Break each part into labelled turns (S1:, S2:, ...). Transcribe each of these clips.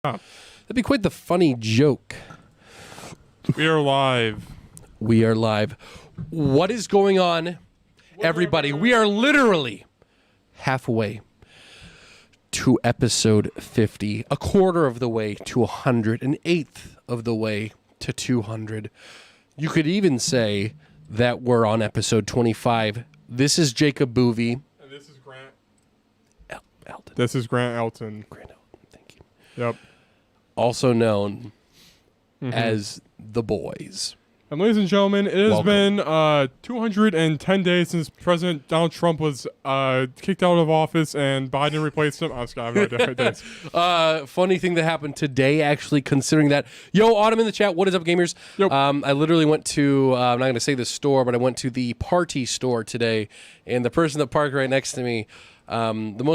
S1: That'd
S2: be quite the funny joke.
S1: We are live.
S2: We are live. What is going on, everybody? We are literally halfway to episode 50, a quarter of the way to 100, an eighth of the way to 200. You could even say that we're on episode 25. This is Jacob Boovie.
S1: And this is Grant.
S2: Elton.
S1: This is Grant Elton.
S2: Grant Elton, thank you.
S1: Yep.
S2: Also known as The Boys.
S1: And ladies and gentlemen, it has
S2: Welcome.
S1: been 210 days since President Donald Trump was kicked out of office and Biden replaced him. I have no idea what it is.
S2: Funny thing that happened today, actually, considering that. Yo, Autumn in the chat. What is up, gamers?
S1: Yep.
S2: I literally went to, I'm not going to say the store, but I went to the party store today. And the person that parked right next to me, the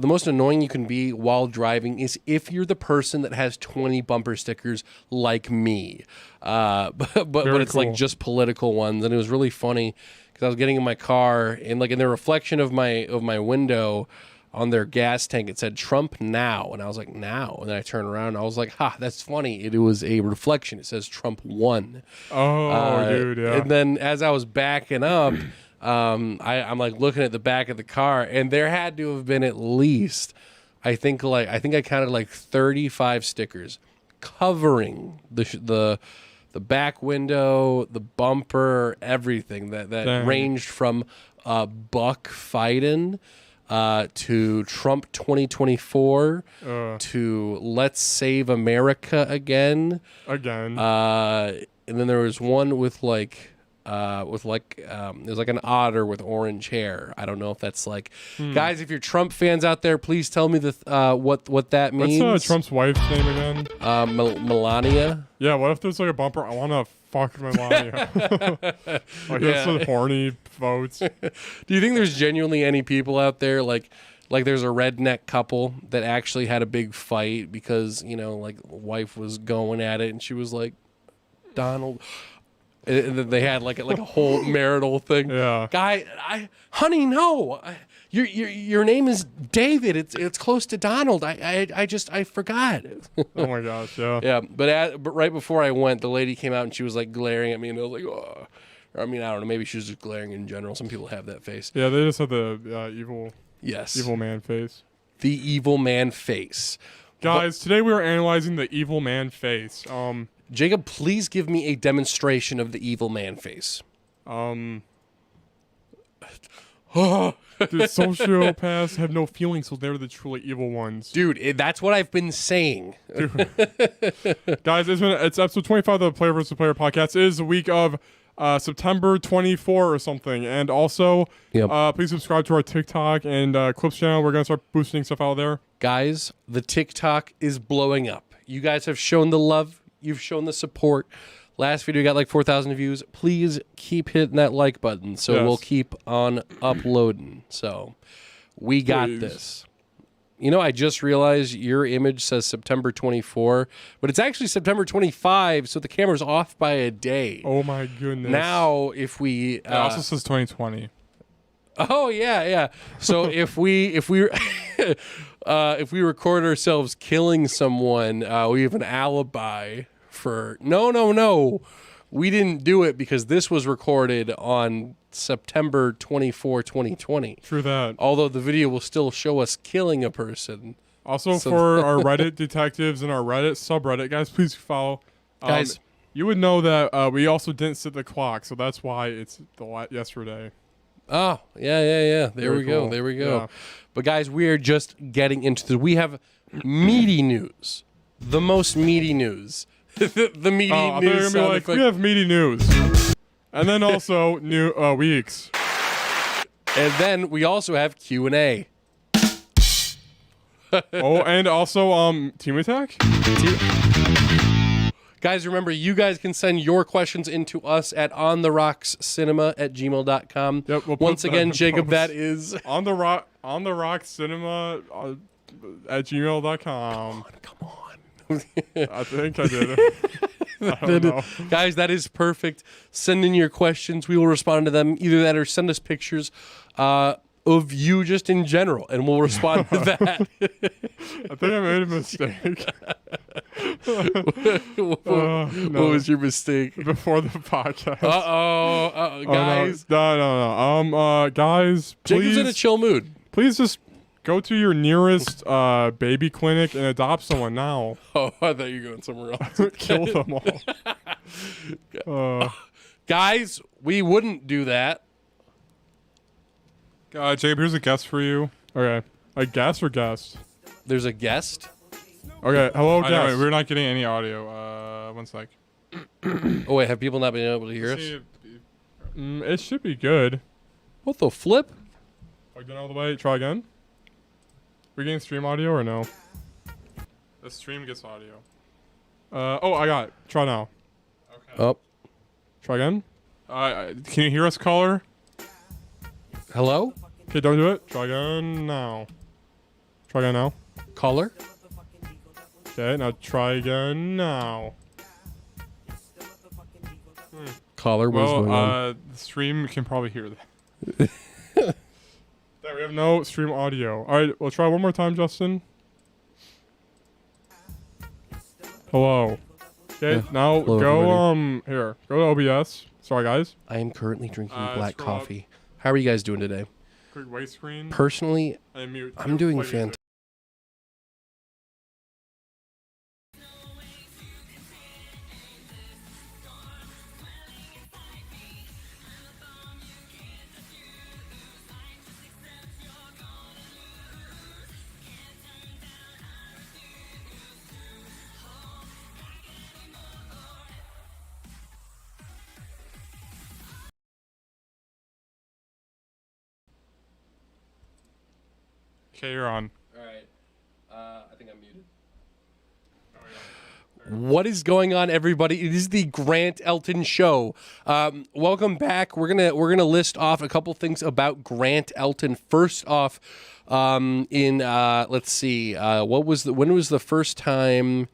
S2: most annoying you can be while driving is if you're the person that has 20 bumper stickers like me. But it's
S1: cool.
S2: like just political ones. And it was really funny because I was getting in my car and like in the reflection of my window on their gas tank, it said Trump now. And I was like, now? And then I turned around and I was like, ha, that's funny. It was a reflection. It says Trump won.
S1: Oh, dude, yeah.
S2: And then as I was backing up, I'm like looking at the back of the car, and there had to have been at least, I think I counted like 35 stickers covering the back window, the bumper, everything that ranged from Buck Fiden to Trump 2024 to Let's Save America again. And then there was one with there's like an otter with orange hair. I don't know if that's like guys, if you're Trump fans out there, please tell me what that means.
S1: What's Trump's wife's name again?
S2: Melania.
S1: Yeah, what if there's like a bumper? I want to fuck Melania. That's some horny votes.
S2: Do you think there's genuinely any people out there like there's a redneck couple that actually had a big fight because, like wife was going at it and she was like, Donald. And then they had like a whole marital thing.
S1: Yeah,
S2: honey, no, your name is David. It's close to Donald. I forgot.
S1: Oh my gosh, yeah.
S2: Yeah, but right before I went, the lady came out and she was like glaring at me, and I was like, oh. I mean, I don't know. Maybe she was just glaring in general. Some people have that face.
S1: Yeah, they just have the evil man face.
S2: The evil man face.
S1: Guys, today we are analyzing the evil man face.
S2: Jacob, please give me a demonstration of the evil man face.
S1: Dude, sociopaths have no feelings, so they're the truly evil ones.
S2: Dude, that's what I've been saying.
S1: Guys, it's episode 25 of the Player vs. Player podcast. It is the week of September 24 or something. And also, please subscribe to our TikTok and Clips channel. We're going to start boosting stuff out there.
S2: Guys, the TikTok is blowing up. You guys have shown the love. You've shown the support. Last video got like 4,000 views. Please keep hitting that like button so we'll keep on uploading. So we got this. I just realized your image says September 24, but it's actually September 25, so the camera's off by a day.
S1: Oh my goodness.
S2: Now, if we...
S1: it also says 2020.
S2: Oh, yeah. So if we record ourselves killing someone, we have an alibi for no, we didn't do it because this was recorded on September 24, 2020.
S1: True that.
S2: Although the video will still show us killing a person.
S1: Also, for our Reddit detectives and our Reddit subreddit, guys, please follow.
S2: Guys,
S1: you would know that we also didn't set the clock, so that's why it's yesterday.
S2: Oh, yeah. There we go.
S1: Yeah.
S2: But guys, we are just getting into the... We have meaty news. The most meaty news. the meaty news.
S1: We have meaty news. And then also new weeks.
S2: And then we also have Q&A.
S1: And also Team Attack?
S2: Guys, remember, you guys can send your questions into us at ontherockscinema@gmail.com.
S1: Yep,
S2: Once again, Jacob, that is...
S1: ontherocks@gmail.com.
S2: Come on.
S1: I think I did it. I don't know.
S2: Guys, that is perfect. Send in your questions. We will respond to them. Either that or send us pictures. of you just in general, and we'll respond to that.
S1: I think I made a mistake.
S2: What was your mistake?
S1: Before the podcast.
S2: Guys.
S1: No. Guys,
S2: Jacob's in a chill mood.
S1: Please just go to your nearest baby clinic and adopt someone now.
S2: Oh, I thought you were going somewhere else.
S1: Kill them all.
S2: Guys, we wouldn't do that.
S1: Jacob, here's a guest for you. Okay. A guest or guest?
S2: There's a guest?
S1: Okay, hello, guest.
S3: Know, we're not getting any audio. One sec.
S2: Oh, wait, have people not been able to hear us?
S1: It should be good.
S2: What the flip?
S1: Plugged in all the way. Try again. We getting stream audio or no? The stream gets audio. I got it. Try now.
S2: Okay. Oh.
S1: Try again. Can you hear us, caller?
S2: Hello?
S1: Okay, don't do it. Try again now. Try again now.
S2: Caller?
S1: Okay, now try again now.
S2: Caller, what's going on?
S1: The stream can probably hear that. There, we have no stream audio. All right, we'll try one more time, Justin. Hello. Okay, now
S2: Hello,
S1: go
S2: everybody.
S1: here. Go to OBS. Sorry, guys.
S2: I am currently drinking black
S1: scroll up.
S2: coffee. How are you guys doing today?
S1: Quick white screen.
S2: Personally,
S1: And mute.
S2: I'm doing
S1: Play music.
S2: fantastic.
S1: Okay, you're on.
S2: All right. I think I'm muted. What is going on, everybody? It is the Grant Elton Show. Welcome back. We're gonna list off a couple things about Grant Elton. First off, let's see, when was the first time?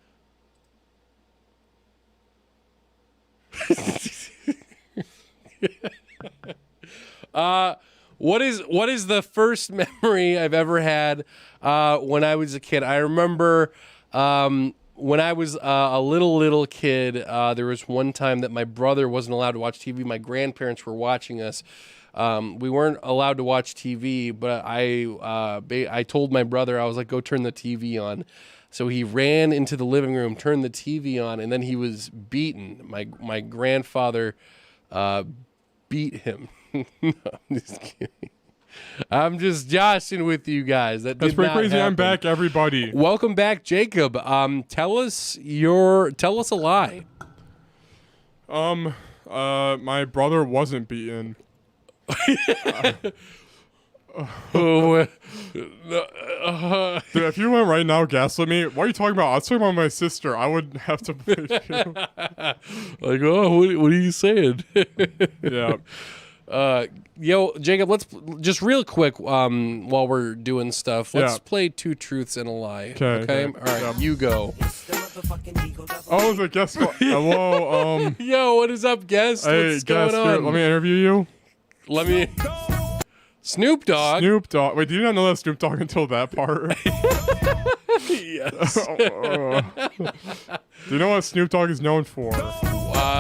S2: What is the first memory I've ever had when I was a kid? I remember when I was a little kid, there was one time that my brother wasn't allowed to watch TV. My grandparents were watching us. We weren't allowed to watch TV, but I told my brother, I was like, go turn the TV on. So he ran into the living room, turned the TV on, and then he was beaten. My grandfather beat him. No, I'm just kidding. I'm just joshing with you guys. That's
S1: pretty crazy.
S2: Happen.
S1: I'm back, everybody.
S2: Welcome back, Jacob. Tell us a lie.
S1: My brother wasn't beaten.
S2: Oh,
S1: Dude, if you went right now, gaslit me. What are you talking about? I was talking about my sister. I would have to believe you.
S2: Like, oh, what are you saying?
S1: Yeah.
S2: Yo, Jacob, let's just real quick, while we're doing stuff, let's play Two Truths and a Lie. Okay? All right, you go.
S1: Oh, the guest. Hello,
S2: Yo, what is up, guest?
S1: Hey,
S2: What's
S1: guest,
S2: going on?
S1: let me interview you.
S2: Let me. Snoop Dogg.
S1: Snoop Dogg. Wait, did you not know that Snoop Dogg until that part?
S2: Yes.
S1: Do you know what Snoop Dogg is known for?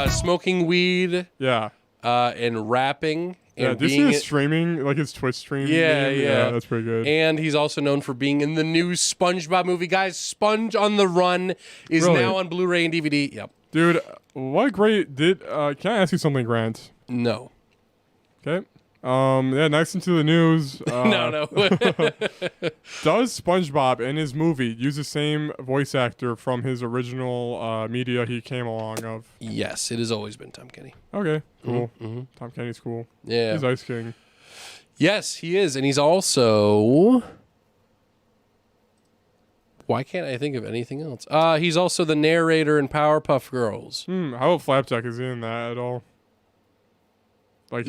S2: Smoking weed.
S1: Yeah.
S2: And rapping.
S1: Yeah,
S2: And
S1: this is streaming, like his Twitch stream.
S2: Yeah.
S1: That's pretty good.
S2: And he's also known for being in the new SpongeBob movie. Guys, Sponge on the Run is now on Blu-ray and DVD. Yep. Dude,
S1: what great can I ask you something, Grant?
S2: No.
S1: Okay. Next into the news.
S2: No.
S1: Does SpongeBob in his movie use the same voice actor from his original media he came along of?
S2: Yes, it has always been Tom Kenny.
S1: Okay, cool.
S2: Mm-hmm.
S1: Tom Kenny's cool.
S2: Yeah.
S1: He's Ice King.
S2: Yes, he is. And he's also... Why can't I think of anything else? He's also the narrator in Powerpuff Girls.
S1: How about Flapjack? Is he in that at all? Like...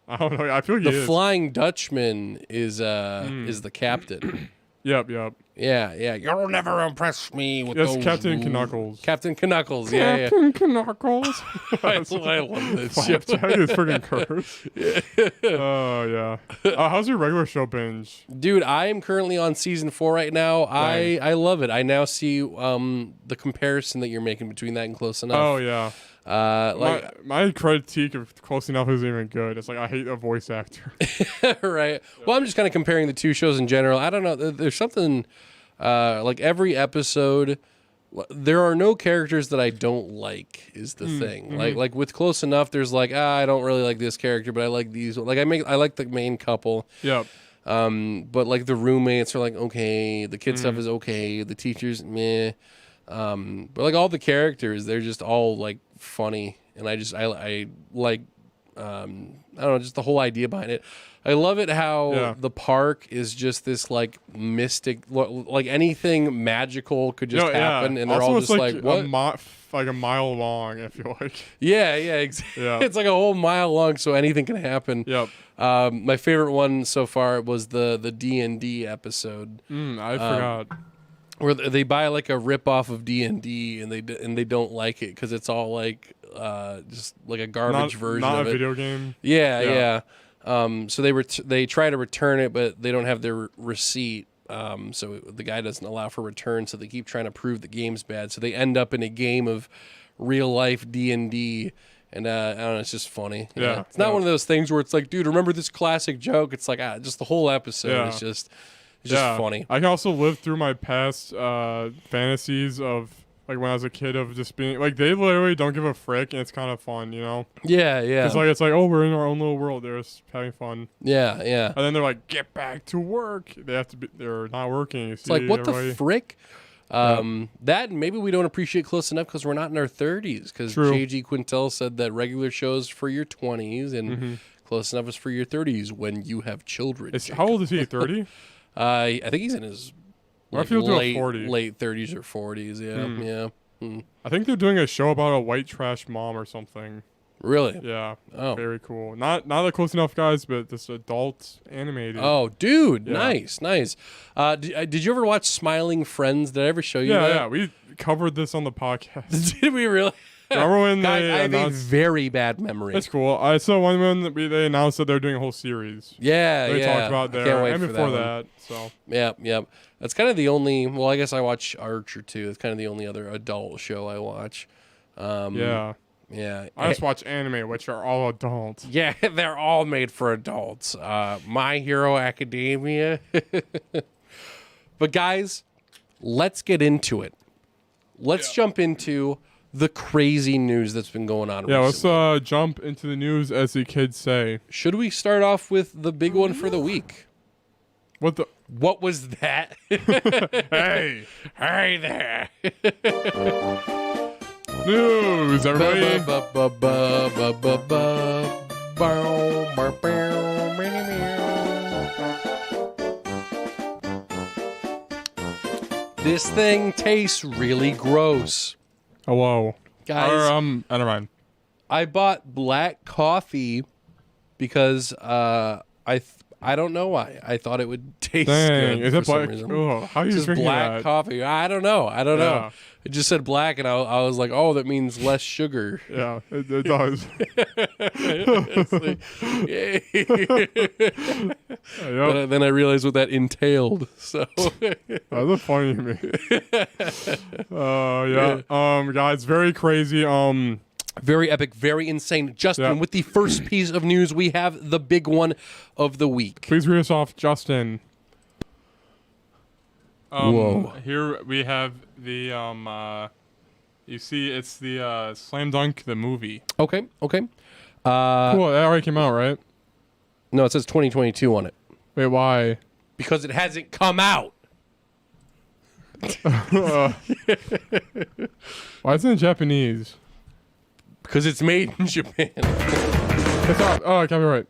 S1: I don't know. I feel like
S2: the
S1: he is.
S2: Flying Dutchman is the captain.
S1: Yep.
S2: Yeah. You'll never impress me with those
S1: Captain
S2: rules.
S1: Knuckles.
S2: Captain Knuckles. Yeah.
S1: Captain Knuckles.
S2: I love this show.
S1: Flapjack is freaking cursed. Oh yeah. How's your regular show binge?
S2: Dude, I am currently on season 4 right now. I love it. I now see the comparison that you're making between that and Close Enough.
S1: Oh yeah.
S2: Like
S1: my critique of Close Enough isn't even good. It's like I hate a voice actor.
S2: right. Well, I'm just kind of comparing the two shows in general. I don't know. There's something like every episode. There are no characters that I don't like. Is the thing. Like with Close Enough, there's like I don't really like this character, but I like these. Like I like the main couple.
S1: Yep.
S2: But like the roommates are like okay. The kid stuff is okay. The teachers meh. But like all the characters, they're just all like funny, and I like I don't know, just the whole idea behind it. I love it how the park is just this like mystic, like anything magical could just happen, and they're
S1: also,
S2: all just like what?
S1: Like a mile long, I feel like.
S2: Yeah. It's like a whole mile long, so anything can happen.
S1: Yep.
S2: My favorite one so far was the D&D episode.
S1: I forgot.
S2: Where they buy like a rip off of D&D and they don't like it because it's all like just like a garbage version
S1: not
S2: of
S1: a
S2: it.
S1: video game.
S2: Yeah. So they try to return it, but they don't have their receipt. So the guy doesn't allow for return. So they keep trying to prove the game's bad. So they end up in a game of real life D&D. And I don't know, it's just funny.
S1: Yeah.
S2: It's not one of those things where it's like, dude, remember this classic joke? It's like just the whole episode is just. It's just funny.
S1: I can also live through my past fantasies of like when I was a kid of just being like they literally don't give a frick and it's kind of fun, you know?
S2: Yeah.
S1: It's like oh we're in our own little world. They're just having fun.
S2: Yeah.
S1: And then they're like get back to work. They're not working.
S2: It's like what the frick? That maybe we don't appreciate Close Enough because we're not in our 30s. Because J.G. Quintel said that regular shows for your 20s and Close Enough is for your 30s when you have children.
S1: How old is he? 30?
S2: I think he's in his late 30s or 40s. Yeah.
S1: I think they're doing a show about a white trash mom or something.
S2: Really?
S1: Yeah.
S2: Oh.
S1: Very cool. Not the Close Enough guys, but this adult animated.
S2: Oh, dude. Yeah. Nice. Did you ever watch Smiling Friends? Did I ever show you that?
S1: Yeah. We covered this on the podcast.
S2: Did we really?
S1: Remember when
S2: Guys, I have a very bad memory.
S1: That's cool. I saw one when they announced that they're doing a whole series.
S2: Yeah,
S1: they talked about there.
S2: Can't wait
S1: and
S2: for
S1: before
S2: that.
S1: So.
S2: Yep. That's kind of the only. Well, I guess I watch Archer too. It's kind of the only other adult show I watch.
S1: Yeah. I just watch anime, which are all adults.
S2: Yeah, they're all made for adults. My Hero Academia. But guys, let's get into it. Let's jump into the crazy news that's been going on recently.
S1: Let's jump into the news, as the kids say.
S2: Should we start off with the big one for the week? What was that?
S1: Hey
S2: there.
S1: News, everybody.
S2: This thing tastes really gross.
S1: Hello.
S2: Guys,
S1: never mind.
S2: I bought black coffee because I don't know why. I thought it would taste good.
S1: Is
S2: for
S1: it black?
S2: some reason.
S1: Oh, how are you
S2: Just
S1: drinking
S2: black
S1: that?
S2: coffee. I don't know. It just said black, and I was like, oh, that means less sugar.
S1: Yeah, it does.
S2: But then I realized what that entailed. So
S1: that's funny to me. Guys, very crazy.
S2: Very epic, very insane. Justin, with the first piece of news, we have the big one of the week.
S1: Please read us off, Justin.
S2: Whoa.
S1: Here we have the you see it's the Slam Dunk the movie.
S2: Okay.
S1: Cool, that already came out, right?
S2: No, it says 2022 on it.
S1: Wait, why?
S2: Because it hasn't come out.
S1: Why is it in Japanese?
S2: Because it's made in Japan.
S1: It's not, copyright.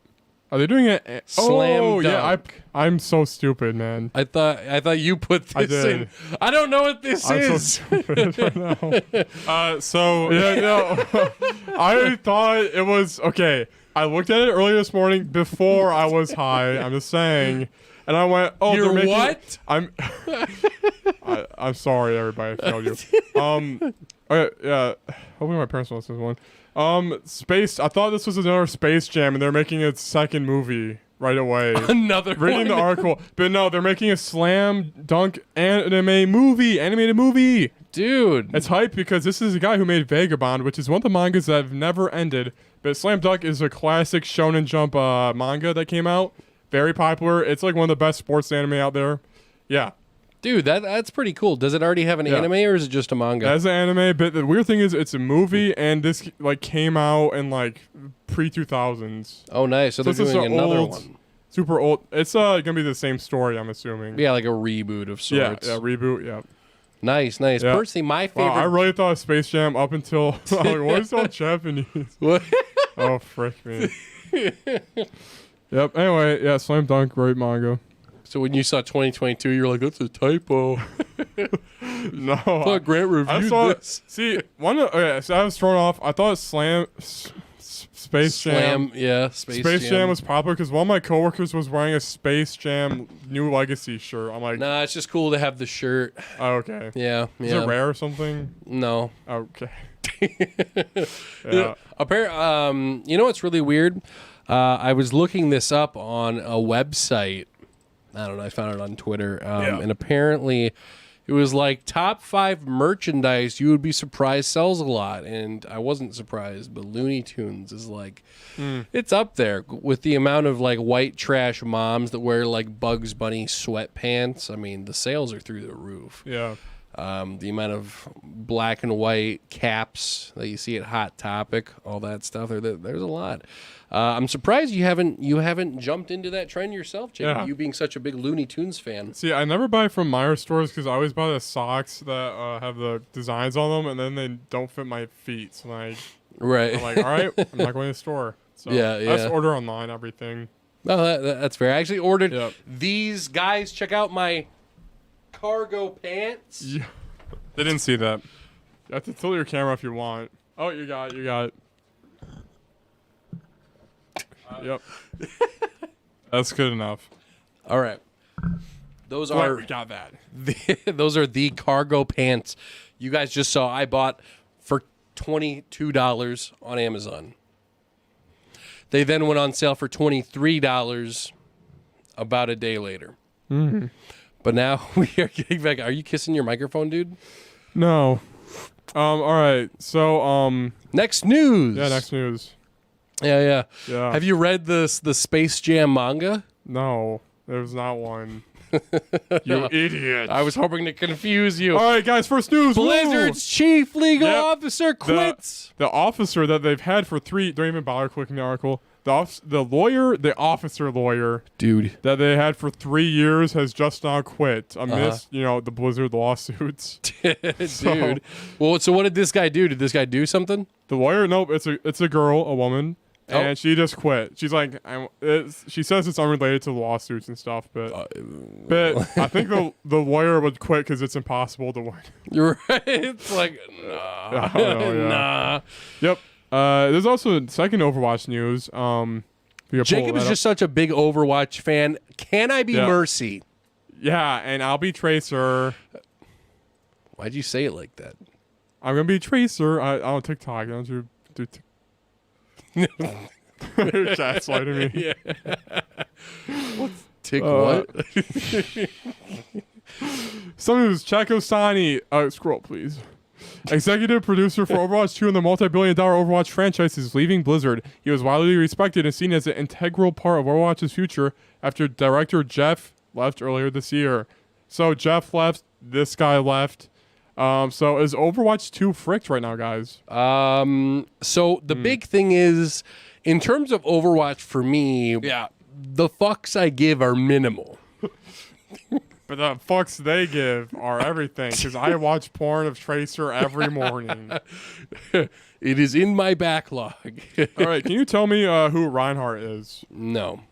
S1: Are they doing it?
S2: Slam Dunk.
S1: Yeah, I'm so stupid, man.
S2: I thought you put this in. I don't know what this
S1: I'm
S2: is.
S1: so stupid right now. I thought it was okay. I looked at it earlier this morning before I was high. I'm just saying. And I went, oh,
S2: You're
S1: they're making...
S2: what?
S1: I'm sorry, everybody. I failed you. Okay, yeah. Hopefully my parents will listen to this one. Space... I thought this was another Space Jam, and they're making its second movie right away.
S2: Another
S1: Reading
S2: one.
S1: the article. But no, they're making a slam dunk animated movie.
S2: Dude.
S1: It's hype because this is a guy who made Vagabond, which is one of the mangas that have never ended. But Slam Dunk is a classic Shonen Jump manga that came out. Very popular. It's like one of the best sports anime out there. Yeah.
S2: Dude, that's pretty cool. Does it already have an anime or is it just a manga?
S1: That's an anime, but the weird thing is it's a movie and this like came out in like pre-2000s.
S2: Oh, nice. So they're
S1: it's
S2: doing another
S1: old,
S2: one.
S1: Super old. It's gonna be the same story, I'm assuming.
S2: Yeah, like a reboot of sorts.
S1: Yeah, reboot, yeah.
S2: Nice.
S1: Yeah.
S2: Personally, my favorite...
S1: Wow, I really thought of Space Jam up until... I'm like, what is all Japanese?
S2: What?
S1: Oh, frick me. Yep, anyway, yeah, Slam Dunk, great manga.
S2: So when you saw 2022, you were like, that's a typo.
S1: No.
S2: I thought Grant reviewed this.
S1: See, so I was thrown off. I thought Space Jam.
S2: Yeah,
S1: Space Jam was popular because one of my coworkers was wearing a Space Jam New Legacy shirt. I'm like,
S2: nah, it's just cool to have the shirt.
S1: oh, okay.
S2: Yeah.
S1: Is it rare or something?
S2: No.
S1: Okay. Yeah.
S2: You know what's really weird? I was looking this up on a website. I don't know. I found it on Twitter. And apparently it was like top 5 merchandise you would be surprised sells a lot. And I wasn't surprised, but Looney Tunes is like, it's up there with the amount of like white trash moms that wear like Bugs Bunny sweatpants. I mean, the sales are through the roof.
S1: Yeah.
S2: The amount of black and white caps that you see at Hot Topic, all that stuff. There's a lot. I'm surprised you haven't jumped into that trend yourself, Jacob.
S1: Yeah.
S2: You being such a big Looney Tunes fan.
S1: See, I never buy from Meyer stores because I always buy the socks that have the designs on them, and then they don't fit my feet. So I'm
S2: Right.
S1: like, all right, I'm not going to the store. So
S2: Yeah.
S1: I just order online everything.
S2: No, that's fair. I actually ordered these guys. Check out my cargo pants.
S1: Yeah. They didn't see that. You have to tilt your camera if you want. Oh, you got it. Yep. That's good enough.
S2: All right. Those
S1: Glad
S2: are
S1: we got that.
S2: those are the cargo pants you guys just saw. I bought for $22 on Amazon. They then went on sale for $23 about a day later.
S1: Mm-hmm.
S2: But now we are getting back. Are you kissing your microphone, dude?
S1: No. All right. So
S2: Next news.
S1: yeah, next news.
S2: Yeah.
S1: Yeah.
S2: Have you read the Space Jam manga?
S1: No, there's not one. You idiot.
S2: I was hoping to confuse you.
S1: All right, guys, first news.
S2: Blizzard's chief legal
S1: Yep.
S2: officer quits.
S1: The officer that they've had for 3, don't even bother clicking the article. The officer lawyer
S2: Dude.
S1: that they had for 3 years has just now quit amidst, the Blizzard lawsuits.
S2: Dude. Well, so what did this guy do? Did this guy do something?
S1: The lawyer, nope, it's a girl, a woman. And she just quit. She's like, she says it's unrelated to lawsuits and stuff, but I think the lawyer would quit because it's impossible to win.
S2: You're right. It's like, nah.
S1: I don't know, yeah.
S2: Nah.
S1: Yep. There's also second Overwatch news.
S2: Jacob is just such a big Overwatch fan. Can I be Mercy?
S1: Yeah, and I'll be Tracer.
S2: Why'd you say it like that?
S1: I'm gonna be Tracer. On TikTok. Don't you do? You're gaslighting me.
S2: Yeah. What?
S1: Some news. Chakosani. Scroll, please. Executive producer for Overwatch 2 and the multi-billion-dollar Overwatch franchise is leaving Blizzard. He was widely respected and seen as an integral part of Overwatch's future after director Jeff left earlier this year. So Jeff left. This guy left. So is Overwatch 2 fricked right now, guys?
S2: So the big thing is, in terms of Overwatch for me, the fucks I give are minimal.
S1: But the fucks they give are everything, because I watch porn of Tracer every morning.
S2: It is in my backlog.
S1: All right, can you tell me who Reinhardt is?
S2: No.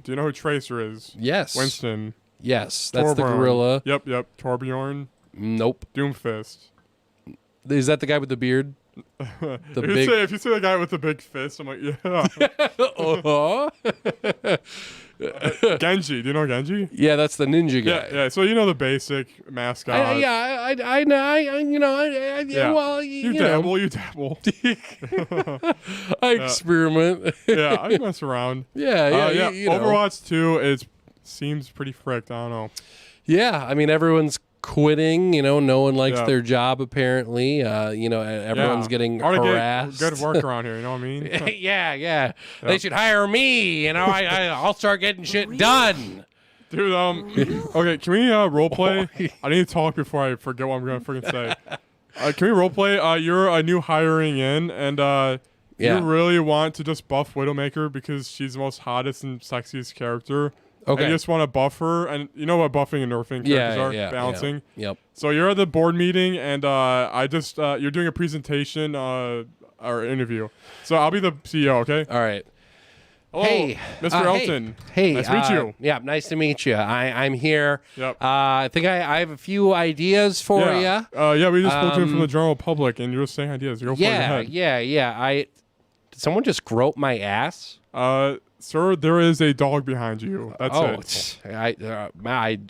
S1: Do you know who Tracer is?
S2: Yes.
S1: Winston.
S2: Yes, that's the
S1: Torbjorn.
S2: gorilla.
S1: Yep. Torbjorn.
S2: Nope.
S1: Doomfist.
S2: Is that the guy with the beard?
S1: If you say the guy with the big fist, I'm like, yeah. Genji, do you know Genji?
S2: Yeah, that's the ninja guy.
S1: Yeah. So you know the basic mascot.
S2: I know. Well,
S1: you dabble.
S2: I experiment.
S1: Yeah, I mess around.
S2: Yeah. You know.
S1: Overwatch 2 seems pretty fricked. I don't know.
S2: Yeah, I mean everyone's quitting. No one likes their job apparently. Everyone's getting harassed.
S1: Good work around here. You know what I mean?
S2: Yeah. They should hire me. I'll start getting shit done.
S1: Dude, okay, can we role play? I need to talk before I forget what I'm gonna freaking say. Can we role play? You're a new hiring in, and you really want to just buff Widowmaker because she's the most hottest and sexiest character. Okay. And you just want to buff her, and you know what buffing and nerfing characters are? Balancing.
S2: Yeah. Yep.
S1: So you're at the board meeting, and you're doing a presentation or interview. So I'll be the CEO, okay?
S2: All right.
S1: Hello, hey, Mr. Elton.
S2: Hey.
S1: Nice to meet you.
S2: Yeah, nice to meet you. I'm here.
S1: Yep.
S2: I think I have a few ideas for you.
S1: We just spoke to him from the general public, and you're just saying ideas. Go for it ahead.
S2: Yeah. Did someone just grope my ass?
S1: Sir, there is a dog behind you. That's it.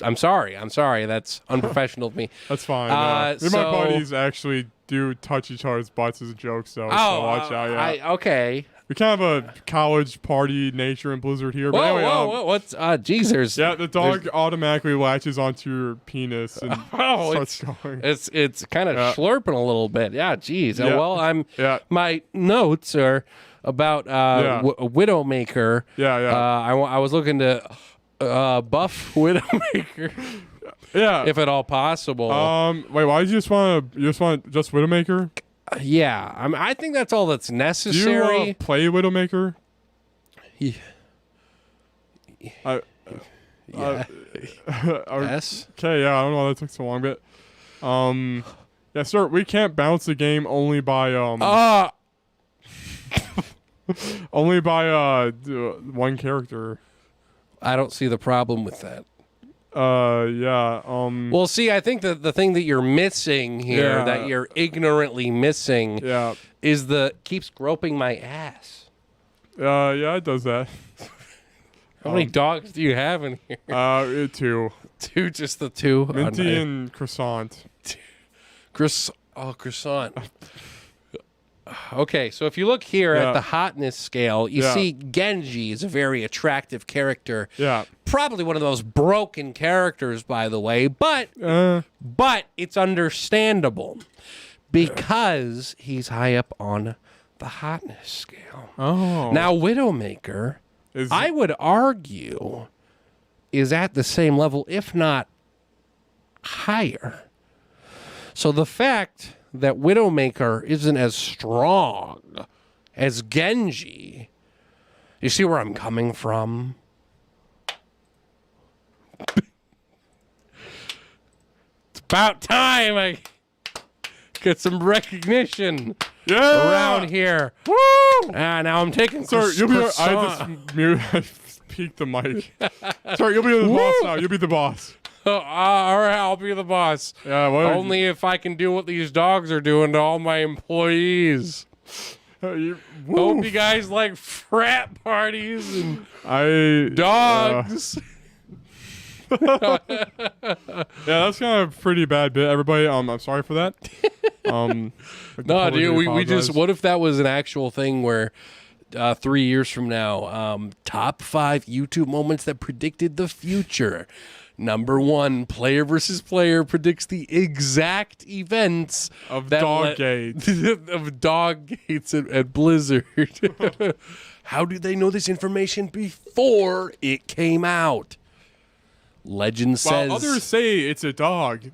S2: I'm sorry. That's unprofessional of me.
S1: That's fine. Me and my buddies actually do touch each other's butts as a joke, so watch out. Yeah.
S2: Okay.
S1: We kind of a college party nature in Blizzard here.
S2: Whoa,
S1: but anyway,
S2: whoa, what's geez,
S1: yeah, the dog automatically latches onto your penis and starts going.
S2: It's kind of slurping a little bit. Yeah, geez.
S1: Yeah.
S2: Well, my notes are about Widowmaker. I was looking to buff Widowmaker.
S1: Yeah,
S2: if at all possible.
S1: Wait, why did you just want Widowmaker?
S2: Yeah, I think that's all that's necessary.
S1: Do you play Widowmaker?
S2: Yes.
S1: Okay, yeah, I don't know why that took so long, but yeah, sir, we can't bounce the game only by one character.
S2: I don't see the problem with that.
S1: Well,
S2: see, I think that the thing that you're missing here, that you're ignorantly missing, is keeps groping my ass.
S1: Yeah, it does that.
S2: How many dogs do you have in here?
S1: Two.
S2: Two, just the two?
S1: Minty and Croissant.
S2: Croissant. Okay, so if you look here at the hotness scale, you see Genji is a very attractive character.
S1: Yeah.
S2: Probably one of those broken characters, by the way, but it's understandable because he's high up on the hotness scale.
S1: Oh.
S2: Now, Widowmaker, I would argue, is at the same level, if not higher. So the fact that Widowmaker isn't as strong as Genji, you see where I'm coming from? It's about time I get some recognition around here.
S1: Woo!
S2: Now I'm taking
S1: Sir, you'll be. I peeked the mic. Sorry, you'll be the boss now. You'll be the boss.
S2: All right, I'll be the boss.
S1: Yeah,
S2: only if I can do what these dogs are doing to all my employees. Hope you guys like frat parties and dogs.
S1: Yeah, that's kind of a pretty bad bit, everybody. I'm sorry for that.
S2: No, dude, we just. What if that was an actual thing where 3 years from now, top 5 YouTube moments that predicted the future. Number 1, player versus player predicts the exact events
S1: of Doggates.
S2: of Doggates at Blizzard. How did they know this information before it came out? Legend says.
S1: Well, others say it's a dog.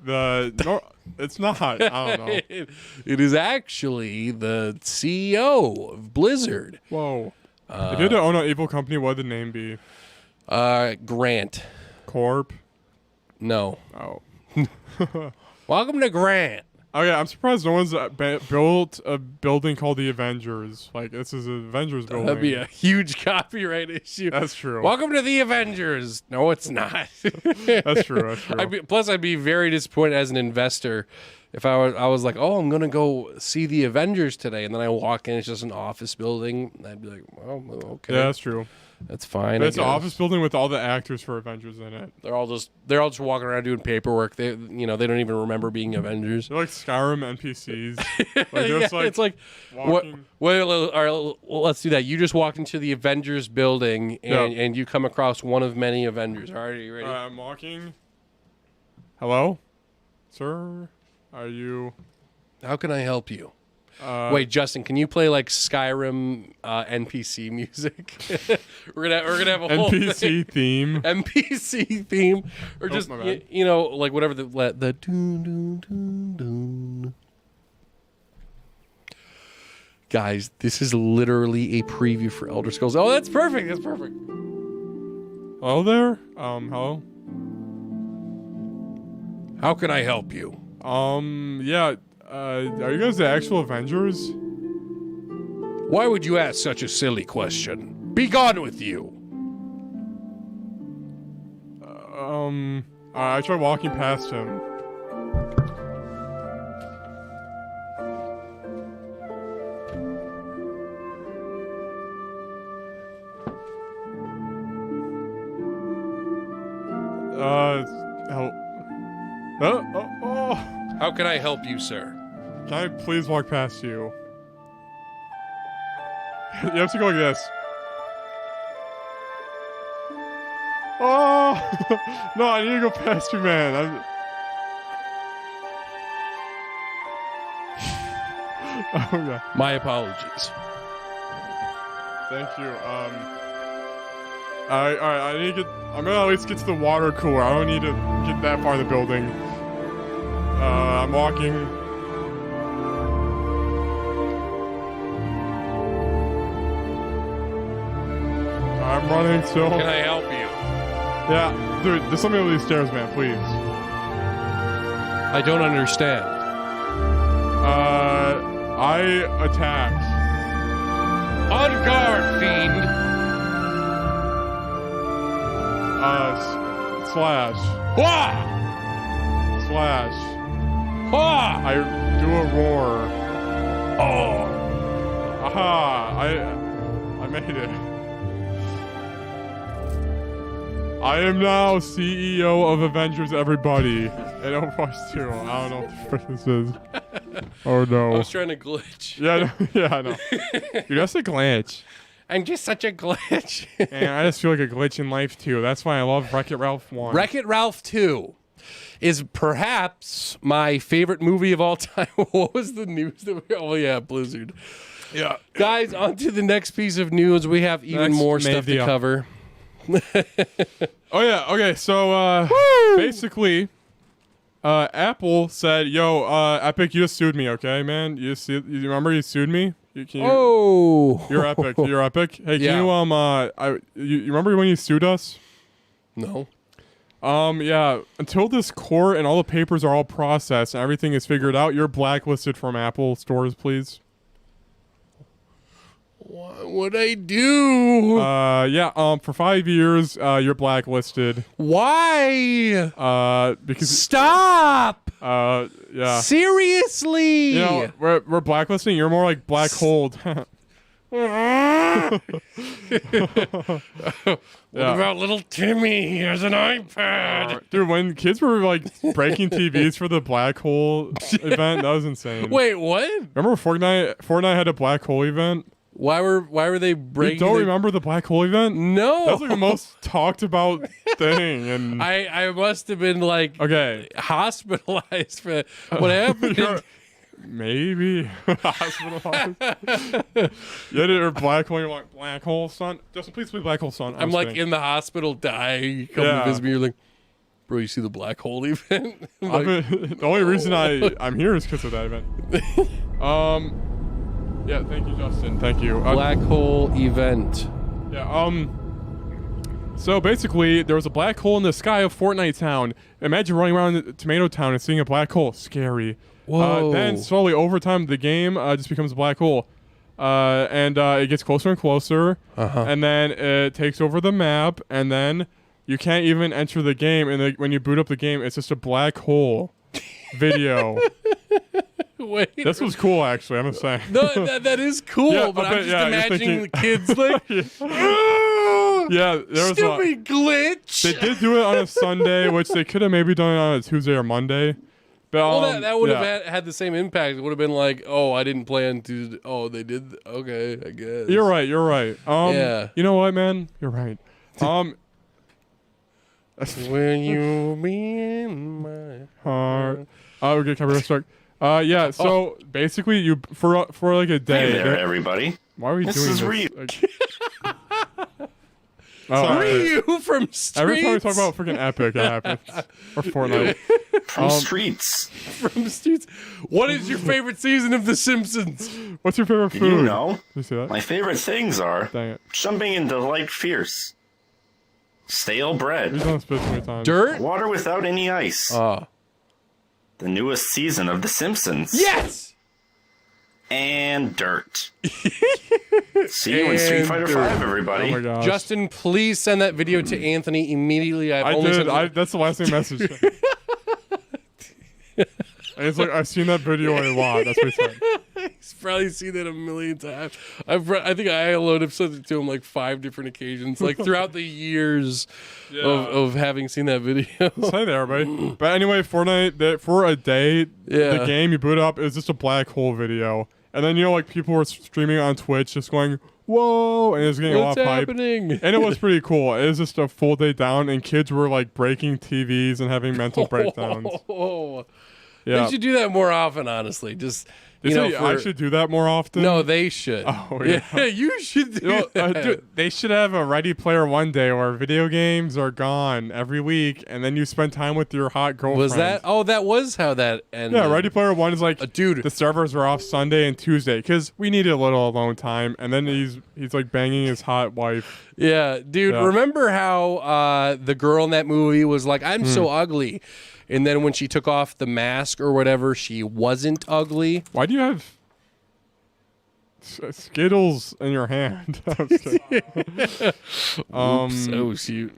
S1: It's not. I don't know.
S2: It is actually the CEO of Blizzard.
S1: Whoa. If you had to own an evil company, what would the name be?
S2: Grant.
S1: Corp?
S2: No.
S1: Oh.
S2: Welcome to Grant.
S1: Okay, I'm surprised no one's built a building called the Avengers. Like, this is an Avengers building.
S2: That'd be a huge copyright issue.
S1: That's true.
S2: Welcome to the Avengers. No, it's not.
S1: That's true. That's true.
S2: Plus, I'd be very disappointed as an investor if I was like, oh, I'm going to go see the Avengers today. And then I walk in, it's just an office building. I'd be like, well, okay.
S1: Yeah, that's true.
S2: That's fine.
S1: But it's an office building with all the actors for Avengers in it.
S2: They're all just walking around doing paperwork. They don't even remember being Avengers.
S1: They're like Skyrim NPCs. Like,
S2: yeah, it's like
S1: walking.
S2: Well, all right, let's do that. You just walked into the Avengers building and you come across one of many Avengers. All right, are you ready?
S1: I'm walking. Hello, sir. Are you?
S2: How can I help you? Wait, Justin, can you play like Skyrim NPC music? we're gonna have a whole
S1: NPC theme.
S2: NPC theme, or just like whatever the dun, dun, dun, dun. Guys, this is literally a preview for Elder Scrolls. Oh, that's perfect. That's perfect.
S1: Hello there. Hello.
S2: How can I help you?
S1: Yeah. Are you guys the actual Avengers?
S2: Why would you ask such a silly question? Be gone with you.
S1: I tried walking past him.
S2: How can I help you, sir?
S1: Can I please walk past you? You have to go like this. Oh! No, I need to go past you, man. Oh, yeah.
S2: My apologies.
S1: Thank you. Alright, I need to get... I'm gonna at least get to the water cooler. I don't need to get that far in the building. I'm walking... I'm running still.
S2: Can I help you?
S1: Yeah, dude, there's something over these stairs, man, please.
S2: I don't understand.
S1: I attack.
S2: On guard, fiend.
S1: Slash.
S2: Wah!
S1: Slash.
S2: Wah!
S1: I do a roar.
S2: Oh!
S1: Aha! I made it. I am now CEO of Avengers Everybody in Overwatch 2. I don't know what the frick this is. Oh no.
S2: I was trying to glitch.
S1: Yeah, I know. Dude, that's a glitch.
S2: I'm just such a glitch.
S1: And I just feel like a glitch in life too. That's why I love Wreck-It Ralph 1.
S2: Wreck-It Ralph 2 is perhaps my favorite movie of all time. What was the news that we... Oh yeah, Blizzard.
S1: Yeah.
S2: Guys, on to the next piece of news. We have even more stuff to cover.
S1: Oh yeah, okay, so basically Apple said, yo, Epic, you just sued me, okay, man? You remember you sued me? You're Epic. You're Epic. Hey, can you remember when you sued us?
S2: No.
S1: Yeah, until this court and all the papers are all processed and everything is figured out, you're blacklisted from Apple stores, please.
S2: What would I do?
S1: For 5 years, you're blacklisted.
S2: Why?
S1: Because
S2: stop.
S1: Yeah.
S2: Seriously.
S1: You know, we're blacklisting. You're more like black holed.
S2: What about little Timmy? He has an iPad.
S1: Dude, when kids were like breaking TVs for the black hole event, that was insane.
S2: Wait, what?
S1: Remember Fortnite had a black hole event?
S2: Why were they breaking?
S1: You don't remember the black hole event?
S2: No.
S1: That's like the most talked about thing. And
S2: I must have been like hospitalized for what happened.
S1: Maybe hospitalized. Yeah, or black hole. You're like black hole, son. Justin, please play black hole, son.
S2: I'm like in the hospital, dying. You come to visit me. You're like, bro, you see the black hole event?
S1: The only reason I'm here is because of that event. Yeah, thank you, Justin. Thank you.
S2: Black hole event.
S1: Yeah. So basically, there was a black hole in the sky of Fortnite Town. Imagine running around Tomato Town and seeing a black hole. Scary.
S2: Whoa.
S1: Then slowly over time, the game just becomes a black hole. And it gets closer and closer. And then it takes over the map. And then you can't even enter the game. And when you boot up the game, it's just a black hole video.
S2: Wait.
S1: This was cool, actually. I'm just saying.
S2: No, that is cool,
S1: Yeah,
S2: but I'm
S1: but
S2: just
S1: yeah, you're
S2: imagining the
S1: thinking-
S2: kids like,
S1: Yeah, there was
S2: stupid glitch.
S1: They did do it on a Sunday, which they could have maybe done it on a Tuesday or Monday. But,
S2: Well, that would have had the same impact. It would have been like, oh, I didn't plan to. Oh, they did. Okay, I guess.
S1: You're right.
S2: Yeah.
S1: You know what, man? You're right.
S2: Will you be in my
S1: Heart. Okay, copyright strike. Yeah. So basically, you for like a day.
S4: Hey there, everybody.
S1: Why are we
S4: This
S1: doing
S4: is
S1: this?
S4: Ryu.
S2: Ryu from Streets.
S1: Every time we talk about freaking Epic, it happens. Or Fortnite.
S4: From Streets.
S2: from Streets. What is your favorite season of The Simpsons?
S1: What's your favorite
S4: Did
S1: food?
S4: you know?
S1: Did you see that?
S4: My favorite things are
S1: Dang it.
S4: jumping into light fierce, stale
S1: We've
S4: bread,
S1: done this bit too many times.
S2: Dirt.
S4: water without any ice,
S2: Oh.
S4: the newest season of The Simpsons,
S2: Yes.
S4: and dirt. See you in Street
S2: And
S4: Fighter
S2: dirt.
S4: V, everybody.
S1: Oh my gosh.
S2: Justin, please send that video to Anthony immediately.
S1: I did. That's the last thing I messaged. And it's like, I've seen that video a lot. That's what he said.
S2: He's probably seen that a million times. I think I alone have sent it to him like 5 different occasions, like throughout the years of having seen that video.
S1: Hi there, everybody. But anyway, Fortnite, for a day, the game you boot up, it was just a black hole video. And then, like, people were streaming on Twitch just going, whoa, and it was getting a lot
S2: What's
S1: of hype.
S2: happening?
S1: And it was pretty cool. It was just a full day down, and kids were, like, breaking TVs and having mental breakdowns.
S2: Oh.
S1: Yeah.
S2: They should do that more often, honestly. Just,
S1: They say I should do that more often?
S2: No, they should.
S1: Oh, yeah.
S2: You should do that.
S1: Dude, they should have a Ready Player One day where video games are gone every week, and then you spend time with your hot girlfriend.
S2: Was that? Oh, that was how that ended.
S1: Yeah, Ready Player One is like,
S2: dude.
S1: the servers are off Sunday and Tuesday because we needed a little alone time, and then he's like banging his hot wife.
S2: Yeah, dude.
S1: Yeah.
S2: Remember how the girl in that movie was like, "I'm so ugly," and then when she took off the mask or whatever, she wasn't ugly.
S1: Why do you have Skittles in your hand?
S2: Oops. Oh shoot.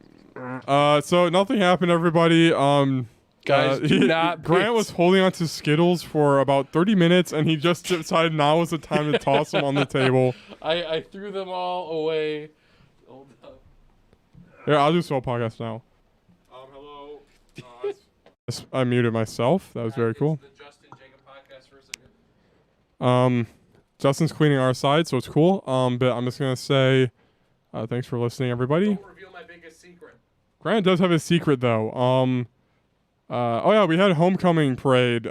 S1: So nothing happened, everybody.
S2: Guys, do not
S1: Grant
S2: pick-
S1: was holding on to Skittles for about 30 minutes, and he just decided now was the time to toss them on the table.
S2: I threw them all away. Hold up.
S1: Here, I'll do solo podcast now. Hello. I muted myself. That was very cool.
S2: The Justin Jacob podcast for a second.
S1: Justin's cleaning our side, so it's cool. But I'm just gonna say, thanks for listening, everybody.
S2: Don't reveal my biggest secret.
S1: Grant does have a secret though. Oh yeah, we had a homecoming parade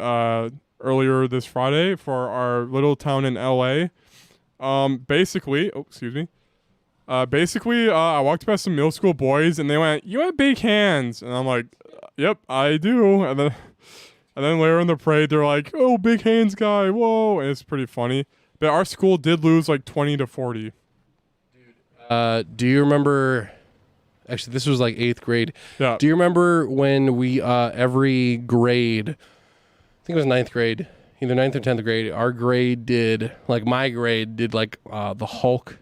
S1: earlier this Friday for our little town in LA. Basically, I walked past some middle school boys and they went, "You have big hands," and I'm like, "Yep, I do." And then later in the parade, they're like, "Oh, big hands guy, whoa!" And it's pretty funny. But our school did lose like 20-40.
S2: Do you remember? Actually, this was like 8th grade.
S1: Yeah.
S2: Do you remember when we every grade, I think it was 9th grade, either 9th or 10th grade, our grade did, like my grade did like the Hulk.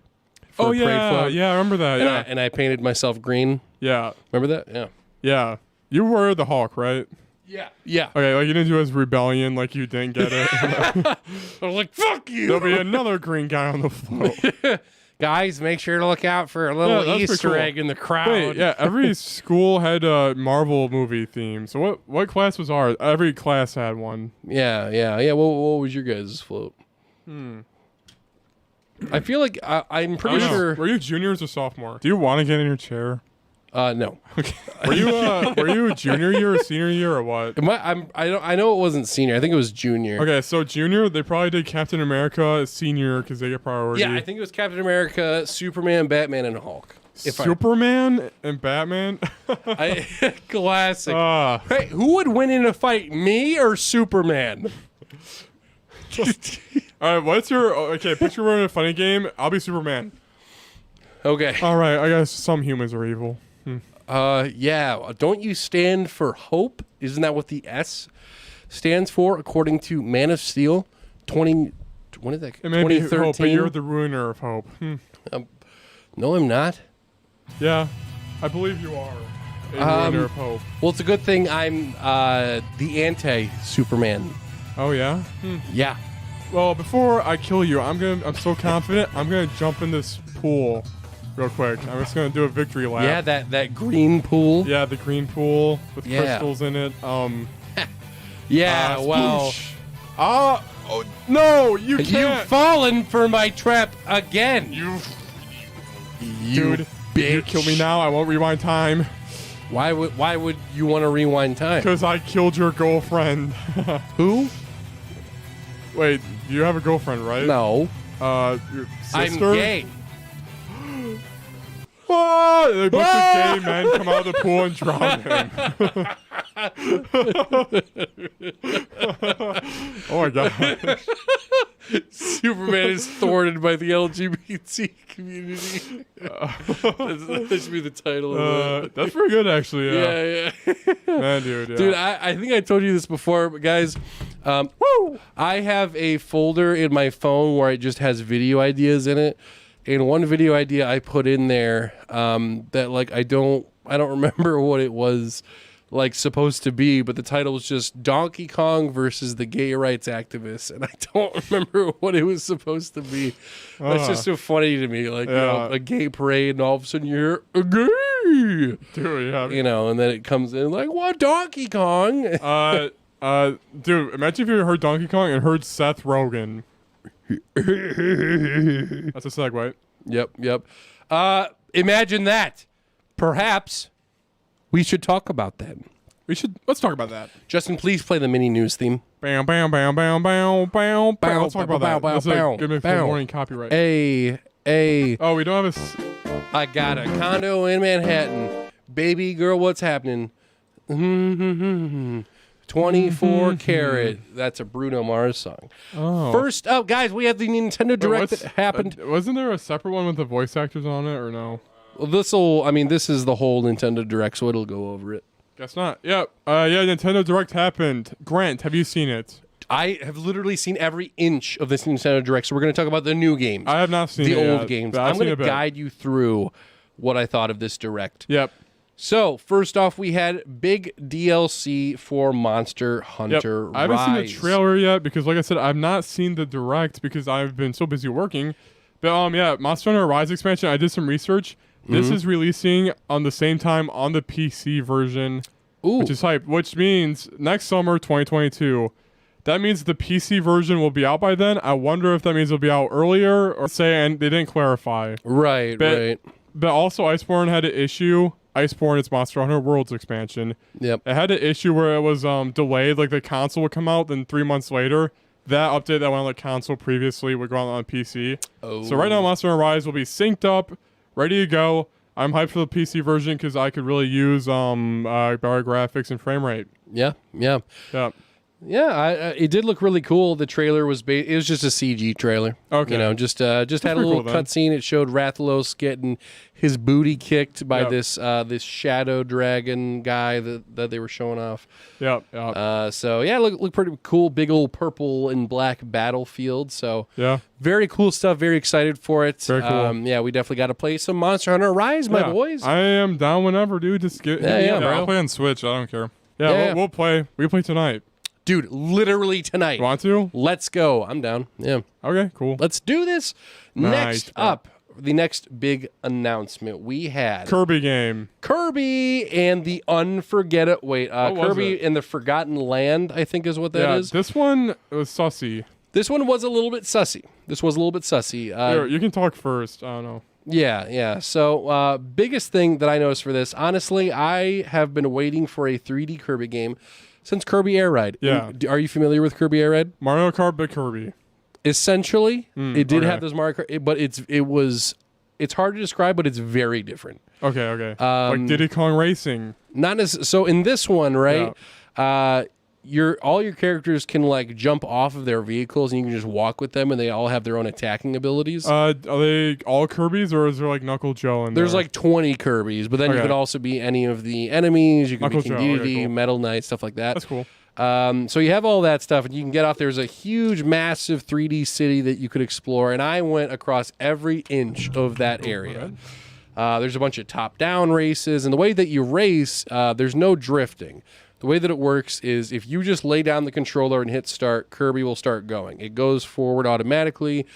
S2: For
S1: Oh
S2: a parade
S1: yeah,
S2: float.
S1: yeah, I remember that.
S2: And,
S1: Yeah,
S2: and I painted myself green.
S1: yeah,
S2: Remember that? Yeah.
S1: yeah. You were the Hulk, right?
S2: Yeah. Yeah.
S1: Okay, like you didn't do his rebellion, like you didn't get it.
S2: I was like, fuck you.
S1: There'll be another green guy on the float.
S2: Guys, make sure to look out for a little
S1: that's pretty
S2: Easter
S1: cool.
S2: egg in the crowd.
S1: Wait, yeah, every school had a Marvel movie theme. So what class was ours? Every class had one.
S2: Yeah. What was your guys' float? I feel like I'm pretty sure.
S1: Were you juniors or sophomore? Do you want to get in your chair?
S2: No.
S1: Were you junior year or senior year or what?
S2: I know it wasn't senior. I think it was junior.
S1: Okay, so junior, they probably did Captain America. Senior, because they get priority.
S2: Yeah, I think it was Captain America, Superman, Batman, and Hulk.
S1: Superman and Batman.
S2: Classic.
S1: Ah.
S2: Hey, who would win in a fight, me or Superman?
S1: All right, what's your picture we're in a funny game. I'll be Superman.
S2: Okay.
S1: All right, I guess some humans are evil.
S2: Yeah. Don't you stand for hope? Isn't that what the S stands for, according to Man of Steel 20... When is that?
S1: It may be
S2: 2013?
S1: hope, but you're the ruiner of hope.
S2: No, I'm not.
S1: Yeah, I believe you are a ruiner of hope.
S2: Well, it's a good thing I'm the anti-Superman.
S1: Oh, yeah?
S2: Yeah.
S1: Well, before I kill you, I'm so confident, I'm going to jump in this pool real quick. I'm just going to do a victory lap.
S2: Yeah, that green pool.
S1: Yeah, the green pool with crystals in it.
S2: Yeah, well...
S1: Oh, no, you can't.
S2: You've fallen for my trap again. You
S1: Dude,
S2: bitch.
S1: you kill me now, I won't rewind time.
S2: Why would you want to rewind time?
S1: Because I killed your girlfriend.
S2: Who?
S1: Wait, you have a girlfriend, right?
S2: No.
S1: Your sister?
S2: I'm gay.
S1: Ah, a bunch of gay men come out of the pool and drown him. Oh my god.
S2: Superman is thwarted by the LGBT community. That should be the title of that.
S1: That's pretty good, actually. Yeah. Man, dude. Yeah.
S2: Dude, I think I told you this before, but guys, I have a folder in my phone where it just has video ideas in it. And one video idea I put in there that like I don't remember what it was like supposed to be, but the title was just Donkey Kong versus the gay rights activists, and I don't remember what it was supposed to be. That's just so funny to me, like you know, a gay parade, and all of a sudden you're a gay,
S1: dude. Yeah.
S2: You know, and then it comes in like, what, Donkey Kong?
S1: Dude, imagine if you heard Donkey Kong and heard Seth Rogen. That's a segue.
S2: Yep. Imagine that. Perhaps we should talk about that.
S1: Let's talk about that.
S2: Justin, please play the mini news theme.
S1: Bam, bam, bam, bam, bam, bam, bam. Let's talk about that. That's a good morning copyright.
S2: Hey.
S1: Oh, we don't have
S2: I got a condo in Manhattan. Baby girl, what's happening? 24 karat. That's a Bruno Mars song.
S1: Oh.
S2: First up, guys, we have the Nintendo Direct that happened.
S1: Wasn't there a separate one with the voice actors on it, or no?
S2: Well, this is the whole Nintendo Direct, so it'll go over it.
S1: Guess not. Yep. Nintendo Direct happened. Grant, have you seen it?
S2: I have literally seen every inch of this Nintendo Direct, so we're going to talk about the new games.
S1: I have not seen
S2: the old
S1: yet,
S2: games. I'm going to guide you through what I thought of this Direct.
S1: Yep.
S2: So, first off, we had big DLC for Monster Hunter Rise.
S1: I haven't seen the trailer yet because, like I said, I've not seen the Direct because I've been so busy working. But, Monster Hunter Rise expansion, I did some research. This is releasing on the same time on the PC version, which is hype, which means next summer, 2022. That means the PC version will be out by then. I wonder if that means it'll be out earlier or and they didn't clarify.
S2: Right.
S1: But also, Iceborne had an issue. Iceborne, it's Monster Hunter Worlds expansion.
S2: Yep.
S1: It had an issue where it was delayed, like the console would come out, then 3 months later, that update that went on the console previously would go on PC. Oh. So right now, Monster Hunter Rise will be synced up, ready to go. I'm hyped for the PC version because I could really use better graphics and frame rate.
S2: Yeah. Yeah, it did look really cool. The trailer was it was just a CG trailer. Okay, you know, just had a little cutscene. It showed Rathalos getting his booty kicked by this shadow dragon guy that they were showing off.
S1: Yep.
S2: So yeah, look pretty cool. Big old purple and black battlefield. So
S1: yeah,
S2: very cool stuff. Very excited for it.
S1: Very cool.
S2: Yeah, we definitely got to play some Monster Hunter Rise, my boys.
S1: I am down whenever, dude. Just get
S2: bro.
S3: I'll play on Switch. I don't care.
S1: Yeah. We'll play. We play tonight.
S2: Dude, literally tonight.
S1: Want to?
S2: Let's go. I'm down. Yeah.
S1: Okay, cool.
S2: Let's do this.
S1: Nice,
S2: Next up, the next big announcement we had.
S1: Kirby game.
S2: Kirby and the Unforgettable... Wait, Kirby and the Forgotten Land, I think is what that is.
S1: This one was sussy.
S2: This one was a little bit sussy.
S1: Here, you can talk first. I don't know.
S2: Yeah. So, biggest thing that I noticed for this, honestly, I have been waiting for a 3D Kirby game since Kirby Air Ride.
S1: Yeah.
S2: Are you familiar with Kirby Air Ride?
S1: Mario Kart, but Kirby.
S2: Essentially, it did have those Mario Kart, but it's hard to describe, but it's very different.
S1: Okay. Like Diddy Kong Racing.
S2: Not necessarily. So in this one, right? all your characters can like jump off of their vehicles and you can just walk with them, and they all have their own attacking abilities.
S1: Are they all Kirby's, or is there like Knuckle Joe in there?
S2: There's like 20 Kirby's, but then you
S1: Okay.
S2: could also be any of the enemies. You can
S1: Knuckle
S2: be King
S1: Joe, okay,
S2: Dedede,
S1: cool.
S2: Metal Knight, stuff like that.
S1: That's cool.
S2: So you have all that stuff, and you can get off. There's a huge, massive 3D city that you could explore, and I went across every inch of that area. There's a bunch of top-down races, and the way that you race, there's no drifting. The way that it works is if you just lay down the controller and hit start, Kirby will start going. It goes forward automatically.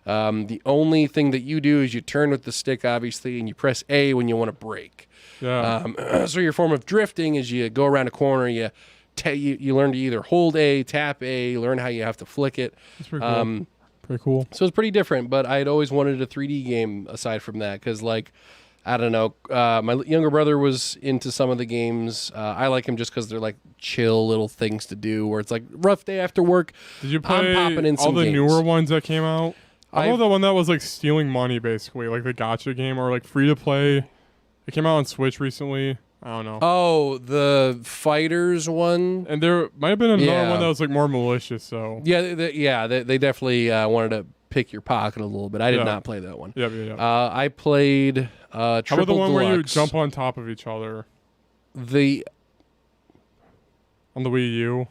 S2: The only thing that you do is you turn with the stick, obviously, and you press A when you want to brake.
S1: Yeah.
S2: So your form of drifting is you go around a corner, you learn to either hold A, tap A, learn how you have to flick it.
S1: That's pretty cool. Pretty cool.
S2: So it's pretty different, but I had always wanted a 3D game aside from that because, like, I don't know. My younger brother was into some of the games. I like him just because they're like chill little things to do where it's like rough day after work.
S1: Did you
S2: I'm
S1: play
S2: popping in
S1: all
S2: some
S1: the
S2: games.
S1: newer ones that came out? I know
S2: I've-
S1: the one that was like stealing money, basically, like the gotcha game, or like free to play. It came out on Switch recently. I don't know.
S2: Oh, the Fighters one?
S1: And there might have been another
S2: Yeah.
S1: one that was like more malicious. So
S2: Yeah, they definitely wanted to pick your pocket a little bit. I did
S1: Yeah.
S2: not play that one.
S1: yeah.
S2: I played
S1: How
S2: Triple
S1: about the one where you
S2: Deluxe.
S1: jump on top of each other
S2: the
S1: on the Wii U?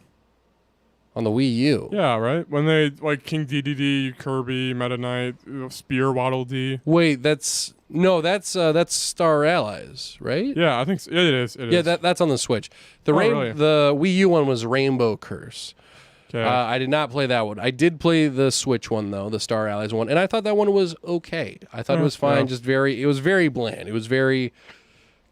S2: on the Wii U.
S1: Yeah, right. When they like King Dedede, Kirby, Meta Knight, Spear, Waddle Dee.
S2: Wait, that's Star Allies, right?
S1: Yeah, I think so. It is. It
S2: Yeah,
S1: is.
S2: that's on the Switch.
S1: Really?
S2: The Wii U one was Rainbow Curse.
S1: Okay.
S2: I did not play that one. I did play the Switch one though, the Star Allies one, and I thought that one was okay. I thought it was fine.
S1: Yeah.
S2: It was very bland. It was very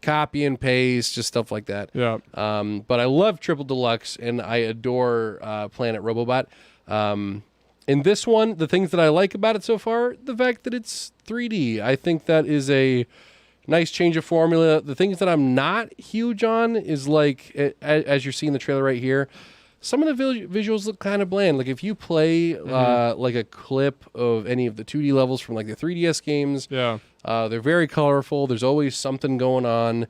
S2: copy and paste, just stuff like that.
S1: yeah.
S2: But I love Triple Deluxe, and I adore Planet Robobot. In this one, the things that I like about it so far, the fact that it's 3D. I think that is a nice change of formula. The things that I'm not huge on is like, as you're seeing the trailer right here, some of the visuals look kind of bland. Like if you play like a clip of any of the 2D levels from like the 3DS games,
S1: Yeah.
S2: they're very colorful. There's always something going on.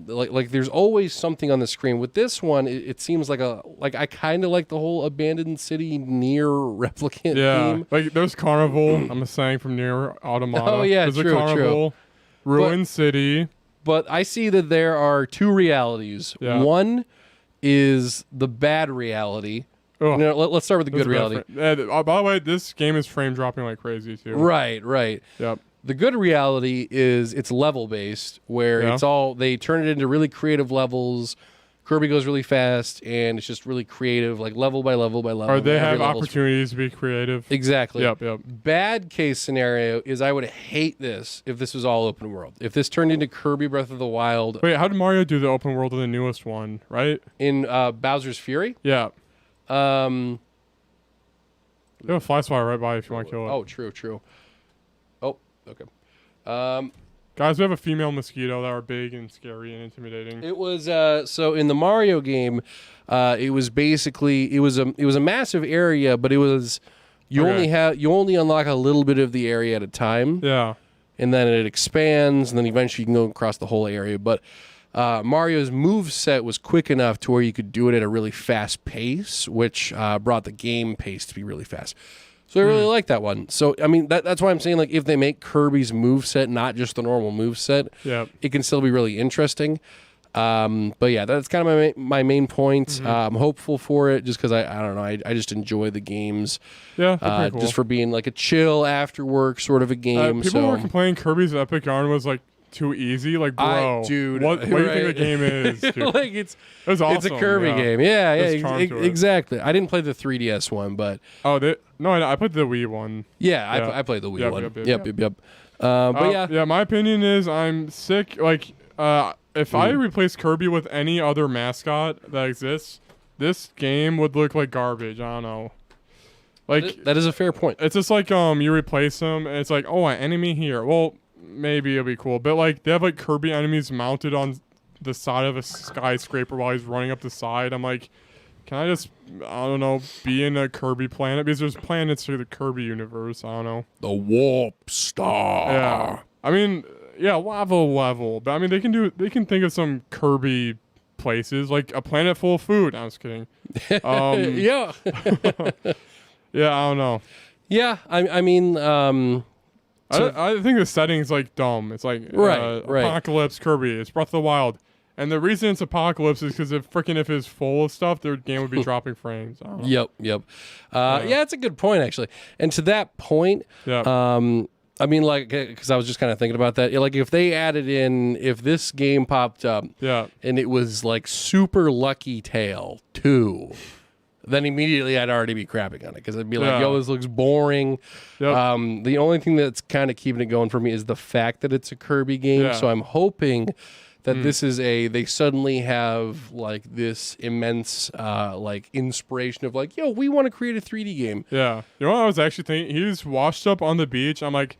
S2: Like there's always something on the screen. With this one, it seems like I kind of like the whole abandoned city near replicant
S1: Yeah.
S2: theme.
S1: Like there's Carnival. I'm a saying from near Automata.
S2: Oh, yeah,
S1: there's
S2: true,
S1: a Carnival. Ruin City.
S2: But I see that there are two realities.
S1: Yeah.
S2: One is the bad reality.
S1: Ugh.
S2: No, let's start with the
S1: Those
S2: good
S1: are bad
S2: reality.
S1: by the way, this game is frame dropping like crazy too.
S2: Right.
S1: Yep.
S2: The good reality is it's level based, where
S1: Yeah.
S2: they turn it into really creative levels. Kirby goes really fast, and it's just really creative, like level by level by level.
S1: Or they
S2: Every
S1: have
S2: level's-
S1: opportunities to be creative.
S2: Exactly.
S1: Yep.
S2: Bad case scenario is I would hate this if this was all open world. If this turned into Kirby Breath of the Wild
S1: Wait, how did Mario do the open world in the newest one? Right?
S2: in Bowser's Fury.
S1: Yeah.
S2: Um,
S1: You have a fly swatter right by if you want to kill it.
S2: oh, true. Oh, okay.
S1: Guys, we have a female mosquito that are big and scary and intimidating.
S2: It was so in the Mario game, it was basically it was a massive area, but it was you only unlock a little bit of the area at a time,
S1: Yeah.
S2: and then it expands, and then eventually you can go across the whole area. But Mario's move set was quick enough to where you could do it at a really fast pace, which brought the game pace to be really fast. So I really like that one. So I mean that's why I'm saying like if they make Kirby's move set not just the normal move set,
S1: Yep.
S2: it can still be really interesting. But yeah, that's kind of my main point. I'm hopeful for it just because I don't know. I just enjoy the games.
S1: Yeah. They're pretty cool.
S2: Just for being like a chill after work sort of a game.
S1: People
S2: so
S1: were complaining Kirby's Epic Yarn was like too easy. Like, bro,
S2: dude,
S1: what do you think
S2: right.
S1: the game is? Dude?
S2: like it's
S1: It was awesome.
S2: it's a Kirby
S1: yeah.
S2: game. Yeah,
S1: There's charm to it.
S2: exactly. I didn't play the 3DS one, but
S1: Oh, I played the Wii one.
S2: yeah,
S1: Yeah.
S2: I played the Wii
S1: Yep,
S2: one.
S1: yep.
S2: Yep. But yeah,
S1: Yeah, my opinion is I'm sick. Like, if I replace Kirby with any other mascot that exists, this game would look like garbage. I don't know. Like,
S2: that is a fair point.
S1: it's just like you replace them, and it's like, oh, an enemy here. Well, maybe it'll be cool, but like they have like Kirby enemies mounted on the side of a skyscraper while he's running up the side. I'm like, can I just, I don't know, be in a Kirby planet? Because there's planets through the Kirby universe. I don't know.
S2: The Warp Star.
S1: Yeah. I mean, yeah, level. But I mean, they can think of some Kirby places, like a planet full of food. I'm just kidding.
S2: Yeah.
S1: Yeah, I don't know.
S2: Yeah, I mean,
S1: I think the setting's like dumb. It's like
S2: Right.
S1: Apocalypse, Kirby. It's Breath of the Wild. And the reason it's Apocalypse is because if it's full of stuff, their game would be dropping frames. I don't know.
S2: Yep. Yeah, it's a good point actually. And to that point,
S1: Yeah.
S2: I mean, like, because I was just kind of thinking about that. Like, if they added in, if this game popped up,
S1: Yeah.
S2: and it was like Super Lucky Tail 2, then immediately I'd already be crapping on it because I'd be like,
S1: Yeah.
S2: yo, this looks boring.
S1: Yep.
S2: The only thing that's kind of keeping it going for me is the fact that it's a Kirby game.
S1: Yeah.
S2: So I'm hoping that this is they suddenly have like this immense like inspiration of like, yo, we want to create a 3D game.
S1: Yeah. You know what I was actually thinking? He was washed up on the beach. I'm like,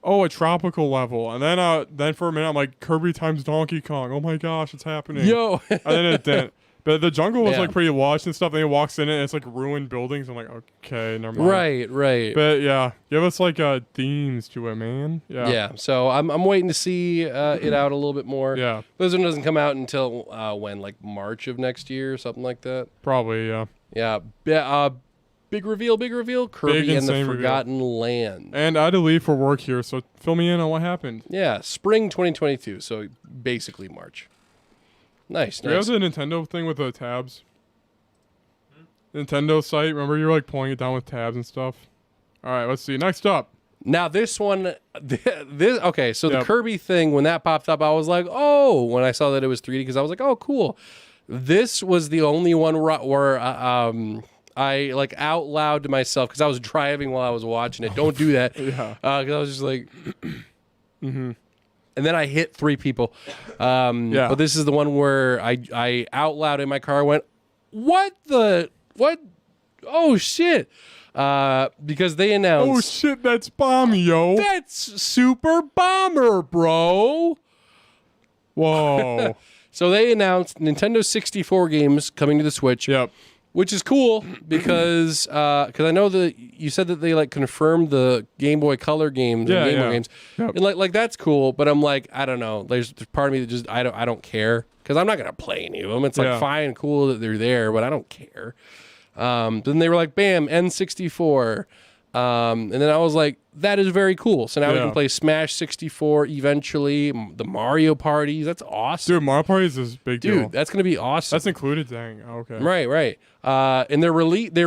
S1: oh, a tropical level. And then for a minute, I'm like, Kirby times Donkey Kong. Oh my gosh, it's happening.
S2: Yo.
S1: And then it didn't. But the jungle was
S2: Yeah.
S1: like pretty lush and stuff. And he walks in it and it's like ruined buildings. I'm like, okay, never mind.
S2: Right.
S1: But yeah, give us like themes to it, man. Yeah.
S2: Yeah, so I'm waiting to see it out a little bit more.
S1: Yeah.
S2: This one doesn't come out until when, like March of next year or something like that.
S1: Probably, yeah.
S2: Yeah, big reveal, Kirby
S1: Big,
S2: and the
S1: insane reveal.
S2: Forgotten Land.
S1: And I had to leave for work here, so fill me in on what happened.
S2: Yeah, spring 2022, so basically March. Nice.
S1: Do you have the Nintendo thing with the tabs? Nintendo site, remember you were like pulling it down with tabs and stuff? All right, let's see. Next up.
S2: Now this one, this okay. So the
S1: Yep.
S2: Kirby thing, when that popped up, I was like, oh, when I saw that it was 3D, because I was like, oh, cool. This was the only one where I like out loud to myself because I was driving while I was watching it. Don't do that.
S1: Yeah.
S2: Because I was just like, and then I hit 3 people.
S1: Yeah.
S2: But this is the one where I out loud in my car went, what? Oh shit! Because they announced.
S1: Oh shit, that's bomb, yo.
S2: That's Super Bomber, bro.
S1: Whoa.
S2: So they announced Nintendo 64 games coming to the Switch.
S1: Yep.
S2: Which is cool because I know that you said that they like confirmed the Game Boy Color games and Game Boy games,
S1: Yep.
S2: and like that's cool. But I'm like, I don't know. There's part of me that just I don't care because I'm not gonna play any of them. It's like
S1: Yeah.
S2: fine, cool that they're there, but I don't care. Then they were like, bam, N64. And then I was like, that is very cool. So now we
S1: Yeah.
S2: can play Smash 64 eventually, the Mario parties. That's awesome.
S1: Dude, Mario Party is a big deal.
S2: Dude, that's going to be awesome.
S1: That's included? Dang. Okay.
S2: Right. And they're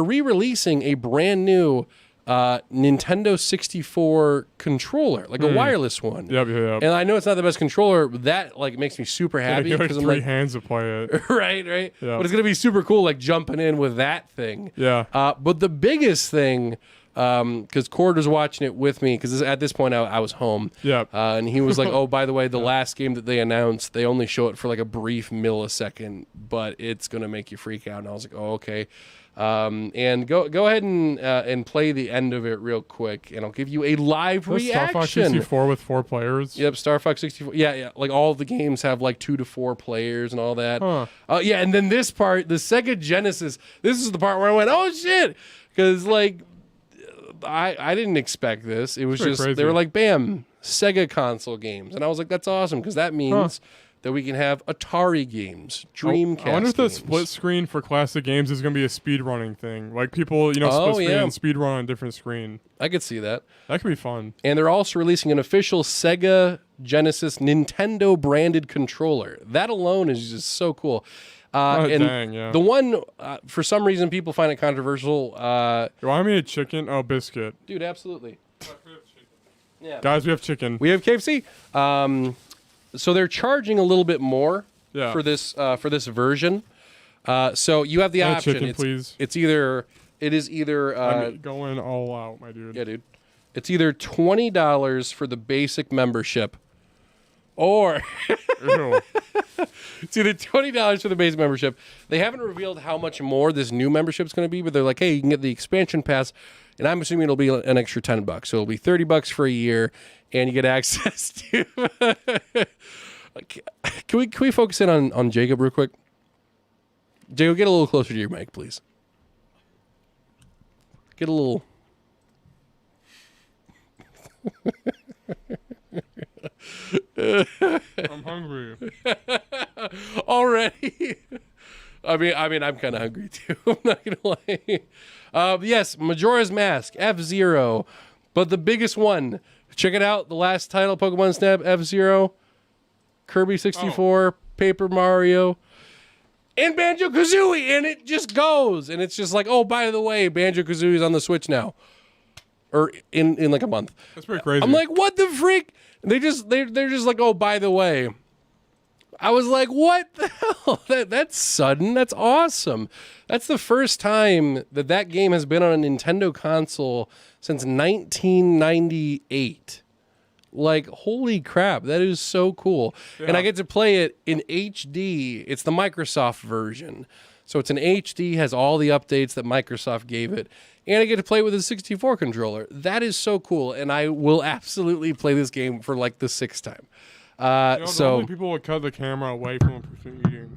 S2: re-releasing a brand new Nintendo 64 controller, like a wireless one.
S1: Yep.
S2: And I know it's not the best controller, but that like makes me super happy
S1: You have
S2: because I'm
S1: 3
S2: like,
S1: hands to play it.
S2: right.
S1: Yeah.
S2: But it's gonna be super cool, like jumping in with that thing.
S1: Yeah.
S2: But the biggest thing, because Cord was watching it with me, because at this point I was home.
S1: Yep.
S2: And he was like, "Oh, by the way, the last game that they announced, they only show it for like a brief millisecond, but it's gonna make you freak out." And I was like, "Oh, okay." And go ahead and play the end of it real quick, and I'll give you a live
S1: That's Star Fox
S2: reaction.
S1: 64 with 4 players.
S2: Yep, Star Fox 64. Yeah. Like all the games have like 2 to 4 players and all that.
S1: Huh.
S2: Yeah, and then this part, the Sega Genesis. This is the part where I went, "Oh shit," because like I didn't expect this. It was
S1: Pretty
S2: just
S1: crazy.
S2: they were like, "Bam, Sega console games," and I was like, "That's awesome," because that means that we can have Atari games, Dreamcast.
S1: I wonder if the
S2: games.
S1: split screen for classic games is going to be a speed running thing. Like people, split screen and speed run on a different screen.
S2: I could see that.
S1: That could be fun.
S2: And they're also releasing an official Sega Genesis Nintendo branded controller. That alone is just so cool. And
S1: dang, yeah.
S2: the one, for some reason, people find it controversial.
S1: You want me a chicken? Oh, biscuit.
S2: Dude, absolutely. Yeah.
S1: Guys, we have chicken.
S2: We have KFC. So they're charging a little bit more
S1: Yeah.
S2: for this version. So you have the
S1: And
S2: option.
S1: chicken, please.
S2: It is either
S1: I'm going all out, my dude.
S2: yeah, dude. It's either $20 for the basic membership, or
S1: Ew.
S2: it's either $20 for the basic membership. They haven't revealed how much more this new membership is going to be, but they're like, hey, you can get the expansion pass, and I'm assuming it'll be an extra $10. So it'll be $30 for a year, and you get access to. Can we focus in on Jacob real quick? Jacob, get a little closer to your mic, please. Get a little.
S1: I'm hungry.
S2: Already. I mean, I'm kind of hungry too. I'm not gonna lie. Yes, Majora's Mask, F-Zero, but the biggest one. Check it out. The last title, Pokemon Snap, F-Zero, Kirby 64, Paper Mario, and Banjo-Kazooie, and it just goes. And it's just like, oh, by the way, Banjo-Kazooie's on the Switch now, or in like a month.
S1: That's pretty crazy.
S2: I'm like, what the freak? They're just like, oh, by the way. I was like, what the hell? That's sudden. That's awesome. That's the first time that game has been on a Nintendo console since 1998. Like, holy crap. That is so cool. Yeah. And I get to play it in HD. It's the Microsoft version. So it's an HD, has all the updates that Microsoft gave it. And I get to play it with a 64 controller. That is so cool. And I will absolutely play this game for like the 6th time. So
S1: people would cut the camera away from a person eating.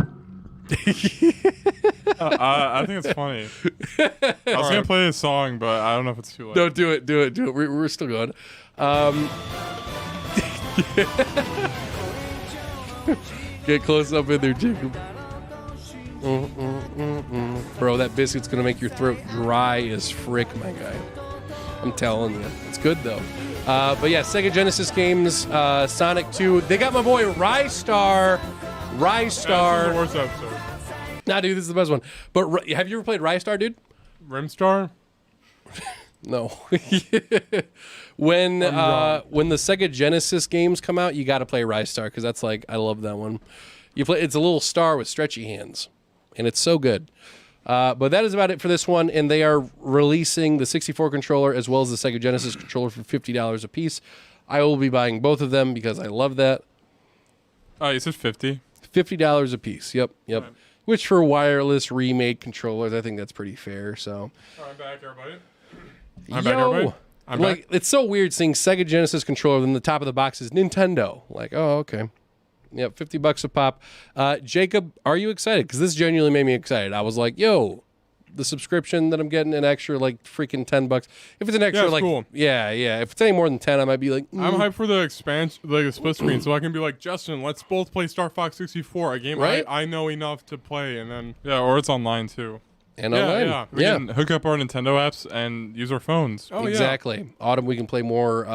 S3: I think it's funny. I was gonna play a song, but I don't know if it's too late.
S2: No, do it. We're still going. Get close up in there, Jacob. Bro, that biscuit's gonna make your throat dry as frick, my guy. I'm telling you, it's good though. But yeah, Sega Genesis games, Sonic 2. They got my boy Rystar.
S1: Yeah, this is the worst episode.
S2: Nah, dude, this is the best one. But have you ever played Rystar, dude?
S1: Rimstar?
S2: No. When the Sega Genesis games come out, you got to play Rystar because that's like, I love that one. It's a little star with stretchy hands, and it's so good. But that is about it for this one, and they are releasing the 64 controller as well as the Sega Genesis controller for $50 a piece. I will be buying both of them because I love that.
S3: Oh, you said 50?
S2: $50 a piece. Yep.
S3: Right.
S2: Which for wireless remade controllers, I think that's pretty fair. So.
S1: I'm back, everybody.
S2: I'm back. It's so weird seeing Sega Genesis controller, then the top of the box is Nintendo. Like, oh, okay. Yep, $50 a pop. Jacob, are you excited? Because this genuinely made me excited. I was like, yo, the subscription that I'm getting an extra like freaking $10. If it's an extra,
S1: it's cool.
S2: yeah. If it's any more than 10, I might be like,
S1: I'm hyped for the expansion, like the split screen, so I can be like, Justin, let's both play Star Fox 64, a game
S2: right?
S1: I know enough to play, and then
S3: or it's online too.
S2: And online,
S1: yeah.
S3: We can hook up our Nintendo apps and use our phones.
S1: Oh,
S2: exactly.
S1: Yeah.
S2: Autumn, we can play more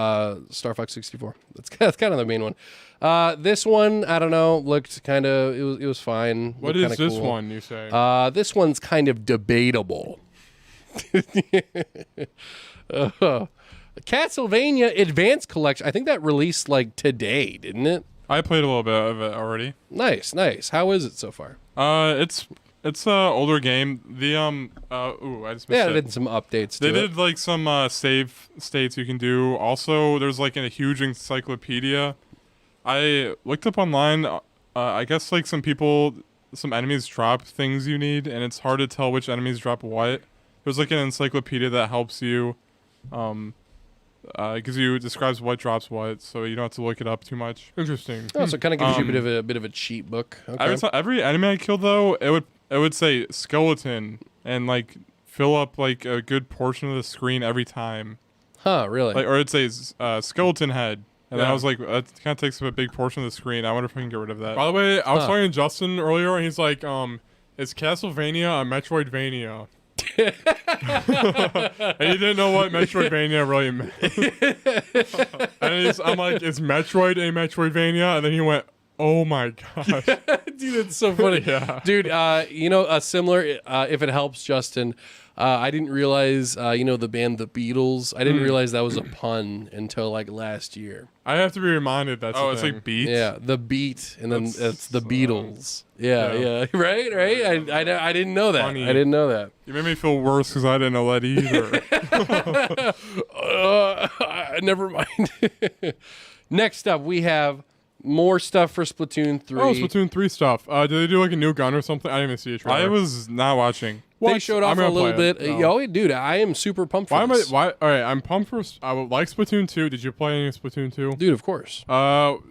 S2: Star Fox 64. That's kind of the main one. This one, I don't know, looked kind of, it was fine.
S1: What is this one, you say?
S2: This one's kind of debatable. Castlevania Advanced Collection. I think that released like today, didn't it?
S3: I played a little bit of it already.
S2: Nice. How is it so far?
S3: It's a older game. The I just missed
S2: They
S3: it.
S2: did some updates.
S3: They did like some save states you can do. Also, there's like a huge encyclopedia. I looked up online. I guess like some enemies drop things you need, and it's hard to tell which enemies drop what. There's like an encyclopedia that helps you, describes what drops what, so you don't have to look it up too much.
S1: Interesting.
S2: Oh, so it kind of gives you a bit of a cheat book. Okay.
S3: Every enemy I killed though, it would say skeleton and like fill up like a good portion of the screen every time.
S2: Huh? Really?
S3: Like, or it'd say skeleton head. And then
S1: Yeah.
S3: I was like, that kind of takes up a big portion of the screen. I wonder if I can get rid of that.
S1: By the way, I was talking to Justin earlier, and he's like, is Castlevania a Metroidvania? And he didn't know what Metroidvania really meant. And I'm like, is Metroid a Metroidvania? And then he went, oh my gosh.
S2: Dude, that's so funny.
S1: Yeah.
S2: Dude, a similar, if it helps, Justin, I didn't realize, the band The Beatles, I didn't realize that was a pun until like last year.
S1: I have to be reminded that's
S3: it's like beats?
S2: Yeah, The Beat, and then it's The Beatles.
S1: Yeah.
S2: Yeah. Right? I didn't know that.
S1: Funny.
S2: I didn't know that.
S3: You made me feel worse because I didn't know that either.
S2: Never mind. Next up, we have more stuff for Splatoon 3.
S1: Oh, Splatoon 3 stuff. Did they do like a new gun or something? I didn't even see a trailer.
S3: I was not watching.
S2: They showed off
S1: I'm
S2: a
S1: gonna
S2: little
S1: play
S2: bit.
S1: it. No.
S2: Yo, dude, I am super pumped for
S1: Why am
S2: this.
S1: I? All right, I'm pumped for. I would like Splatoon 2. Did you play any Splatoon 2?
S2: Dude, of course.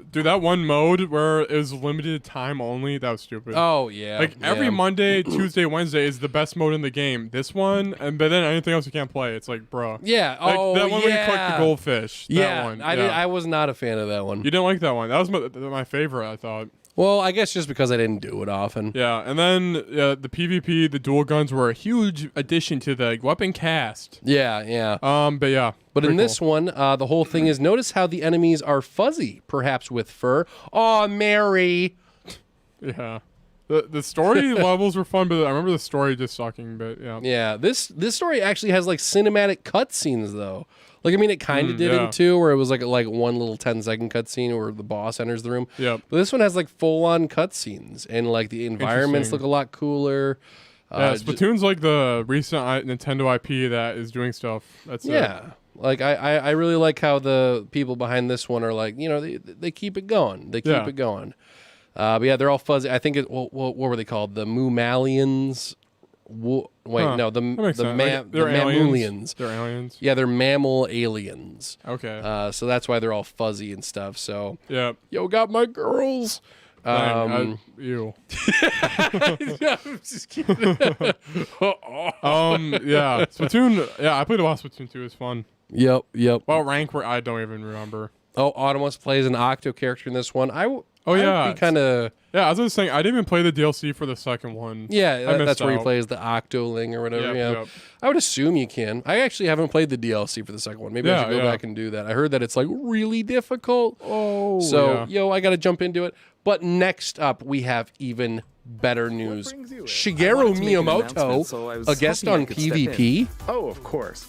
S1: Dude, that one mode where it was limited time only. That was stupid.
S2: Oh yeah.
S1: Like every Monday, Tuesday, Wednesday is the best mode in the game. This one, but then anything else you can't play. It's like, bro.
S2: Yeah.
S1: Like
S2: Oh,
S1: that one where you collect
S2: yeah.
S1: the goldfish. That
S2: Yeah.
S1: one.
S2: I was not a fan of that one.
S1: You didn't like that one. That was my favorite. I thought.
S2: Well, I guess just because I didn't do it often.
S1: Yeah, and then the PvP, the dual guns were a huge addition to the weapon cast.
S2: Yeah.
S1: But yeah.
S2: But in
S1: pretty
S2: this
S1: cool.
S2: one, the whole thing is notice how the enemies are fuzzy, perhaps with fur. Aw, Mary.
S1: Yeah. The story levels were fun, but I remember the story just sucking. But yeah.
S2: Yeah, this story actually has like cinematic cutscenes though. Like I mean, it kind of did
S1: yeah.
S2: in 2, where it was like one little 10-second cutscene where the boss enters the room.
S1: Yep.
S2: But this one has like full-on cutscenes, and like the environments look a lot cooler.
S1: Yeah, Splatoon's like the recent Nintendo IP that is doing stuff. That's
S2: yeah. Like I really like how the people behind this one are like, you know, they keep it going. They keep it going. But yeah, they're all fuzzy. I think what were they called? The Moomalians. No, the Mammulians.
S1: They're aliens.
S2: Yeah, they're mammal aliens.
S1: Okay.
S2: So that's why they're all fuzzy and stuff. So
S1: Yeah.
S2: yo, got my girls.
S1: You.
S2: I'm just kidding.
S1: Yeah. Splatoon. Yeah, I played a lot of Splatoon 2. It was fun.
S2: Yep.
S1: Well, rank where I don't even remember.
S2: Oh, Automos plays an Octo character in this one.
S1: Yeah.
S2: Kind of.
S1: Yeah, as I was saying, I didn't even play the DLC for the second one.
S2: Yeah, that's where he
S1: out.
S2: plays the Octoling or whatever.
S1: Yep.
S2: I would assume you can. I actually haven't played the DLC for the second one. Maybe I should go back and do that. I heard that it's like really difficult.
S1: Oh,
S2: so I got to jump into it. But next up, we have even better news. Shigeru Miyamoto, a guest on PvP.
S5: Oh, of course.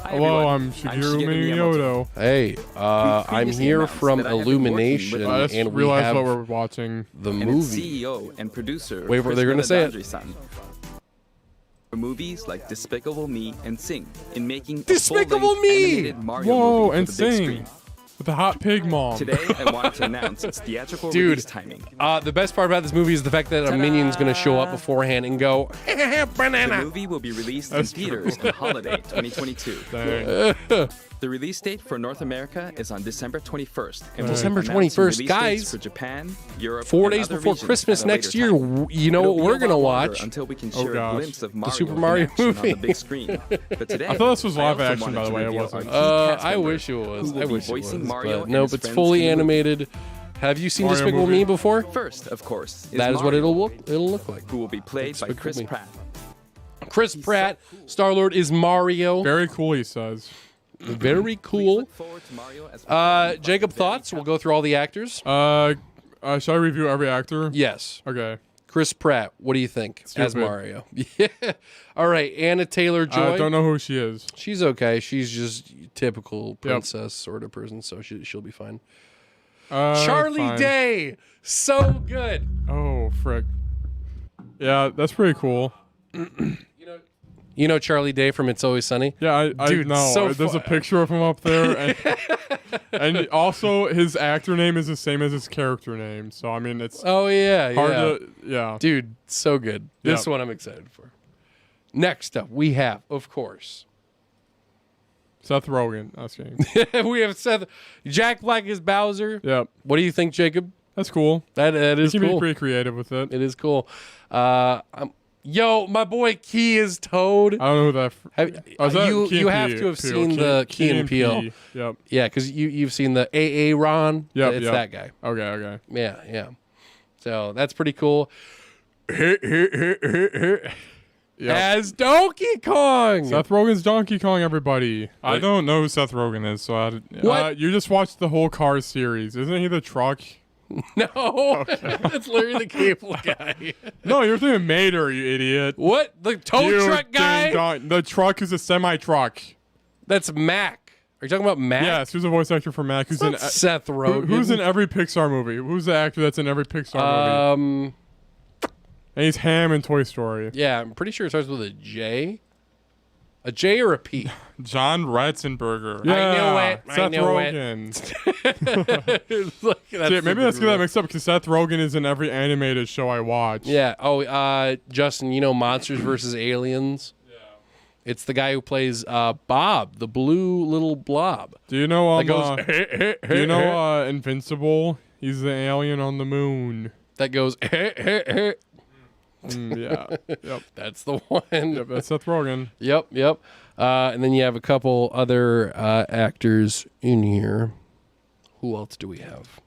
S1: Hello, I'm Shigeru Miyamoto.
S2: Hey, I'm here from Illumination,
S1: I just
S2: and we
S1: realized
S2: have
S1: what we're watching.
S2: the
S5: And
S2: movie.
S5: its CEO and producer.
S2: Wait, they're gonna say it.
S5: Chris for movies like Despicable Me and Sing, in making
S2: Despicable
S5: a full-length
S2: Me!
S5: animated Mario
S1: Whoa,
S5: movie
S1: and
S5: for the big
S1: Sing.
S5: screen.
S1: With the hot pig mom.
S5: Today, I wanted to announce its theatrical
S2: Dude.
S5: release timing.
S2: The best part about this movie is the fact that a minion's going to show up beforehand and go,
S5: The
S2: banana.
S5: movie will be released
S1: That's
S5: in theaters
S1: true.
S5: on holiday 2022.
S1: Dang.
S5: The release date for North America is on December 21st. And
S2: December
S5: we'll be announcing
S2: 21st,
S5: release
S2: guys.
S5: dates for Japan, Europe,
S2: 4
S5: and
S2: days
S5: other
S2: before
S5: regions
S2: Christmas
S5: at a
S2: next
S5: later
S2: year,
S5: time.
S2: you know
S5: It'll
S2: what
S5: be
S2: we're
S5: a
S2: going to
S5: lot longer
S2: watch?
S5: until we can
S1: Oh,
S5: share a
S1: gosh.
S5: glimpse of Mario
S2: Super
S5: in
S2: Mario
S5: action
S2: movie.
S5: on the big screen. But today,
S1: I thought this was live
S5: also
S1: action, by
S5: wanted
S1: the
S5: to
S1: way. It
S5: reveal
S1: wasn't.
S5: our key cast
S2: I
S5: member
S2: wish it was.
S5: who will
S2: I
S5: be
S2: wish it
S5: voicing
S2: was.
S5: Mario
S2: But
S5: and
S2: nope,
S5: his
S2: it's
S5: friends
S2: fully
S5: in the movie.
S2: animated. Have you seen
S1: Mario
S2: Despicable
S1: movie.
S2: Me before?
S5: First, of course,
S2: That is what
S5: Mario,
S2: it'll look like.
S5: who will be played by
S2: Despicable
S5: Chris
S2: Me.
S5: Pratt.
S2: Chris Pratt, Star-Lord is Mario.
S1: Very cool, he says.
S2: Very cool.
S5: Look forward to Mario as
S2: Jacob, thoughts? We'll go through all the actors.
S1: Shall I review every actor?
S2: Yes.
S1: Okay.
S2: Chris Pratt, what do you think as
S1: Stupid.
S2: Mario? Yeah. All right, Anna Taylor-Joy.
S1: I don't know who she is.
S2: She's okay. She's just typical princess sort of person, so she'll be fine. Charlie
S1: Fine.
S2: Day, so good.
S1: Oh, frick. Yeah, that's pretty cool.
S2: You know Charlie Day from It's Always Sunny?
S1: Yeah, I
S2: Dude,
S1: know.
S2: so
S1: There's a picture of him up there, and also his actor name is the same as his character name. So I mean, it's
S2: Oh yeah,
S1: hard
S2: yeah.
S1: to yeah.
S2: Dude, so good. This
S1: Yep.
S2: one I'm excited for. Next up, we have, of course,
S1: Seth Rogen. That's kidding.
S2: we have Seth. Jack Black is Bowser.
S1: Yep,
S2: What do you think, Jacob?
S1: that's cool.
S2: That is
S1: You can be
S2: cool.
S1: pretty creative with it.
S2: It is cool. Yo, my boy Key is Toad.
S1: I don't know who that.
S2: Have,
S1: Is that
S2: you
S1: Key
S2: you
S1: and
S2: have
S1: Peele?
S2: to have seen the Key and Peele.
S1: Yep.
S2: Yeah, because you've seen the AA Ron.
S1: Yep,
S2: It's
S1: yep.
S2: that guy.
S1: Okay.
S2: Yeah. So that's pretty cool.
S1: Yep.
S2: As Donkey Kong.
S1: Seth Rogen's Donkey Kong, everybody. I don't know who Seth Rogen is, so
S2: What?
S1: you just watched the whole Cars series. Isn't he the truck?
S2: No, that's Larry the Cable Guy.
S1: No, you're thinking Mater, you idiot.
S2: What? The tow
S1: You
S2: truck guy?
S1: The truck is a semi-truck.
S2: That's Mac. Are you talking about Mac?
S1: Yes, who's a voice actor for Mac? Who's in
S2: That's not Seth Rogen.
S1: who's in every Pixar movie? Who's the actor that's in every Pixar movie? And he's Ham in Toy Story.
S2: Yeah, I'm pretty sure it starts with a J. A J or a P?
S3: John Ratzenberger.
S1: Yeah,
S2: I
S1: Seth
S2: knew it.
S1: Rogen.
S2: It's like, that's
S1: Shit, maybe let's
S2: super
S1: get that
S2: cool.
S1: mixed up because Seth Rogen is in every animated show I watch.
S2: Yeah. Oh, Justin, you know Monsters vs. Aliens? Yeah. It's the guy who plays Bob, the blue little blob.
S1: Do you know?
S2: That goes.
S1: Do you know Invincible? He's the alien on the moon.
S2: That goes.
S1: Yeah. Yep.
S2: That's the one.
S1: Yep. That's Seth Rogen.
S2: Yep. And then you have a couple other actors in here. Who else do we have?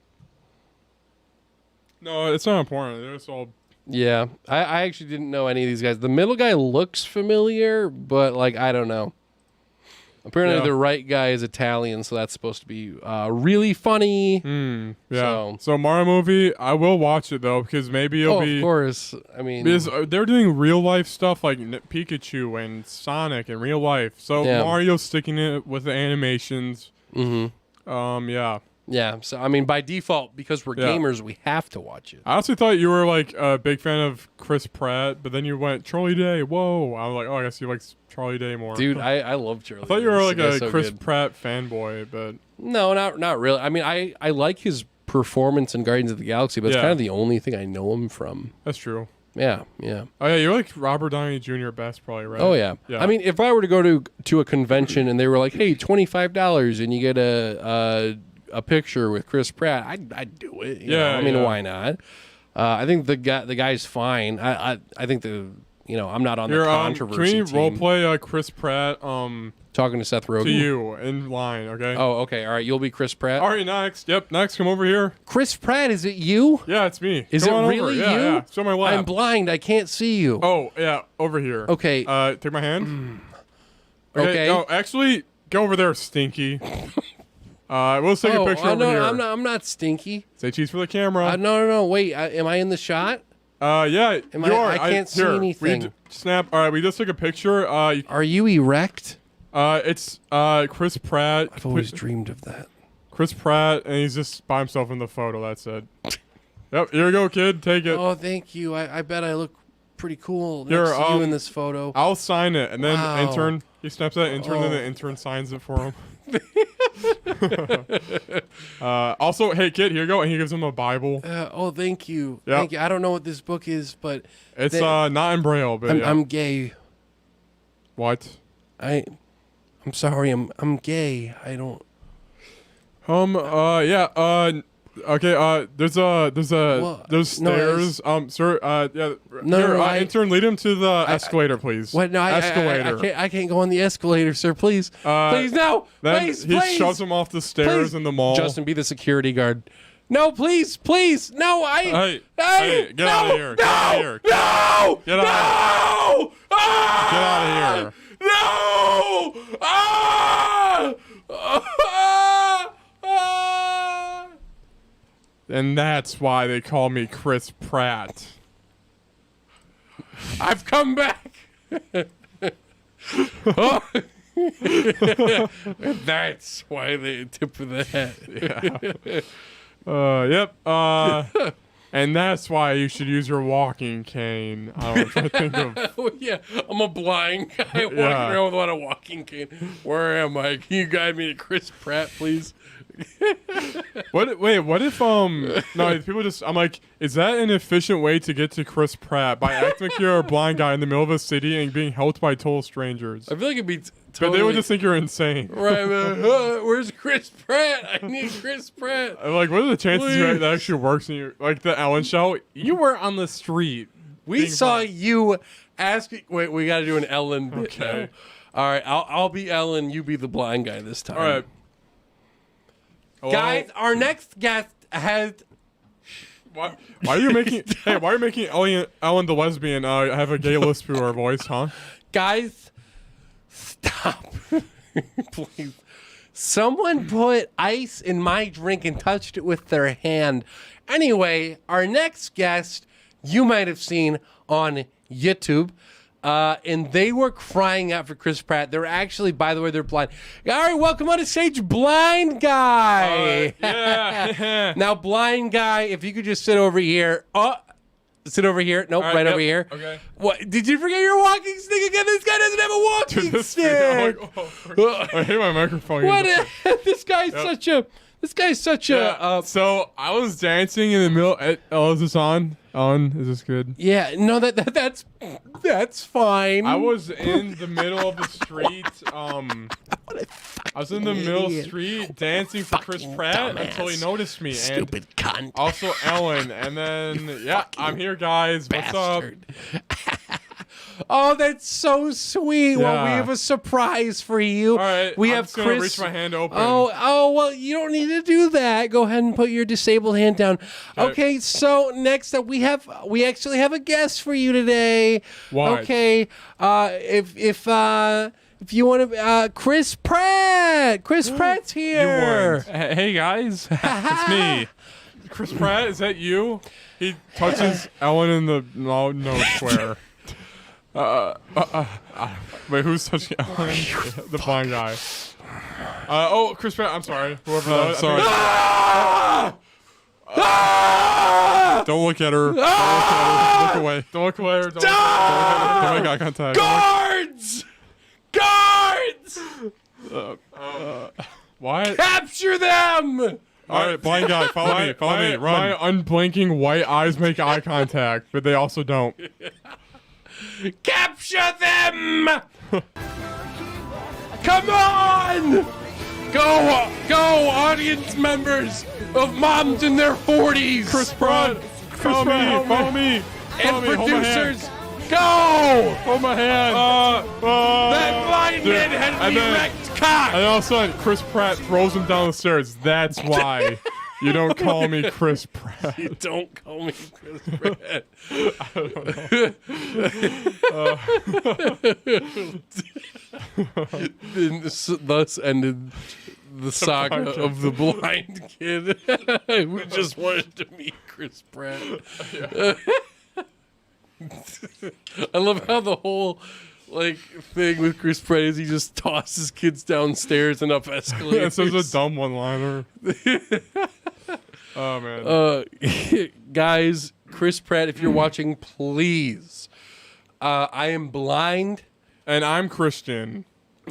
S3: No, it's not important. They're just all.
S2: Yeah, I actually didn't know any of these guys. The middle guy looks familiar, but like I don't know. Apparently, the right guy is Italian, so that's supposed to be really funny.
S3: Yeah. So Mario movie, I will watch it though because maybe it'll be.
S2: Of course. I mean,
S3: because they're doing real life stuff like Pikachu and Sonic in real life. So Mario's sticking it with the animations. Yeah.
S2: Yeah. So I mean, by default, because we're gamers, we have to watch it.
S3: I honestly thought you were like a big fan of Chris Pratt, but then you went Charlie Day. Whoa! I was like, oh, I guess you like Charlie Day more.
S2: Dude, I love Charlie.
S3: I thought you were like a
S2: so
S3: Chris
S2: good.
S3: Pratt fanboy, but
S2: no, not really. I mean, I like his performance in Guardians of the Galaxy, but it's kind of the only thing I know him from.
S3: That's true.
S2: Yeah.
S3: Oh yeah, you're like Robert Downey Jr. best, probably, right?
S2: Oh yeah. I mean, if I were to go to a convention and they were like, "Hey, $25 and you get a picture with Chris Pratt," I'd do it. You know? I mean, why not? I think the guy's fine. I think I'm not on the controversy
S3: Can we
S2: team.
S3: role play Chris Pratt?
S2: Talking to Seth Rogen.
S3: To you in line, okay?
S2: Oh, okay. All right, you'll be Chris Pratt.
S3: All right, next. Yep, next. Come over here.
S2: Chris Pratt, is it you?
S3: Yeah, it's me.
S2: Is
S3: Come
S2: it
S3: on
S2: really
S3: over.
S2: you?
S3: Yeah. Show my lap.
S2: I'm blind. I can't see you.
S3: Oh yeah, over here.
S2: Okay.
S3: Take my hand.
S2: Okay.
S3: No, actually, go over there, Stinky. We'll take a picture over here.
S2: I'm not stinky.
S3: Say cheese for the camera.
S2: No. Wait, am I in the shot?
S3: Yeah, you are.
S2: I can't see anything.
S3: Snap. All right, we just took a picture.
S2: Are you erect?
S3: It's Chris Pratt.
S2: I've always dreamed of that.
S3: Chris Pratt, and he's just by himself in the photo. That's it. Yep, here you go, kid. Take it.
S2: Oh, thank you. I bet I look pretty cool next to you in this photo.
S3: I'll sign it, and then intern. He snaps that intern, and the intern signs it for him. Also, hey kid, here you go, and he gives him a Bible.
S2: Thank you.
S3: Yep.
S2: Thank you. I don't know what this book is, but
S3: it's not in Braille, but
S2: I'm gay.
S3: What?
S2: I'm sorry. I'm gay. I don't.
S3: Okay. There's stairs. Sir. Yeah.
S2: No,
S3: intern, lead him to the escalator, please.
S2: What? No,
S3: escalator.
S2: I can't go on the escalator, sir. Please, please, no.
S3: Then
S2: Please,
S3: he
S2: please.
S3: shoves him off the stairs in the mall.
S2: Justin, be the security guard. No, please, no.
S3: Hey, get out of here. Get out of here.
S2: No!
S3: Get out. Get out of here.
S2: No! Ah!
S3: And that's why they call me Chris Pratt.
S2: I've come back. That's why they tip of the hat.
S3: Yep. And that's why you should use your walking cane. I don't know, I'm trying to think of.
S2: Oh, yeah, I'm a blind guy walking around without a walking cane. Where am I? Can you guide me to Chris Pratt, please?
S3: What if no, people just, I'm like, is that an efficient way to get to Chris Pratt by acting like you're a blind guy in the middle of a city and being helped by total strangers?
S2: I feel like it'd be
S3: but they would just think you're insane.
S2: Right, where's Chris Pratt? I need Chris Pratt.
S3: I'm like, what are the chances that actually works? And you like the Ellen show? You were on the street.
S2: We saw you asking. Wait, we got to do an Ellen bit now. All right, I'll be Ellen. You be the blind guy this time.
S3: All right. Hello?
S2: Guys, our next guest has.
S3: Why are you making? Hey, why are you making Ellen the lesbian have a gay lisp to her voice, huh?
S2: Guys, stop, please. Someone put ice in my drink and touched it with their hand. Anyway, our next guest you might have seen on YouTube. And they were crying out for Chris Pratt. They're actually, by the way, they're blind. All right, welcome on the stage, blind guy.
S3: Yeah.
S2: Now, blind guy, if you could just sit over here. Sit over here. Nope, right over here.
S3: Okay.
S2: What? Did you forget your walking stick again? This guy doesn't have a walking stick.
S3: I hate my microphone.
S2: What? This guy's such a. This guy's such a.
S3: So I was dancing in the middle. Is this on? Is this good?
S2: Yeah. No, that's fine.
S3: I was in the middle of the street. I was in the middle of the street dancing for Chris Pratt until he noticed me.
S2: Stupid cunt.
S3: Also Ellen, and then I'm here, guys. What's up?
S2: Oh, that's so sweet. Well, we
S1: Yeah.
S2: have a surprise for you.
S1: All right,
S2: we
S1: I'm
S2: have
S1: just gonna
S2: Chris.
S1: reach my hand open.
S2: Oh, well, you don't need to do that. Go ahead and put your disabled hand down. Okay, so next up we actually have a guest for you today.
S1: What?
S2: Okay, if you want to, Chris Pratt. Chris Pratt's here.
S3: Hey guys, it's me.
S1: Chris Pratt, is that you? He touches Ellen in the no square. Wait, who's touching Ellen? The blind guy. Chris Pratt. I'm sorry. Whoever that was.
S3: Sorry.
S1: Don't look at her. Don't look at her. Look away. Don't look away. Don't make eye contact.
S2: Guards! Guards!
S1: What?
S2: Capture them!
S1: All right, blind guy, follow me. Follow me. Run. My unblinking white eyes make eye contact, but they also don't.
S2: Capture them! Come on! Go, audience members of moms in their 40s!
S1: Chris Pratt, follow me.
S2: And producers, go!
S1: Hold my hand.
S2: That blind man has an erect cock!
S1: And all of a sudden, Chris Pratt throws him down the stairs. That's why you don't call me Chris Pratt.
S2: You don't call me Chris Pratt. Thus ended the saga of the blind kid who just wanted to meet Chris Pratt. I love how the whole thing with Chris Pratt is he just tosses kids downstairs and up escalators.
S1: This is a dumb one-liner. Oh man.
S2: Guys, Chris Pratt, if you're watching, please. I am blind.
S1: And I'm Christian.